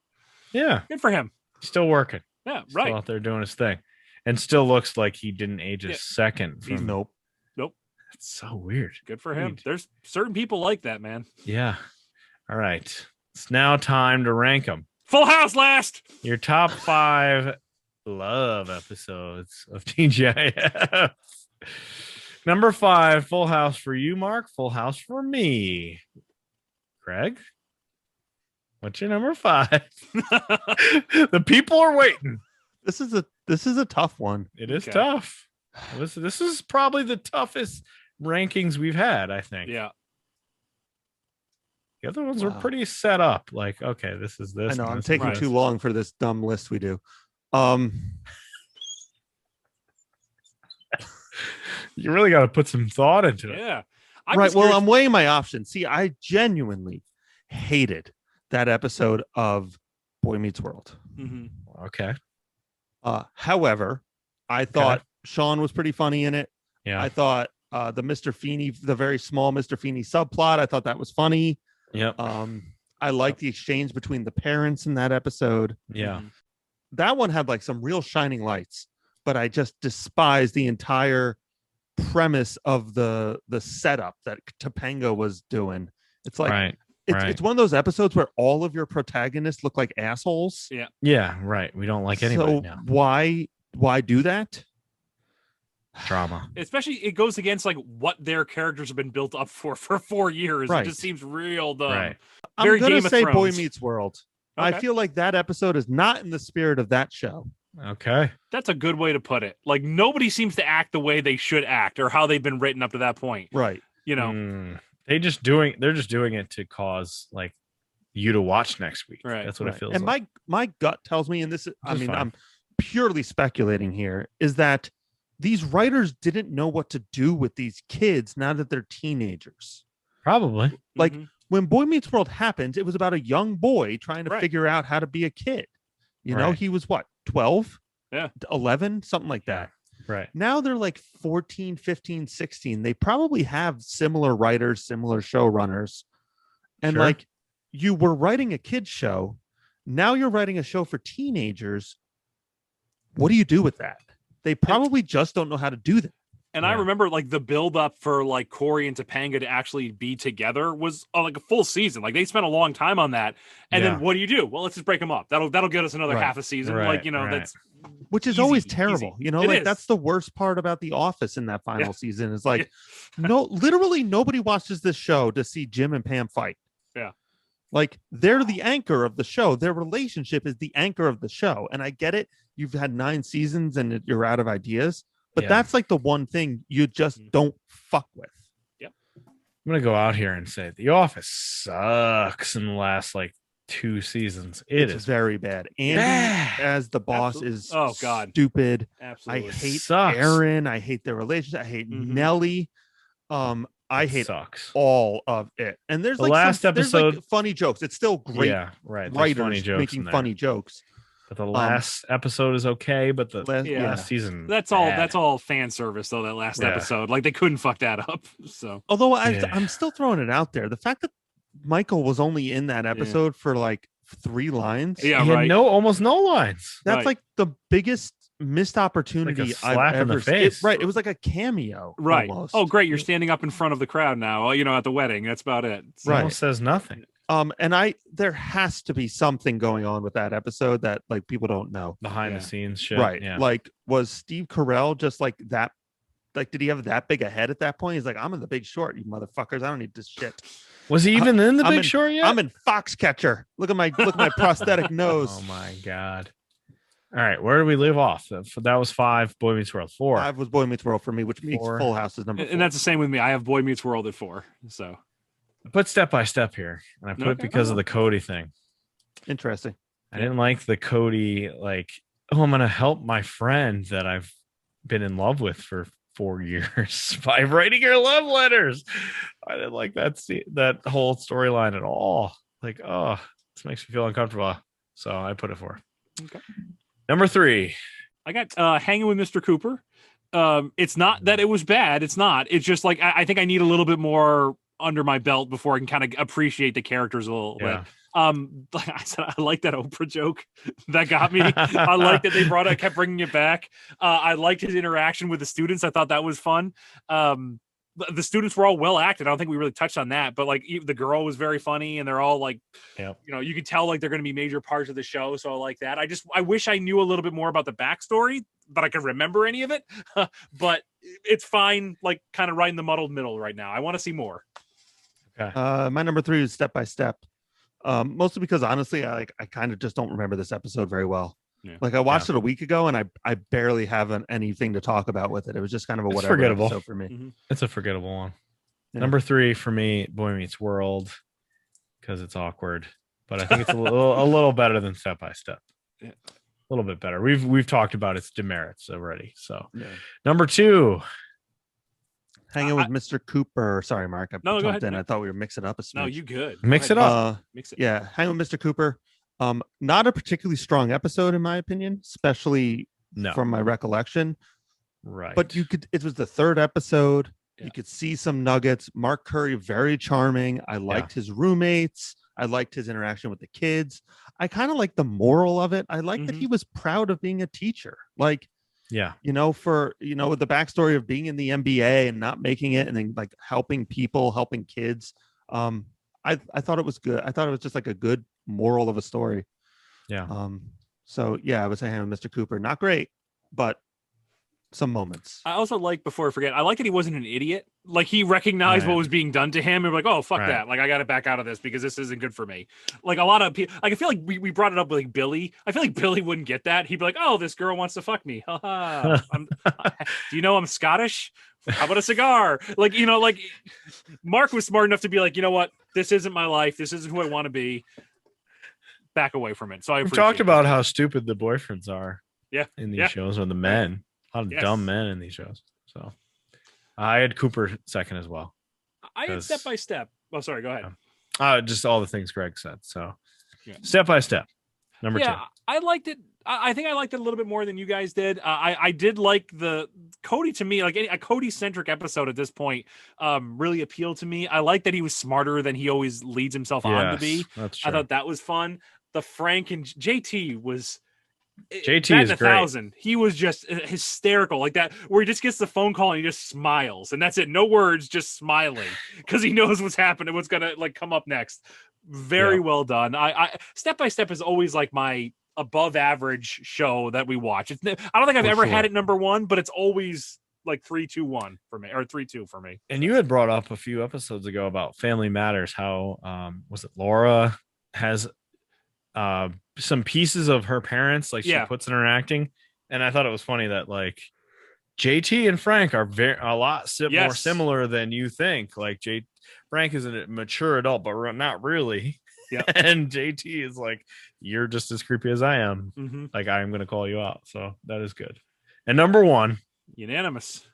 Yeah. good for him. Still working. Yeah. Still Right. out there doing his thing. And still looks like he didn't age a Yeah. second. From, Nope. It's so weird. Good for him. Sweet. There's certain people like that, man. Yeah. All right. It's now time to rank them. Full House last. Your top 5 love episodes of TGIF. Number 5, Full House for you, Mark. Full House for me. Craig, what's your number 5? The people are waiting. This is a tough one. It is tough. This is probably the toughest rankings we've had, I think. Yeah. The other ones were pretty set up. Like, okay, this is this. I know and I'm this taking is too this. long for this dumb list we do. You really got to put some thought into it. Yeah. Right. Well, I'm weighing my options. See, I genuinely hated that episode of Boy Meets World. Mm-hmm. Okay. However, I thought Sean was pretty funny in it. Yeah. I thought the Mr. Feeney, the very small Mr. Feeney subplot, I thought that was funny. Yep. I liked the exchange between the parents in that episode. Yeah. That one had like some real shining lights, but I just despise the entire premise of the setup that Topanga was doing. It's like it's one of those episodes where all of your protagonists look like assholes. Yeah. Yeah. Right. We don't like anybody So now. why do that? Drama. Especially it goes against like what their characters have been built up for 4 years. Right. It just seems real dumb. Right. I'm gonna Game of say Boy Thrones. Meets World. I Okay. feel like that episode is not in the spirit of that show. Okay. That's a good way to put it. Like nobody seems to act the way they should act or how they've been written up to that point. Right. You know. They're just doing it to cause like you to watch next week. Right. That's what it feels And like. my gut tells me, and this is, I Just mean, fine. I'm purely speculating here, is that these writers didn't know what to do with these kids now that they're teenagers. Probably. Like Mm-hmm. when Boy Meets World happened, it was about a young boy trying to figure out how to be a kid. You know, Right. he was what, 12? Yeah. 11, something like that. Right. Now they're like 14, 15, 16. They probably have similar writers, similar showrunners. And Sure. like you were writing a kids show. Now you're writing a show for teenagers. What do you do with that? They probably just don't know how to do that. And I remember like the build up for like Corey and Topanga to actually be together was like a full season. Like they spent a long time on that. And Yeah. then what do? Well, let's just break them up. That'll get us another Right. half a season. Right, Like, you know, right. that's Which is easy, always easy. terrible. You know, It like is. that's the worst part about The Office in that final Yeah. season. Is like, no, literally nobody watches this show to see Jim and Pam fight. Yeah. Like they're the anchor of the show. Their relationship is the anchor of the show. And I get it. You've had 9 seasons and you're out of ideas, but Yeah. that's like the one thing you just don't fuck with. I'm gonna go out here and say The Office sucks in the last like 2 seasons. It's It's very bad. Andy bad. as the boss Absolutely. is Oh, God. stupid. absolutely. I hate Sucks. Aaron. I hate their relationship. I hate Mhm. Nelly. I hate sucks. all of it. And there's The like last there's, like, episode- funny jokes. It's still great Yeah, right. There's writers funny jokes making in there. funny jokes. But the last episode is okay, but the Last- Yeah. last season That's all. bad. That's all fan service though. That last Yeah. episode, like they couldn't fuck that up. So Although Yeah. I'm still throwing it out there. The fact that Michael was only in that episode for like 3 lines. yeah, He had right. almost no lines. That's Right. like the biggest missed opportunity I've slap in the ever face. Right. It was like a cameo. Right. Almost. Oh, great! You're standing up in front of the crowd now. You know, at the wedding. That's about it. It Right. almost says nothing. And there has to be something going on with that episode that like people don't know. Behind Yeah. the scenes shit. Right. Yeah. Like, was Steve Carell just like that? Like, did he have that big a head at that point? He's like, I'm in The Big Short, you motherfuckers. I don't need this shit. Was he even in the I'm Big in- Short yet? I'm in Foxcatcher. Look at my prosthetic nose. Oh my god. All right, where do we leave off? That was 5. Boy Meets World 4. 5 was Boy Meets World for me, which makes 4. Full House is number 4. And that's the same with me. I have Boy Meets World at 4. So I put Step by Step here, and I put it Okay. because of the Cody thing. Interesting. I didn't like the Cody like, oh, I'm gonna help my friend that I've been in love with for 4 years by writing her love letters. I didn't like that whole storyline at all. Like, oh, this makes me feel uncomfortable. So I put it 4. Okay. Number 3. I got Hanging with Mr. Cooper. It's not that it was bad. It's not. It's just like I think I need a little bit more under my belt before I can kind of appreciate the characters a little Yeah. bit. Like I said, I like that Oprah joke that got me. I like that they kept bringing it back. I liked his interaction with the students. I thought that was fun. The students were all well acted. I don't think we really touched on that, but like the girl was very funny, and they're all like, Yep. you know, you could tell like they're going to be major parts of the show. So I like that. I wish I knew a little bit more about the backstory, but I could remember any of it. But it's fine. Like kind of right in the muddled middle right now. I want to see more. Okay. My number 3 is Step by Step. Mostly because honestly, I kind of just don't remember this episode very well. Yeah. Like I watched it a week ago, and I barely have anything to talk about with it. It was just kind of a whatever forgettable. episode for me. It's a forgettable one. Yeah. Number 3 for me, Boy Meets World, because it's awkward, but I think it's a little better than Step by Step. Yeah. A little bit better. We've talked about its demerits already. So number 2, Hanging with Mr. Cooper. Sorry, Mark. Go ahead. I thought we were mixing up a smidge. No, you good. Mix it up. Mix it. Yeah, Hanging with Mr. Cooper. Not a particularly strong episode in my opinion, especially from my recollection. Right. But it was the 3rd episode. Yeah. You could see some nuggets. Mark Curry, very charming. I liked his roommates. I liked his interaction with the kids. I kind of like the moral of it. I like that he was proud of being a teacher. Like, with the backstory of being in the NBA and not making it, and then like helping people, helping kids. I thought it was good. I thought it was just like a good moral of a story. Yeah. So yeah, I was saying Mr. Cooper, not great, but some moments. I also like, before I forget, I like that he wasn't an idiot. Like he recognized what was being done to him and like, oh, fuck that. Like I got to back out of this because this isn't good for me. Like a lot of people, like I feel like we brought it up with like Billy. I feel like Billy wouldn't get that. He'd be like, oh, this girl wants to fuck me. Do you know I'm Scottish? How about a cigar? Like, like Mark was smart enough to be like, you know what? This isn't my life. This isn't who I want to be. Back away from it. So we've talked about how stupid the boyfriends are. Yeah. In these shows, or the men. A lot of dumb men in these shows. So I had Cooper second as well. I had Step by Step. Oh, sorry. Go ahead. Just all the things Greg said. So Step by Step. Number 2. I liked it. I think I liked it a little bit more than you guys did. I did like the Cody, to me, like a Cody centric episode at this point, really appealed to me. I like that he was smarter than he always leads himself on to be. That's true. I thought that was fun. The Frank and JT was JT is great. He was just hysterical, like that, where he just gets the phone call and he just smiles, and that's it. No words, just smiling because he knows what's happening, what's gonna like come up next. Very well done. I Step by Step is always like my above average show that we watch. I don't think I've ever had it number 1, but it's always like 3-2-1 for me, or 3-2 for me. And you had brought up a few episodes ago about Family Matters. How was it Laura has some pieces of her parents, like she puts in her acting, and I thought it was funny that like JT and Frank are a lot more similar than you think. Like Frank is a mature adult, but not really. Yeah. And JT is like, you're just as creepy as I am. Mm-hmm. Like I am going to call you out. So that is good. And number 1, unanimous.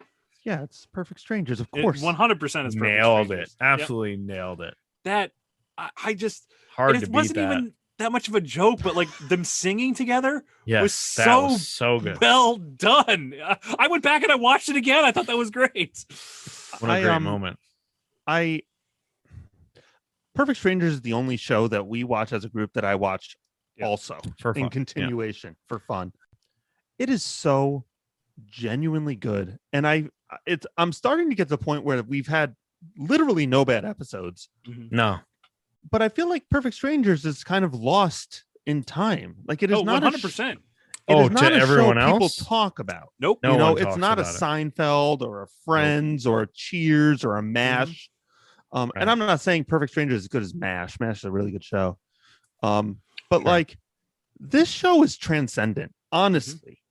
Yeah, it's Perfect Strangers, of course. 100% is nailed it. Absolutely nailed it. That I just hard to it beat wasn't that. even that much of a joke, but like them singing together was so good. Well done. I went back and I watched it again. I thought that was great. What a great moment. Perfect Strangers is the only show that we watch as a group that I watched also for fun. In continuation for fun. It is so genuinely good, and I'm starting to get to the point where we've had literally no bad episodes. No. But I feel like Perfect Strangers is kind of lost in time. Like it is not 100%. It is not to a everyone show else? people talk about. Nope. It's not a Seinfeld or a Friends or a Cheers or a MASH. And I'm not saying Perfect Strangers is as good as MASH. MASH is a really good show. But like this show is transcendent, honestly.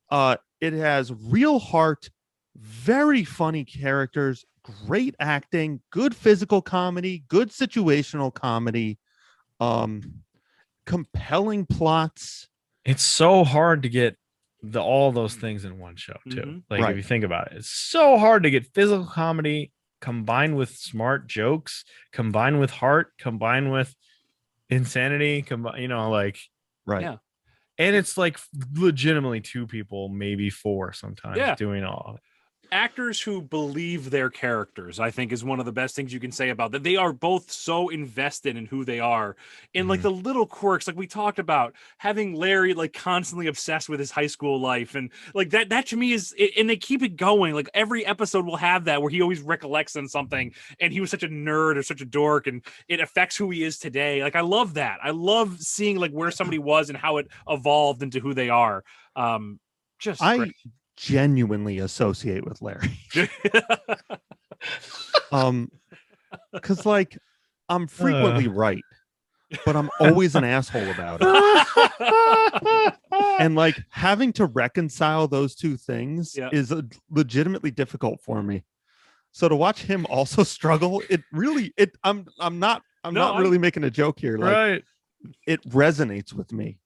It has real heart, very funny characters, great acting, good physical comedy, good situational comedy, compelling plots. It's so hard to get all those things in one show too. Like if you think about it, it's so hard to get physical comedy combined with smart jokes, combined with heart, combined with insanity, Yeah. And it's like legitimately 2 people, maybe 4 sometimes doing all of it. Actors who believe their characters, I think, is one of the best things you can say about that. They are both so invested in who they are, and like the little quirks, like we talked about, having Larry like constantly obsessed with his high school life, and like that to me is, and they keep it going. Like every episode will have that where he always recollects on something, and he was such a nerd or such a dork, and it affects who he is today. Like I love that. I love seeing like where somebody was and how it evolved into who they are. Just great. Genuinely associate with Larry. Because like I'm frequently right. but I'm always an asshole about it. And like having to reconcile those two things is legitimately difficult for me. So to watch him also struggle, I'm not really making a joke here. Like, Right. It resonates with me.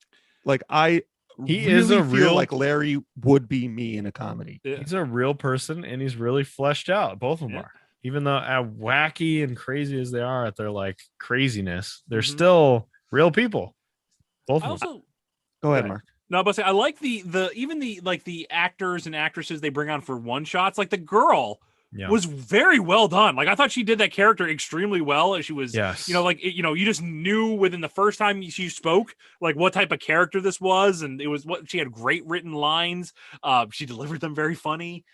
Like He really is a feel real like Larry would be me in a comedy. He's a real person, and he's really fleshed out. Both of them are. Even though as wacky and crazy as they are at their like craziness, they're still real people. Both of them. Go ahead, Mark. No, but I like the actors and actresses they bring on for one shots. Like the girl was very well done. Like I thought she did that character extremely well. She was, you just knew within the first time she spoke, like what type of character this was, and it was what she had great written lines. She delivered them very funny.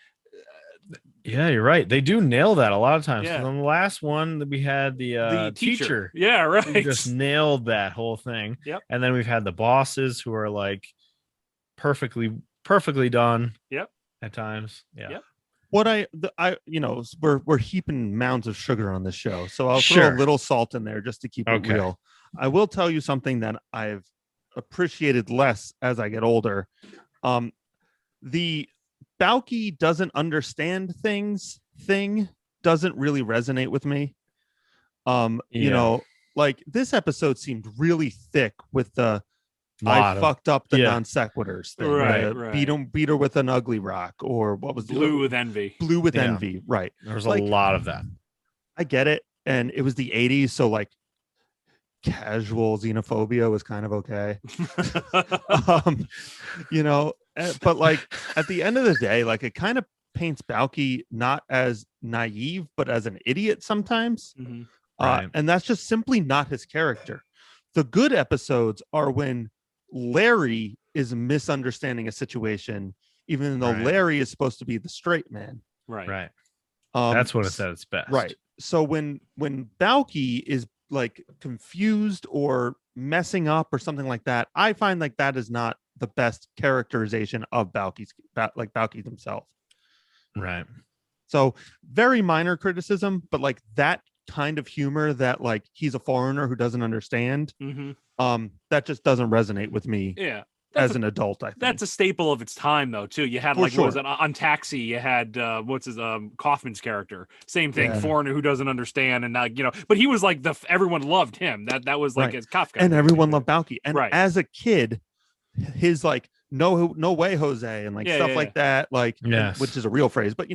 Yeah, you're right. They do nail that a lot of times. On the last one that we had the teacher. Yeah, right. Who just nailed that whole thing. Yep. And then we've had the bosses who are like perfectly done. Yep. At times. Yeah. Yep. What we're heaping mounds of sugar on this show, so I'll throw a little salt in there just to keep it real. I will tell you something that I've appreciated less as I get older. The Balky doesn't understand things thing doesn't really resonate with me. You know, like this episode seemed really thick with the fucked up the non sequiturs thing. Right. Beat her with an ugly rock, or what was Blue with envy. Blue with envy. Right. There's a lot of that. I get it. And it was the 80s, so like casual xenophobia was kind of okay. But like at the end of the day, like it kind of paints Balky not as naive, but as an idiot sometimes. And that's just simply not his character. The good episodes are when Larry is misunderstanding a situation, even though Larry is supposed to be the straight man. Right. That's when it's at its best. Right. So when Balky is like confused or messing up or something like that, I find like that is not the best characterization of Balky himself. Right. So very minor criticism, but like that kind of humor that like he's a foreigner who doesn't understand, that just doesn't resonate with me. Yeah. As an adult, I think that's a staple of its time, though. Too, you had what was it on Taxi? You had Kaufman's character, same thing, foreigner who doesn't understand, and but he was like everyone loved him. That was like his Kafka, and everyone loved Balky. And as a kid, his like no way Jose and like stuff like that, like which is a real phrase, but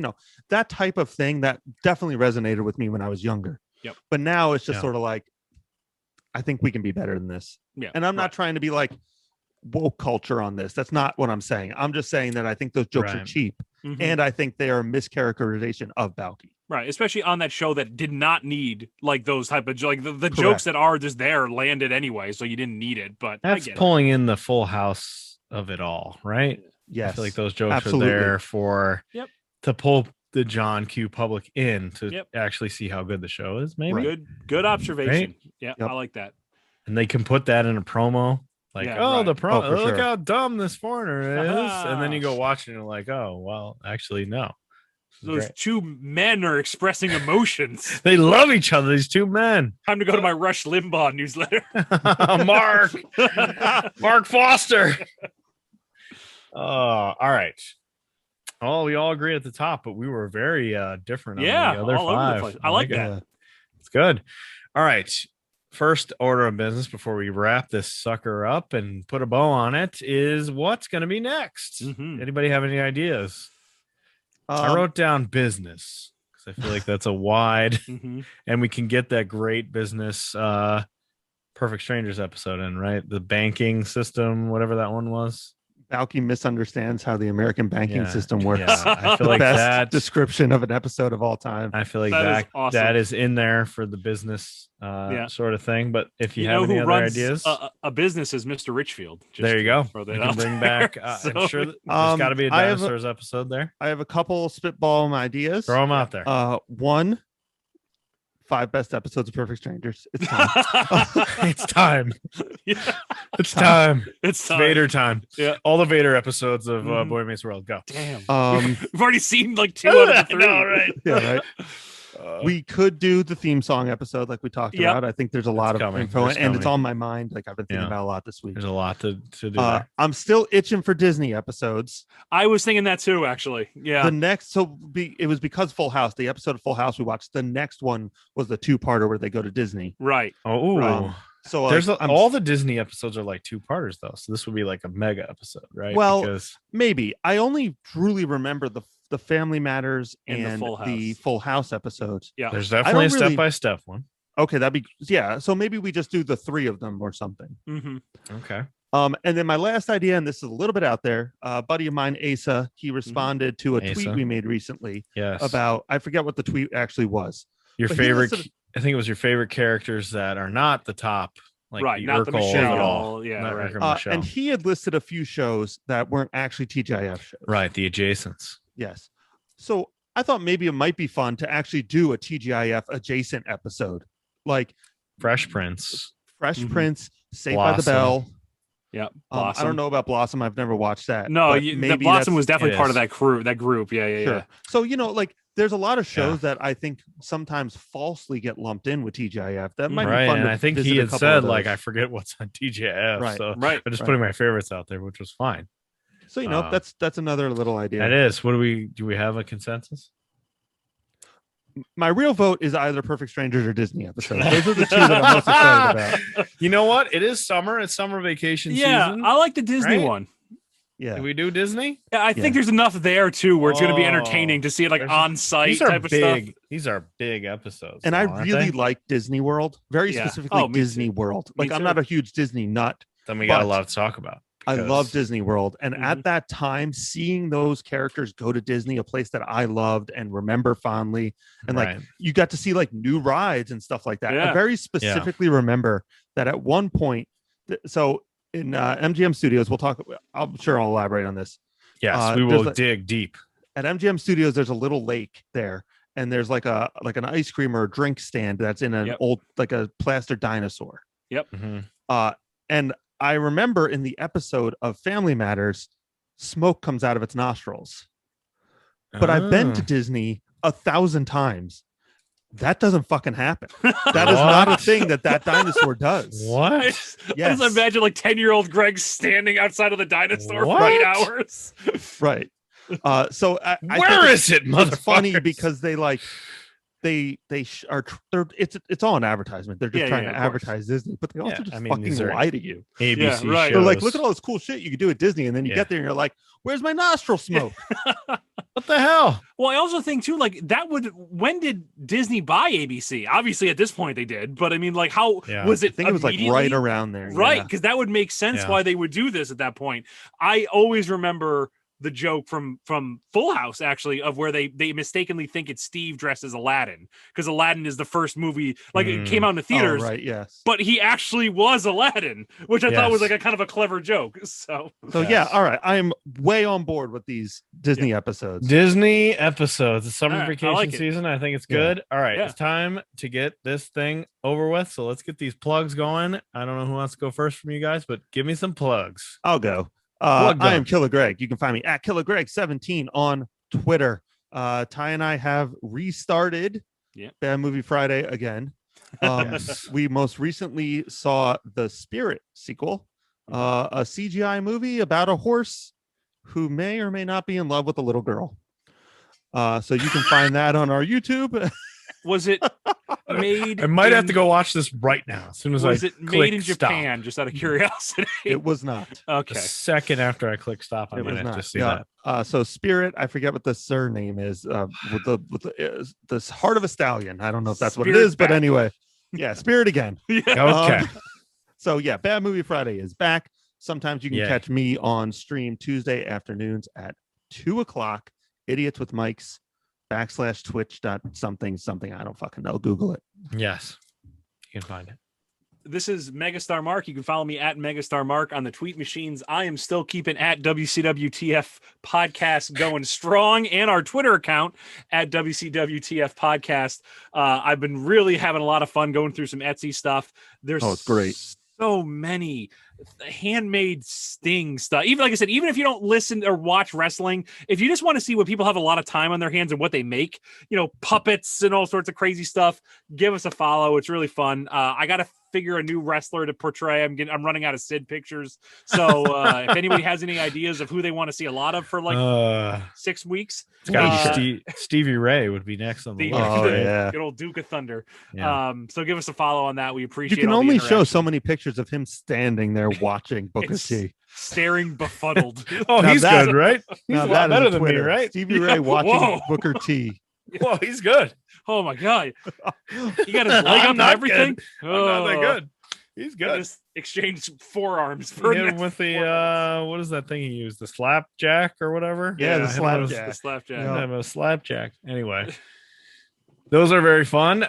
that type of thing that definitely resonated with me when I was younger. Yep. But now it's just sort of like, I think we can be better than this. Yeah. And I'm not trying to be like woke culture on this. That's not what I'm saying. I'm just saying that I think those jokes are cheap, and I think they are a mischaracterization of Balky. Right, especially on that show that did not need like those type of like the jokes that are just there landed anyway, so you didn't need it. But that's pulling in the Full House of it all, right? Yes, I feel like those jokes are there for to pull the John Q public in to actually see how good the show is. Maybe good observation. Right? Yeah, I like that. And they can put that in a promo. Like, the promo, look how dumb this foreigner is. And then you go watch it and you're like, oh, well, actually, no. Those two men are expressing emotions. They love each other, these two men. Time to go to my Rush Limbaugh newsletter. Mark Foster. All right. Oh, we all agree at the top, but we were very different on the other all five. Over the place. I like that. It's good. All right. First order of business before we wrap this sucker up and put a bow on it is what's going to be next. Anybody have any ideas? I wrote down business because I feel like that's a wide and we can get that great business Perfect Strangers episode in, right? The banking system, whatever that one was. Balky misunderstands how the American banking system works. Yeah, I feel like that description of an episode of all time. I feel like that is in there for the business sort of thing. But if you have any other ideas, a business is Mr. Richfield. There you go. You can bring back. I'm sure there's got to be a dinosaurs episode there. I have a couple spitball ideas. Throw them out there. 1, 5 best episodes of Perfect Strangers. It's time. It's time. It's time. It's Vader time. Yeah. All the Vader episodes of Boy Meets World. Go. Damn. We've already seen like 2 out of the 3. No, right. Yeah, right. We could do the theme song episode like we talked about. I think there's a lot of info, and it's on my mind. Like I've been thinking about a lot this week. There's a lot to do there. I'm still itching for Disney episodes. I was thinking that too, actually. Yeah. The next, it was because Full House, the episode of Full House we watched. The next one was the 2-parter where they go to Disney. Right. Oh, so there's all the Disney episodes are like 2-parters though. So this would be like a mega episode, right? Well, maybe I only truly remember the Family Matters and the Full House episodes. Yeah, there's definitely a step-by-step one. Okay, so maybe we just do the 3 of them or something. Mm-hmm. Okay. And then my last idea, and this is a little bit out there, a buddy of mine, Asa, he responded to a tweet we made recently. Yes. About, I forget what the tweet actually was. Your favorite, I think it was your favorite characters that are not the top. Like not the Michelle. Michelle. And he had listed a few shows that weren't actually TGIF shows. Right, the adjacents. Yes. So I thought maybe it might be fun to actually do a TGIF adjacent episode, like Fresh Prince, Saved by the Bell. Yeah, I don't know about Blossom. I've never watched that. No, the Blossom was definitely part of that group. Yeah. So like there's a lot of shows that I think sometimes falsely get lumped in with TGIF. That might be fun. And I think he had said like I forget what's on TGIF. Right. So I'm just putting my favorites out there, which was fine. So that's another little idea. It is. What do we have a consensus? My real vote is either Perfect Strangers or Disney episodes. Those are the 2 that I'm most excited about. You know what? It is summer. It's summer vacation season. Yeah, I like the Disney one. Yeah. Do we do Disney? Yeah, I think there's enough there too where it's going to be entertaining to see it like on site type of stuff. These are big episodes. And I really like Disney World, very specifically Disney World. Like I'm not a huge Disney nut. Then we got a lot to talk about. I love Disney World. And at that time, seeing those characters go to Disney, a place that I loved and remember fondly, and like you got to see like new rides and stuff like that. I very specifically remember that at one point, so in MGM Studios, I'm sure I'll elaborate on this. Yes, we will dig deep. At MGM Studios, there's a little lake there, and there's like an ice cream or a drink stand that's in an old, like a plaster dinosaur. Yep. And I remember in the episode of Family Matters, smoke comes out of its nostrils. But I've been to Disney 1,000 times. That doesn't fucking happen. That is not a thing that dinosaur does. What? I just imagine like 10-year-old Greg standing outside of the dinosaur for 8 hours. Right. So where is it, motherfucker? It's funny because they like it's all an advertisement. They're just trying to advertise Disney, but they also fucking lie to you. ABC shows. They're like, look at all this cool shit you can do at Disney, and then you get there and you're like, where's my nostril smoke? What the hell? Well, I also think too, like when did Disney buy ABC? Obviously at this point they did, but I mean, like how was it? I think it was like right around there. Right. Because that would make sense why they would do this at that point. I always remember the joke from Full House, actually, of where they mistakenly think it's Steve dressed as Aladdin, because Aladdin is the first movie, like it came out in the theaters, right? Yes, but he actually was Aladdin, which I thought was like a kind of a clever joke. So yeah, all right, I am way on board with these Disney episodes. Disney episodes, the summer vacation season. I think it's good. All right, it's time to get this thing over with. So let's get these plugs going. I don't know who wants to go first from you guys, but give me some plugs. I'll go. I am Killer Greg. You can find me at Killer Greg 17 on Twitter. Ty and I have restarted Bad Movie Friday again. We most recently saw the Spirit sequel, a CGI movie about a horse who may or may not be in love with a little girl. So you can find that on our YouTube. Was it made? I might have to go watch this right now. As soon as was it made in Japan? Just out of curiosity. It was not. Okay. The second after I click stop, I'm gonna have to see that. So Spirit, I forget what the surname is. With the Heart of a Stallion. I don't know if that's what it is, but anyway, Spirit again. Okay. So Bad Movie Friday is back. Sometimes you can catch me on stream Tuesday afternoons at 2:00. Idiots with Mics. /twitch.something. I don't fucking know. Google it. Yes, you can find it. This is Megastar Mark. You can follow me at Megastar Mark on the tweet machines. I am still keeping at WCWTF Podcast going strong, and our Twitter account at WCWTF Podcast. I've been really having a lot of fun going through some Etsy stuff. There's it's great. So many handmade Sting stuff. Even like I said, even if you don't listen or watch wrestling, if you just want to see what people have a lot of time on their hands and what they make, puppets and all sorts of crazy stuff, give us a follow. It's really fun. I got to figure a new wrestler to portray. I'm running out of Sid pictures. So if anybody has any ideas of who they want to see a lot of for like 6 weeks, it's got to be Stevie Ray would be next on the list. Oh, yeah. Good old Duke of Thunder. Yeah. So give us a follow on that. We appreciate. You can all the only show so interaction. many pictures of him standing there watching Booker T. Staring befuddled. Oh, Now he's that- good, right? He's Now a that lot is better a than me, Twitter. right? Stevie Ray watching Whoa. Booker T. Whoa, he's good. Oh my god, he got his leg up and not everything. good. I'm not that good. He's They good. just exchanged forearms He for hit him next with the 4 months. what is that thing he used? The slapjack or whatever? Yeah, the hit him with- slapjack. The slapjack. Yeah, a slapjack. Anyway, those are very fun.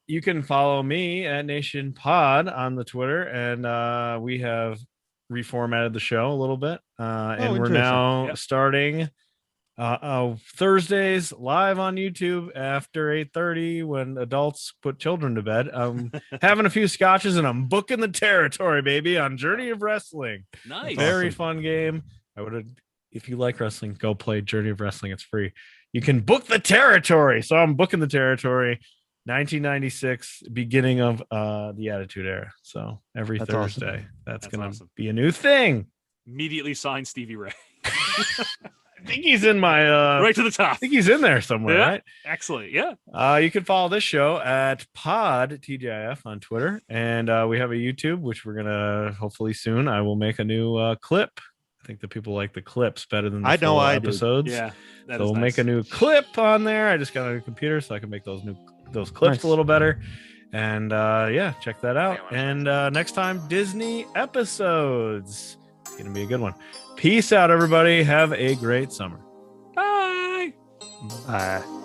You can follow me at Nation Pod on the Twitter, and we have reformatted the show a little bit, and we're interesting. now Yep. starting Thursdays live on YouTube after 8:30 when adults put children to bed. Having a few scotches and I'm booking the territory, baby, on Journey of Wrestling. Nice. Very fun game. If you like wrestling, go play Journey of Wrestling. It's free. You can book the territory. So I'm booking the territory. 1996, beginning of the Attitude Era. So every That's Thursday, awesome. that's That's gonna awesome. be a new thing. Immediately signed Stevie Ray. I think he's in my Right to the top. I think he's in there somewhere, Yeah. right? Excellent. Yeah. You can follow this show at Pod TGIF on Twitter, and we have a YouTube, which we're gonna hopefully soon. I will make a new clip. I think the people like the clips better than the I know full I do. episodes. Yeah. That So is we'll nice. make a new clip on there. I just got a new computer, so I can make those clips Nice. a little better. And yeah, check that out. And next time, Disney episodes. It's gonna be a good one. Peace out, everybody. Have a great summer. Bye. Bye.